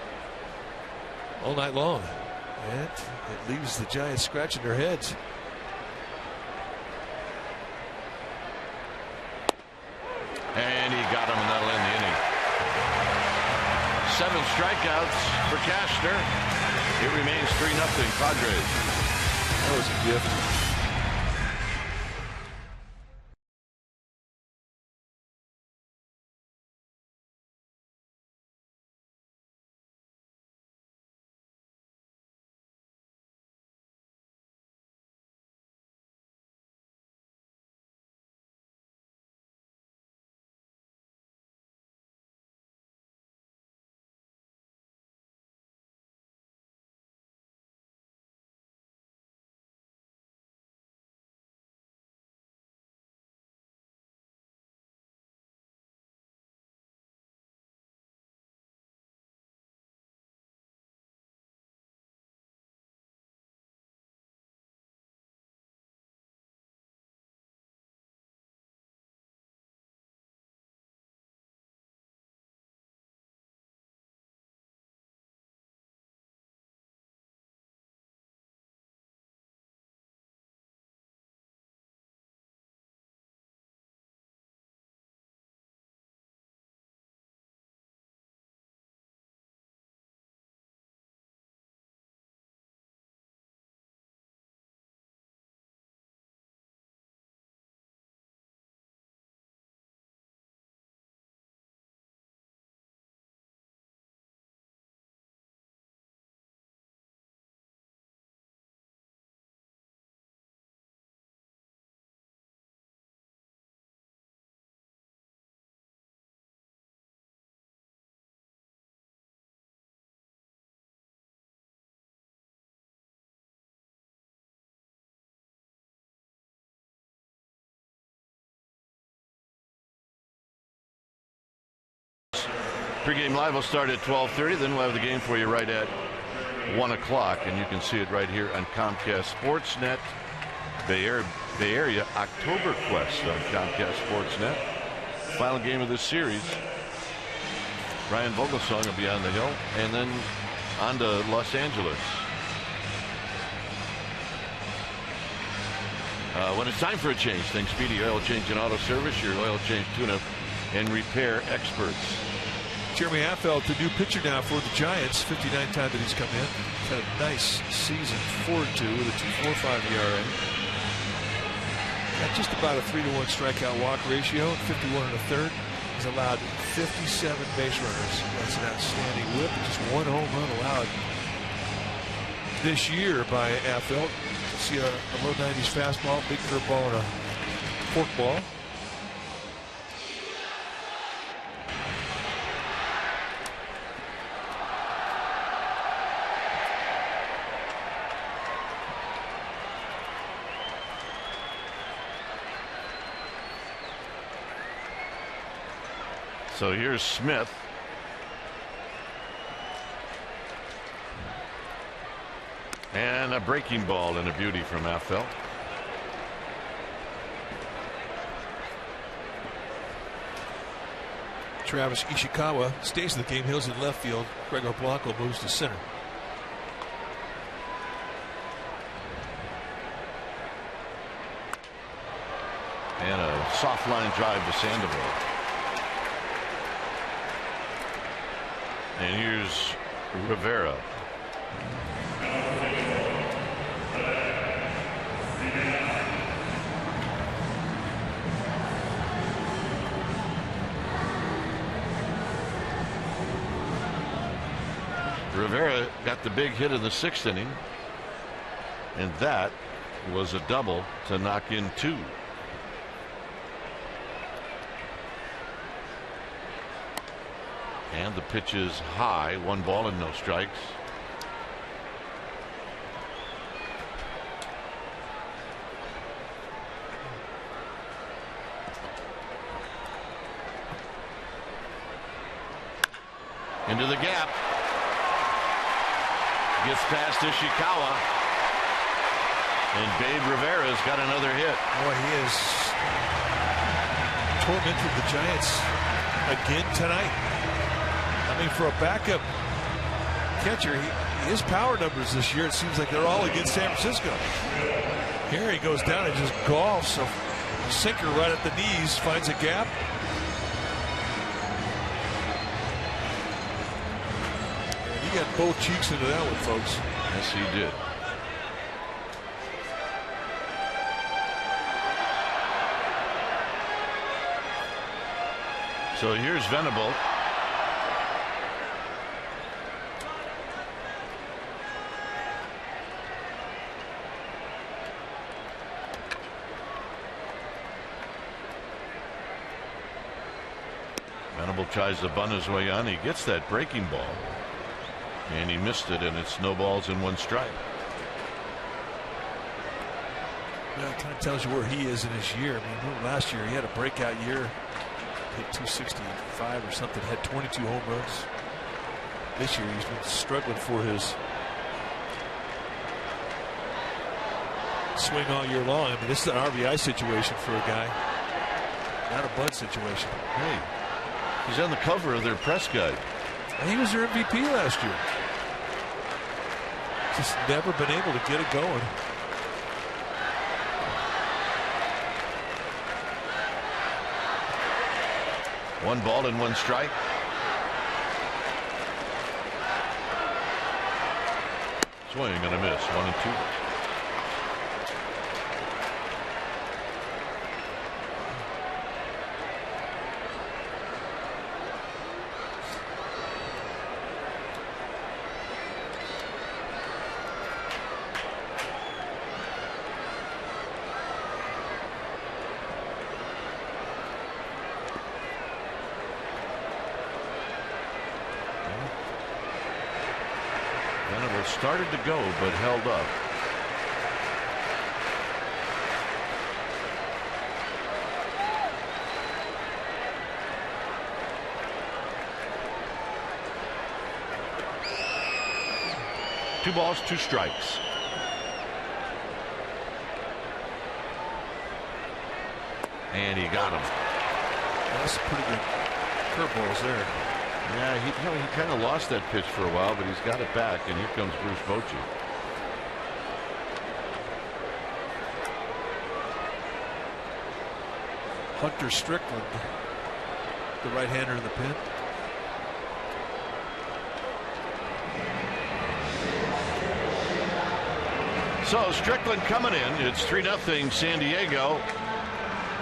all night long. And it leaves the Giants scratching their heads. And he got him, and that'll end the inning. 7 strikeouts for Cashner. It remains 3-0 Padres. That was a gift. Pre-game live will start at 12:30. Then we'll have the game for you right at 1 o'clock, and you can see it right here on Comcast Sportsnet. Bay Area October Quest on Comcast Sportsnet. Final game of this series. Brian Vogelsong will be on the hill, and then on to Los Angeles. When it's time for a change, think Speedy Oil Change and Auto Service, your oil change, tune-up, and repair experts. Jeremy Affeldt, the new pitcher now for the Giants. 59th time that he's come in. He's had a nice season, 4-2 with a 2.45 ERA. Got just about a 3-to-1 strikeout walk ratio, 51 1/3. He's allowed 57 base runners. That's an outstanding whip. Just 1 home run allowed this year by Affeldt. See a low 90s fastball, big curveball, and a forkball. So here's Smith. And a breaking ball and a beauty from Affeldt. Travis Ishikawa stays in the game. Hills in left field. Gregor Blanco moves to center. And a soft line drive to Sandoval. And here's Rivera. Rivera got the big hit in the 6th inning, and that was a double to knock in 2. And the pitch is high, 1 ball and no strikes. Into the gap. Gets past Ishikawa. And Babe Rivera's got another hit. Boy, he has tormented the Giants again tonight. I mean, for a backup catcher, his power numbers this year, it seems like they're all against San Francisco. Here he goes down and just golfs a sinker right at the knees, finds a gap. And he got both cheeks into that one, folks. Yes, he did. So here's Venable. Venable tries to bunt his way on. He gets that breaking ball. And he missed it, and it snowballs in 1 strike. Yeah, it kind of tells you where he is in his year. I mean, last year he had a breakout year. Hit 265 or something, had 22 home runs. This year he's been struggling for his swing all year long. I mean, this is an RBI situation for a guy, not a bunt situation. Hey, he's on the cover of their press guide. And he was their MVP last year. Just never been able to get it going. One ball and 1 strike. Swing and a miss. 1-2. Started to go, but held up. Two balls, 2 strikes. And he got him. That's pretty good curveballs there. Yeah, he kind of lost that pitch for a while, but he's got it back, and here comes Bruce Bochy. Hunter Strickland, the right-hander in the pen. So Strickland coming in. It's 3-0 San Diego,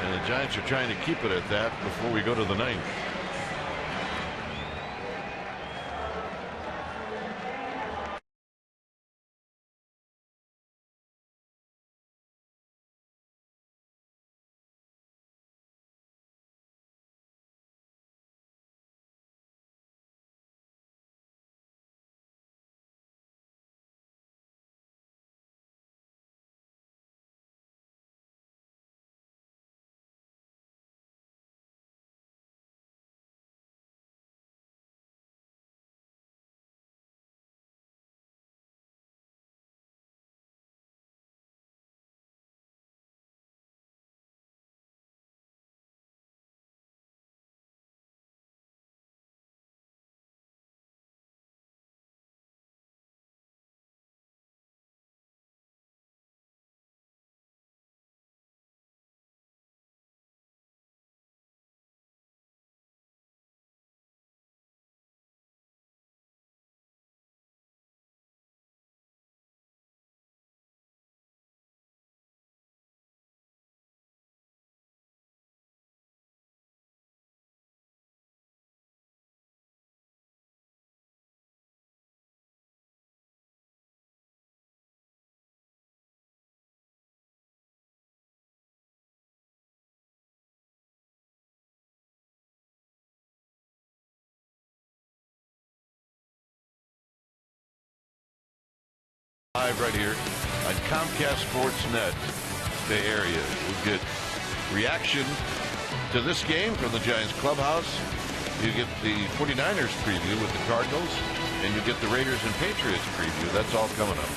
and the Giants are trying to keep it at that before we go to the 9th. Live right here on Comcast Sportsnet Bay Area. We'll get reaction to this game from the Giants clubhouse You get the 49ers preview with the Cardinals, and you get the Raiders and Patriots preview. That's all coming up.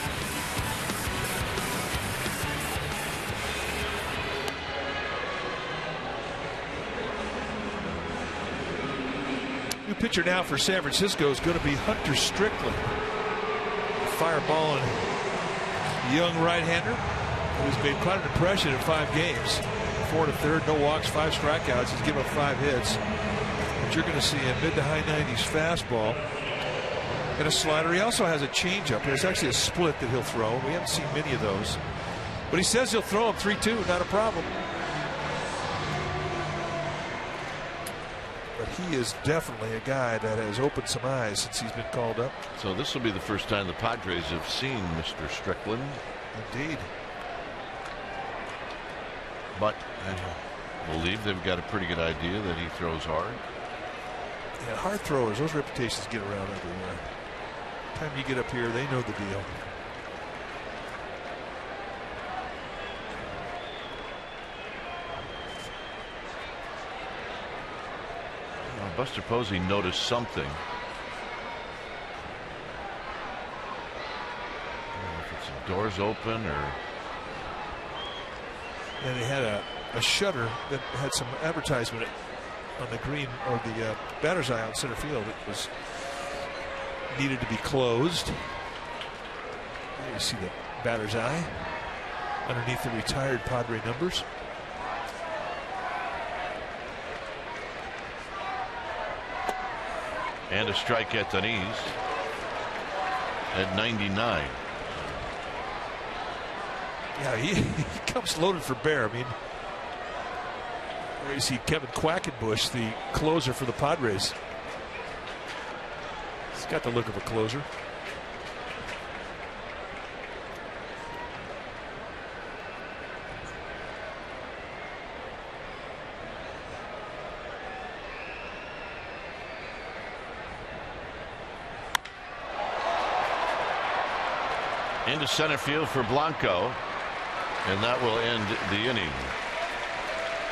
New pitcher now for San Francisco is going to be Hunter Strickland. Fireballing young right-hander who's made quite an impression in 5 games. 4 1/3, no walks, 5 strikeouts. He's given up 5 hits. But you're going to see a mid to high 90s fastball and a slider. He also has a changeup. There's actually a split that he'll throw. We haven't seen many of those. But he says he'll throw him 3-2, not a problem. But he is definitely a guy that has opened some eyes since he's been called up. So this will be the first time the Padres have seen Mr. Strickland. Indeed. But I believe they've got a pretty good idea that he throws hard. Yeah, hard throwers, those reputations get around everywhere. Time you get up here, they know the deal. Buster Posey noticed something. I don't know if it's the doors open or. And they had a shutter that had some advertisement on the green or the batter's eye on center field. It was needed to be closed. There you see the batter's eye underneath the retired Padre numbers. And a strike at the knees at 99. Yeah, he comes loaded for bear. I mean, there you see Kevin Quackenbush, the closer for the Padres. He's got the look of a closer. Into center field for Blanco, and that will end the inning.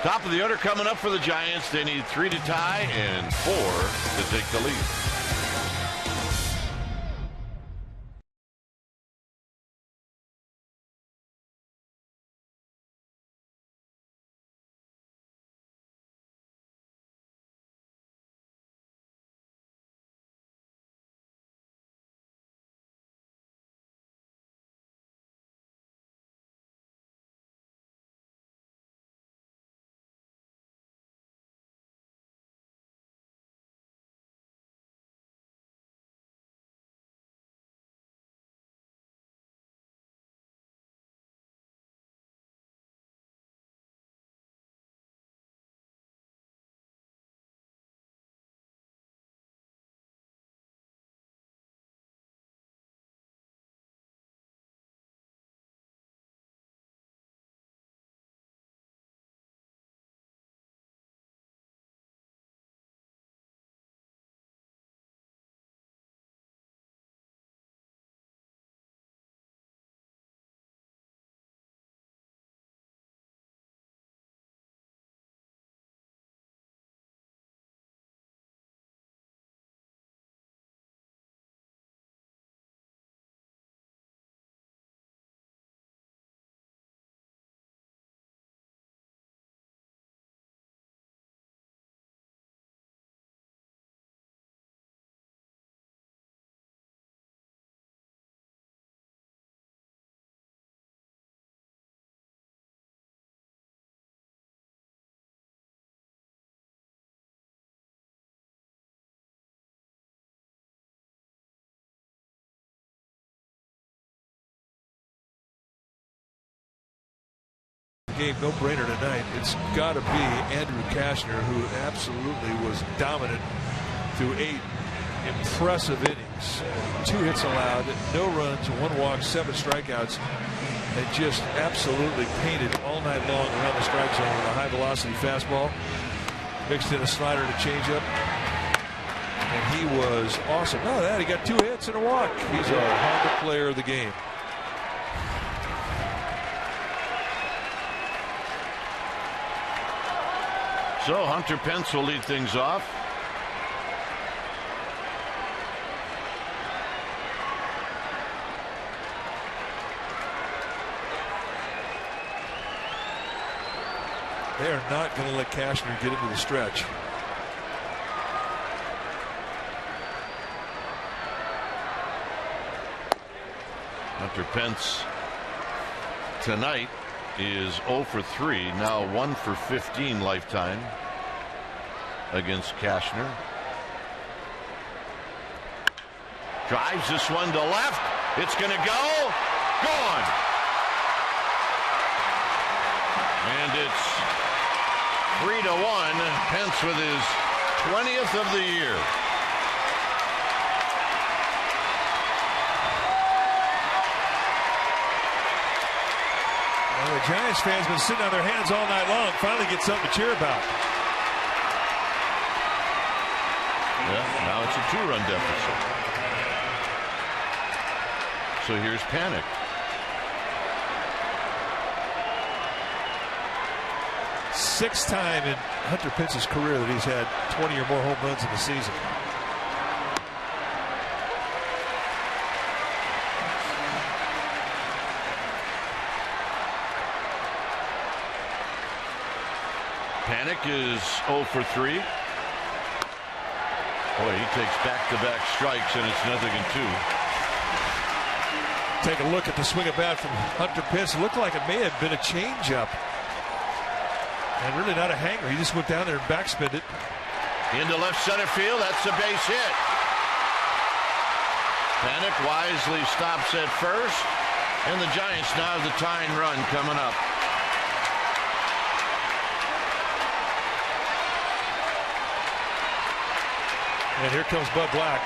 Top of the order coming up for the Giants. They need 3 to tie and 4 to take the lead. Game no-brainer tonight. It's got to be Andrew Kashner, who absolutely was dominant through 8 impressive innings. 2 hits allowed, no runs, 1 walk, 7 strikeouts, and just absolutely painted all night long around the strike zone with a high-velocity fastball. Mixed in a slider and a changeup, and he was awesome. Not only that, he got 2 hits and a walk. He's a Honda player of the game. So Hunter Pence will lead things off. They are not going to let Cashner get into the stretch. Hunter Pence tonight is 0 for 3, now 1 for 15 lifetime against Cashner. Drives this one to left. It's going to go. Gone. And it's 3-1. Pence with his 20th of the year. Well, the Giants fans been sitting on their hands all night long. Finally get something to cheer about. Yeah, now it's a 2-run deficit. So here's Panic. Sixth time in Hunter Pence's career that he's had 20 or more home runs in the season. Panic is 0 for 3. Boy, he takes back-to-back strikes, and it's 0-2. Take a look at the swing of bat from Hunter Pence. It looked like it may have been a changeup. And really not a hanger. He just went down there and backspin it. Into left center field. That's a base hit. Panic wisely stops at first. And the Giants now have the tying run coming up. And here comes Bud Black.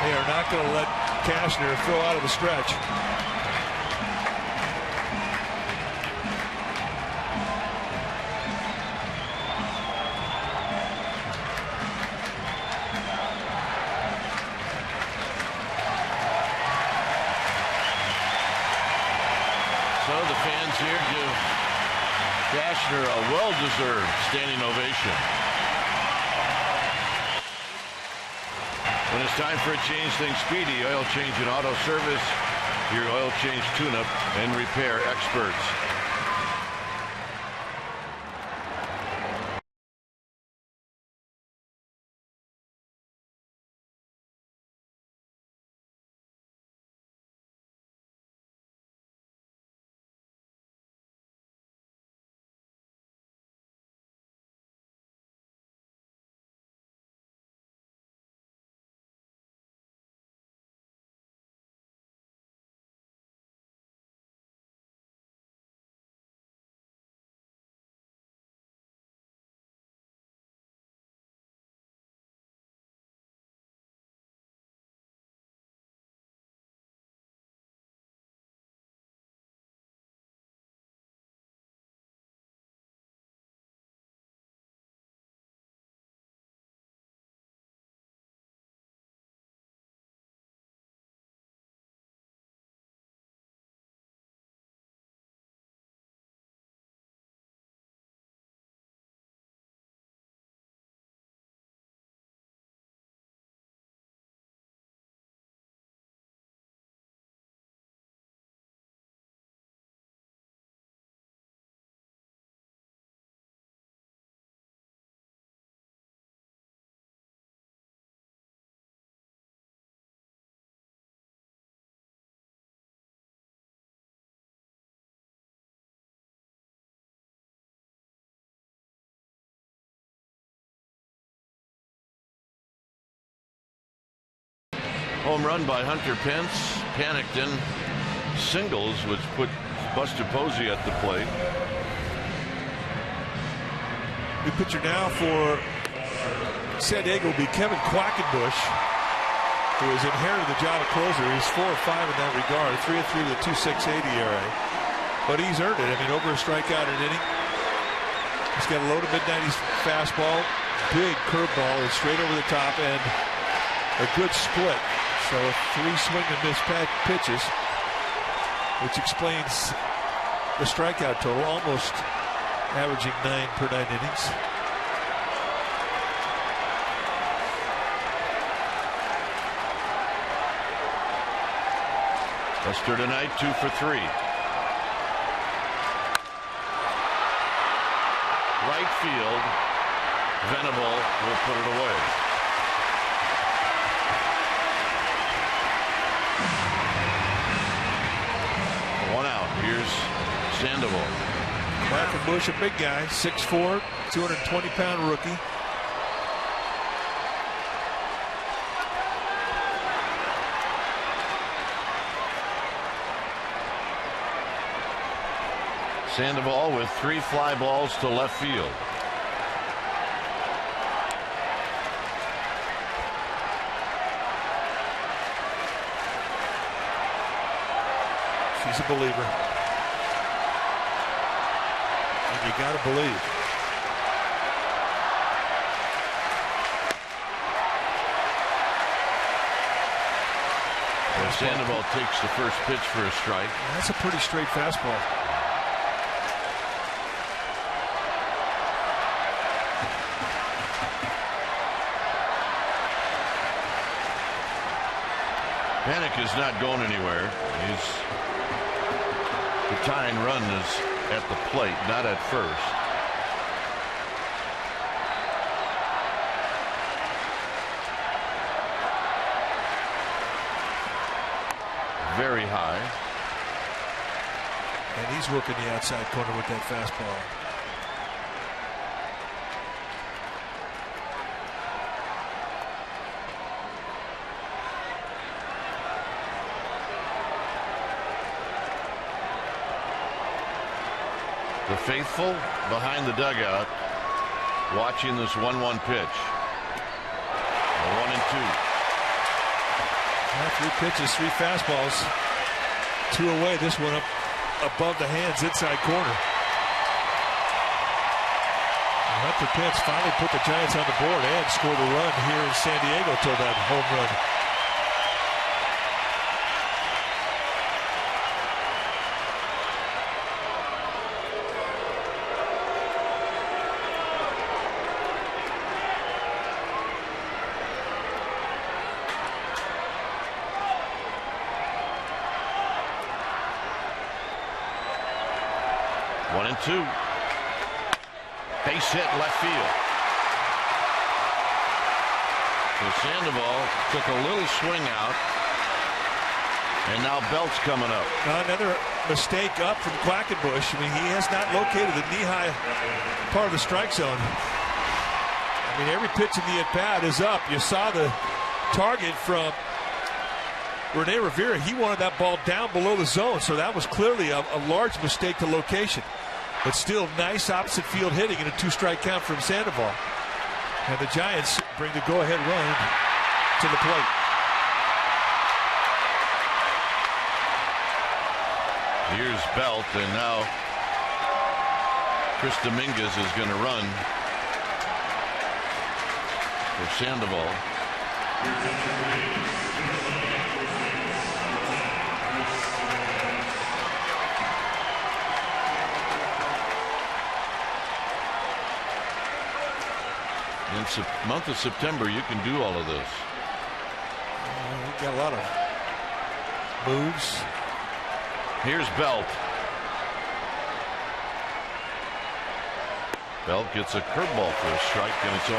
They are not going to let Cashner throw out of the stretch. So the fans here give Cashner a well-deserved standing ovation. When it's time for a change, think Speedy Oil Change and Auto Service, your oil change tune-up and repair experts. Home run by Hunter Pence. Panicked in singles, which put Buster Posey at the plate. New pitcher now for San Diego will be Kevin Quackenbush, who has inherited the job of closer. He's 4 or 5 in that regard, 3-3 with a 2.680 ERA. But he's earned it. I mean, over a strikeout an inning. He's got a low to mid-90s fastball, big curveball, and straight over the top, and a good split. So 3 swing and miss pitches, which explains the strikeout total, almost averaging 9 per 9 innings. Buster tonight 2 for 3. right field. Venable will put it away. One out. Here's Sandoval. Quackenbush, a big guy, 6'4", 220-pound rookie. Sandoval with 3 fly balls to left field. She's a believer. And you got to believe. Well, Sandoval takes the first pitch for a strike. That's a pretty straight fastball. Panic is not going anywhere. The tying run is at the plate, not at first. Very high. And he's working the outside corner with that fastball. The faithful behind the dugout watching this 1-1 pitch. A 1-2. Well, 3 pitches, 3 fastballs, 2 away. This one up above the hands, inside corner. And Hunter Pence finally put the Giants on the board and scored a run here in San Diego till that home run. Base hit left field. So Sandoval took a little swing out, and now Belt's coming up. Another mistake up from Quackenbush. I mean, he has not located the knee-high part of the strike zone. I mean, every pitch in the at-bat is up. You saw the target from Rene Rivera. He wanted that ball down below the zone, so that was clearly a large mistake to location. But still, nice opposite field hitting in a 2-strike count from Sandoval. And the Giants bring the go-ahead run to the plate. Here's Belt, and now Chris Dominguez is going to run for Sandoval. In the month of September, you can do all of this. We've got a lot of moves. Here's Belt. Belt gets a curveball for a strike, and it's 0-1.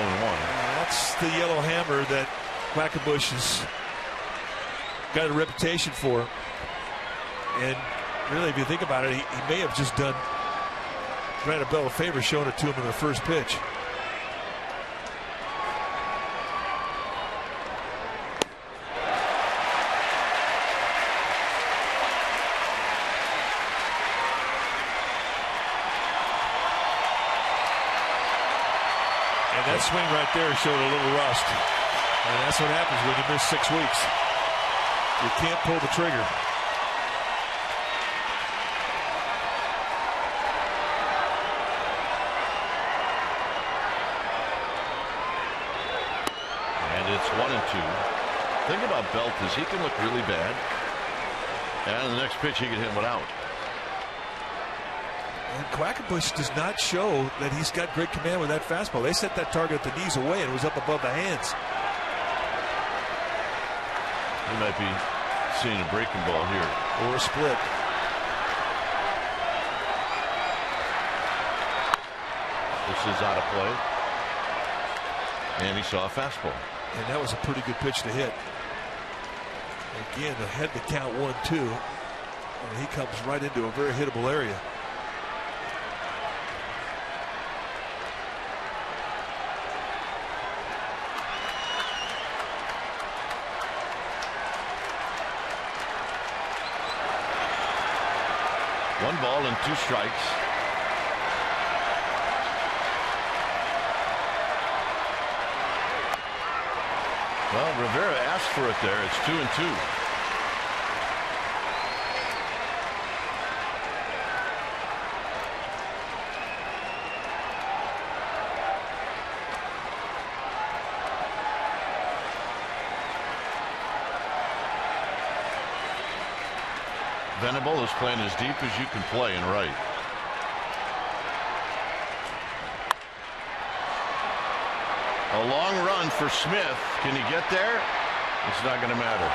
That's the yellow hammer that Quackenbush has got a reputation for. And really, if you think about it, he may have just done Brandon Belt a favor showing it to him in the first pitch. That swing right there showed a little rust. And that's what happens when you miss 6 weeks. You can't pull the trigger. And it's 1-2. The thing about Belt is he can look really bad. And the next pitch he can hit one out. And Quackenbush does not show that he's got great command with that fastball. They set that target at the knees away, and it was up above the hands. He might be seeing a breaking ball here. Or a split. This is out of play. And he saw a fastball. And that was a pretty good pitch to hit. Again, ahead to count 1-2. And he comes right into a very hittable area. One ball and 2 strikes. Well, Rivera asked for it there. It's 2-2. Venable is playing as deep as you can play in right. A long run for Smith. Can he get there? It's not going to matter.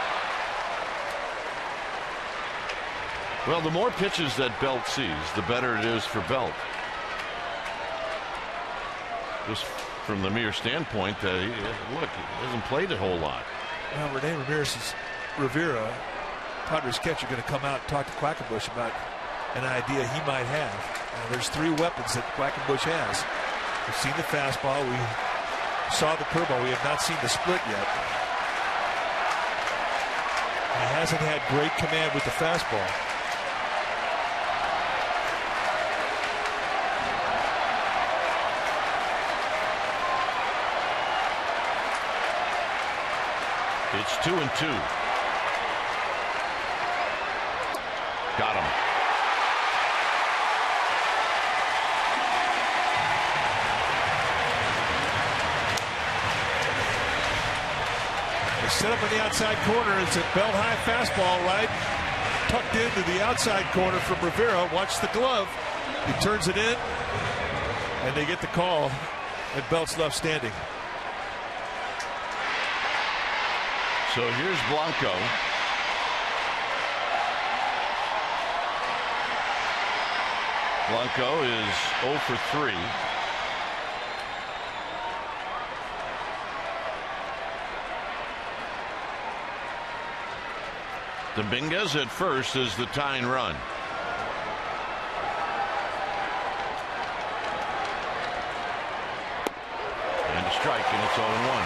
Well, the more pitches that Belt sees, the better it is for Belt. Just from the mere standpoint that he hasn't played a whole lot. Well, Rivera, Padres catcher, going to come out and talk to Quackenbush about an idea he might have. There's 3 weapons that Quackenbush has. We've seen the fastball. We saw the curveball. We have not seen the split yet. He hasn't had great command with the fastball. It's 2-2. Got him. They set up on the outside corner. It's a belt high fastball, right tucked into the outside corner from Rivera. Watch the glove. He turns it in, and they get the call, and Belt's left standing. So here's Blanco. Blanco is 0 for 3. Dominguez at first is the tying run. And a strike, and it's 0-1.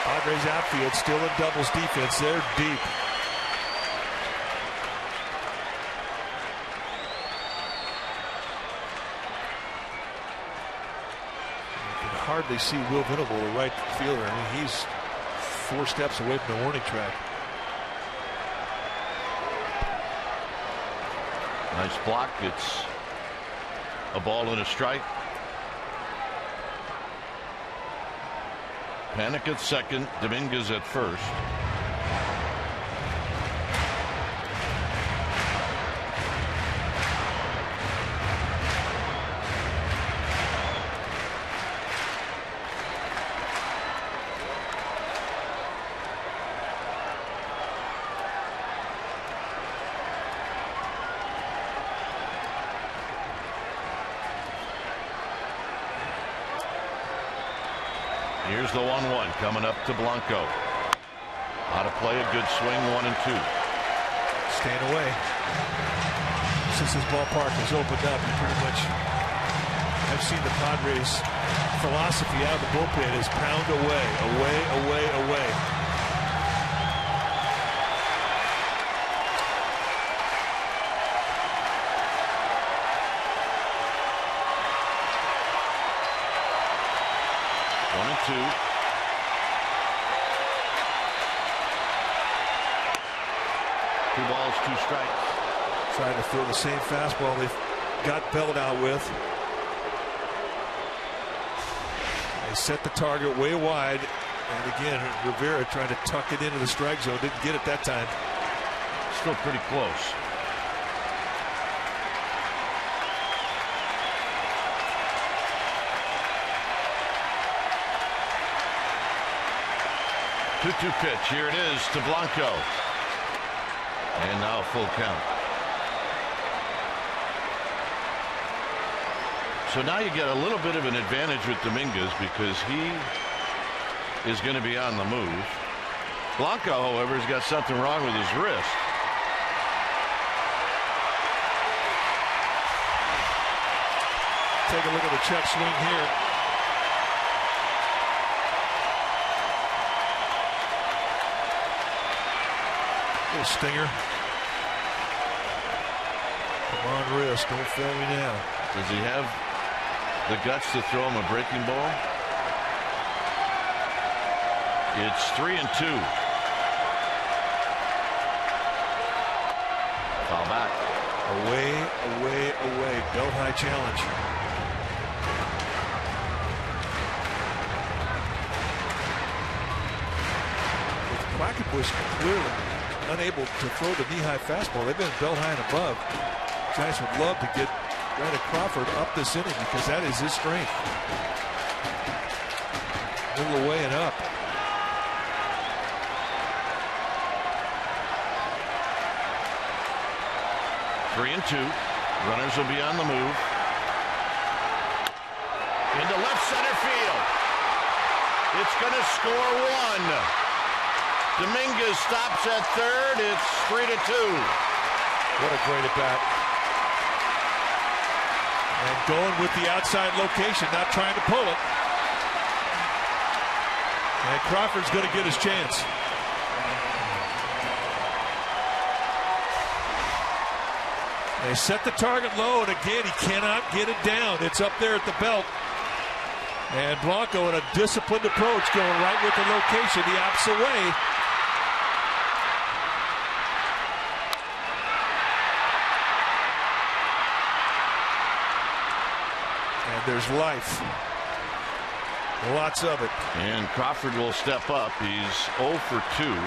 Padres outfield still in doubles defense. They're deep. Hardly see Will Venable, the right fielder. I mean, he's 4 steps away from the warning track. Nice block. It's a ball and a strike. Panic at second. Dominguez at first. Here's the 1-1 coming up to Blanco. How to play a good swing, 1-2. Staying away. Since this ballpark has opened up, you pretty much have seen the Padres' philosophy out of the bullpen is pound away, away. Two balls, 2 strikes. Trying to throw the same fastball they've got Belt out with. They set the target way wide, and again Rivera trying to tuck it into the strike zone. Didn't get it that time. Still pretty close. Two-two pitch. Here it is to Blanco. And now full count. So now you get a little bit of an advantage with Dominguez because he is going to be on the move. Blanco, however, has got something wrong with his wrist. Take a look at the check swing here. Little stinger. Come on, wrist. Don't fail me now. Does he have the guts to throw him a breaking ball? It's 3-2. Foul back. Away, away, away. Belt high challenge. With Quackenbush clearly unable to throw the knee-high fastball. They've been belt high and above. Giants would love to get Brandon Crawford up this inning because that is his strength. A little away and up. Three and 2. Runners will be on the move. Into left center field. It's going to score one. Dominguez stops at third. It's 3-2. What a great at bat. And going with the outside location, not trying to pull it. And Crawford's going to get his chance. They set the target low, and again, he cannot get it down. It's up there at the belt. And Blanco in a disciplined approach, going right with the location the opposite way. And there's life. Lots of it. And Crawford will step up. He's 0 for 2.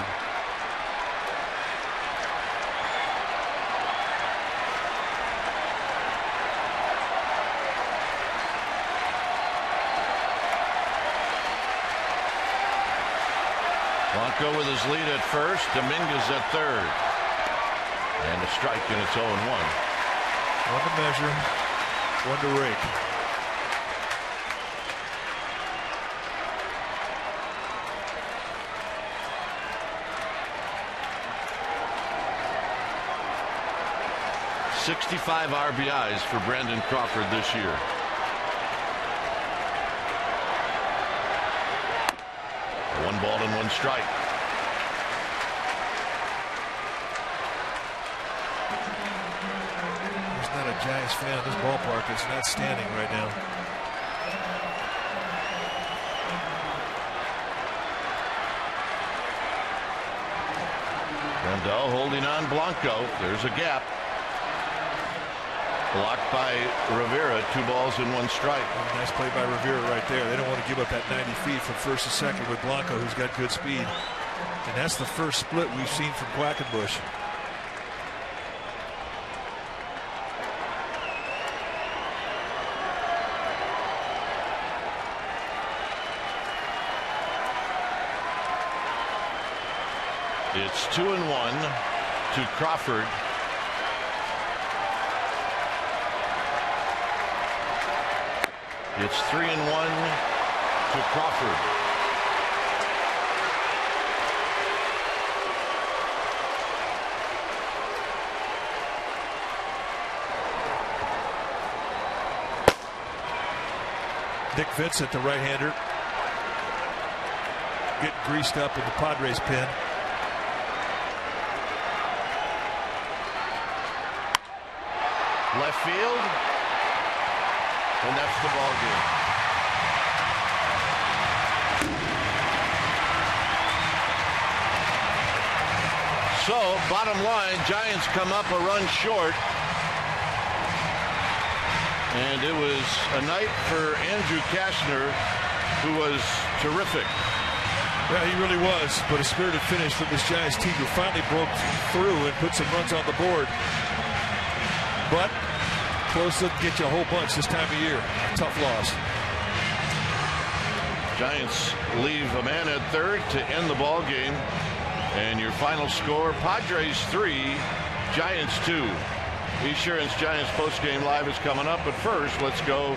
Blanco with his lead at first, Dominguez at third. And a strike, and it's 0-1. One to measure, one to rake. '65 RBIs for Brandon Crawford this year. One ball and one strike. There's not a Giants fan in this ballpark that's not standing right now. Randall holding on Blanco. There's a gap. Blocked by Rivera. 2 balls and 1 strike. Nice play by Rivera right there. They don't want to give up that 90 feet from first to second with Blanco, who's got good speed. And that's the first split we've seen from Quackenbush. It's 2-1 to Crawford. It's 3-1 to Crawford. Nick Vincent, the right-hander, getting greased up in the Padres pen. Left field. And that's the ball game. So, bottom line, Giants come up a run short. And it was a night for Andrew Kashner, who was terrific. Yeah, he really was. But a spirited finish from this Giants team who finally broke through and put some runs on the board. But close doesn't get you a whole bunch this time of year. Tough loss. Giants leave a man at third to end the ball game. And your final score, Padres 3, Giants 2. Esurance Giants postgame live is coming up, but first, let's go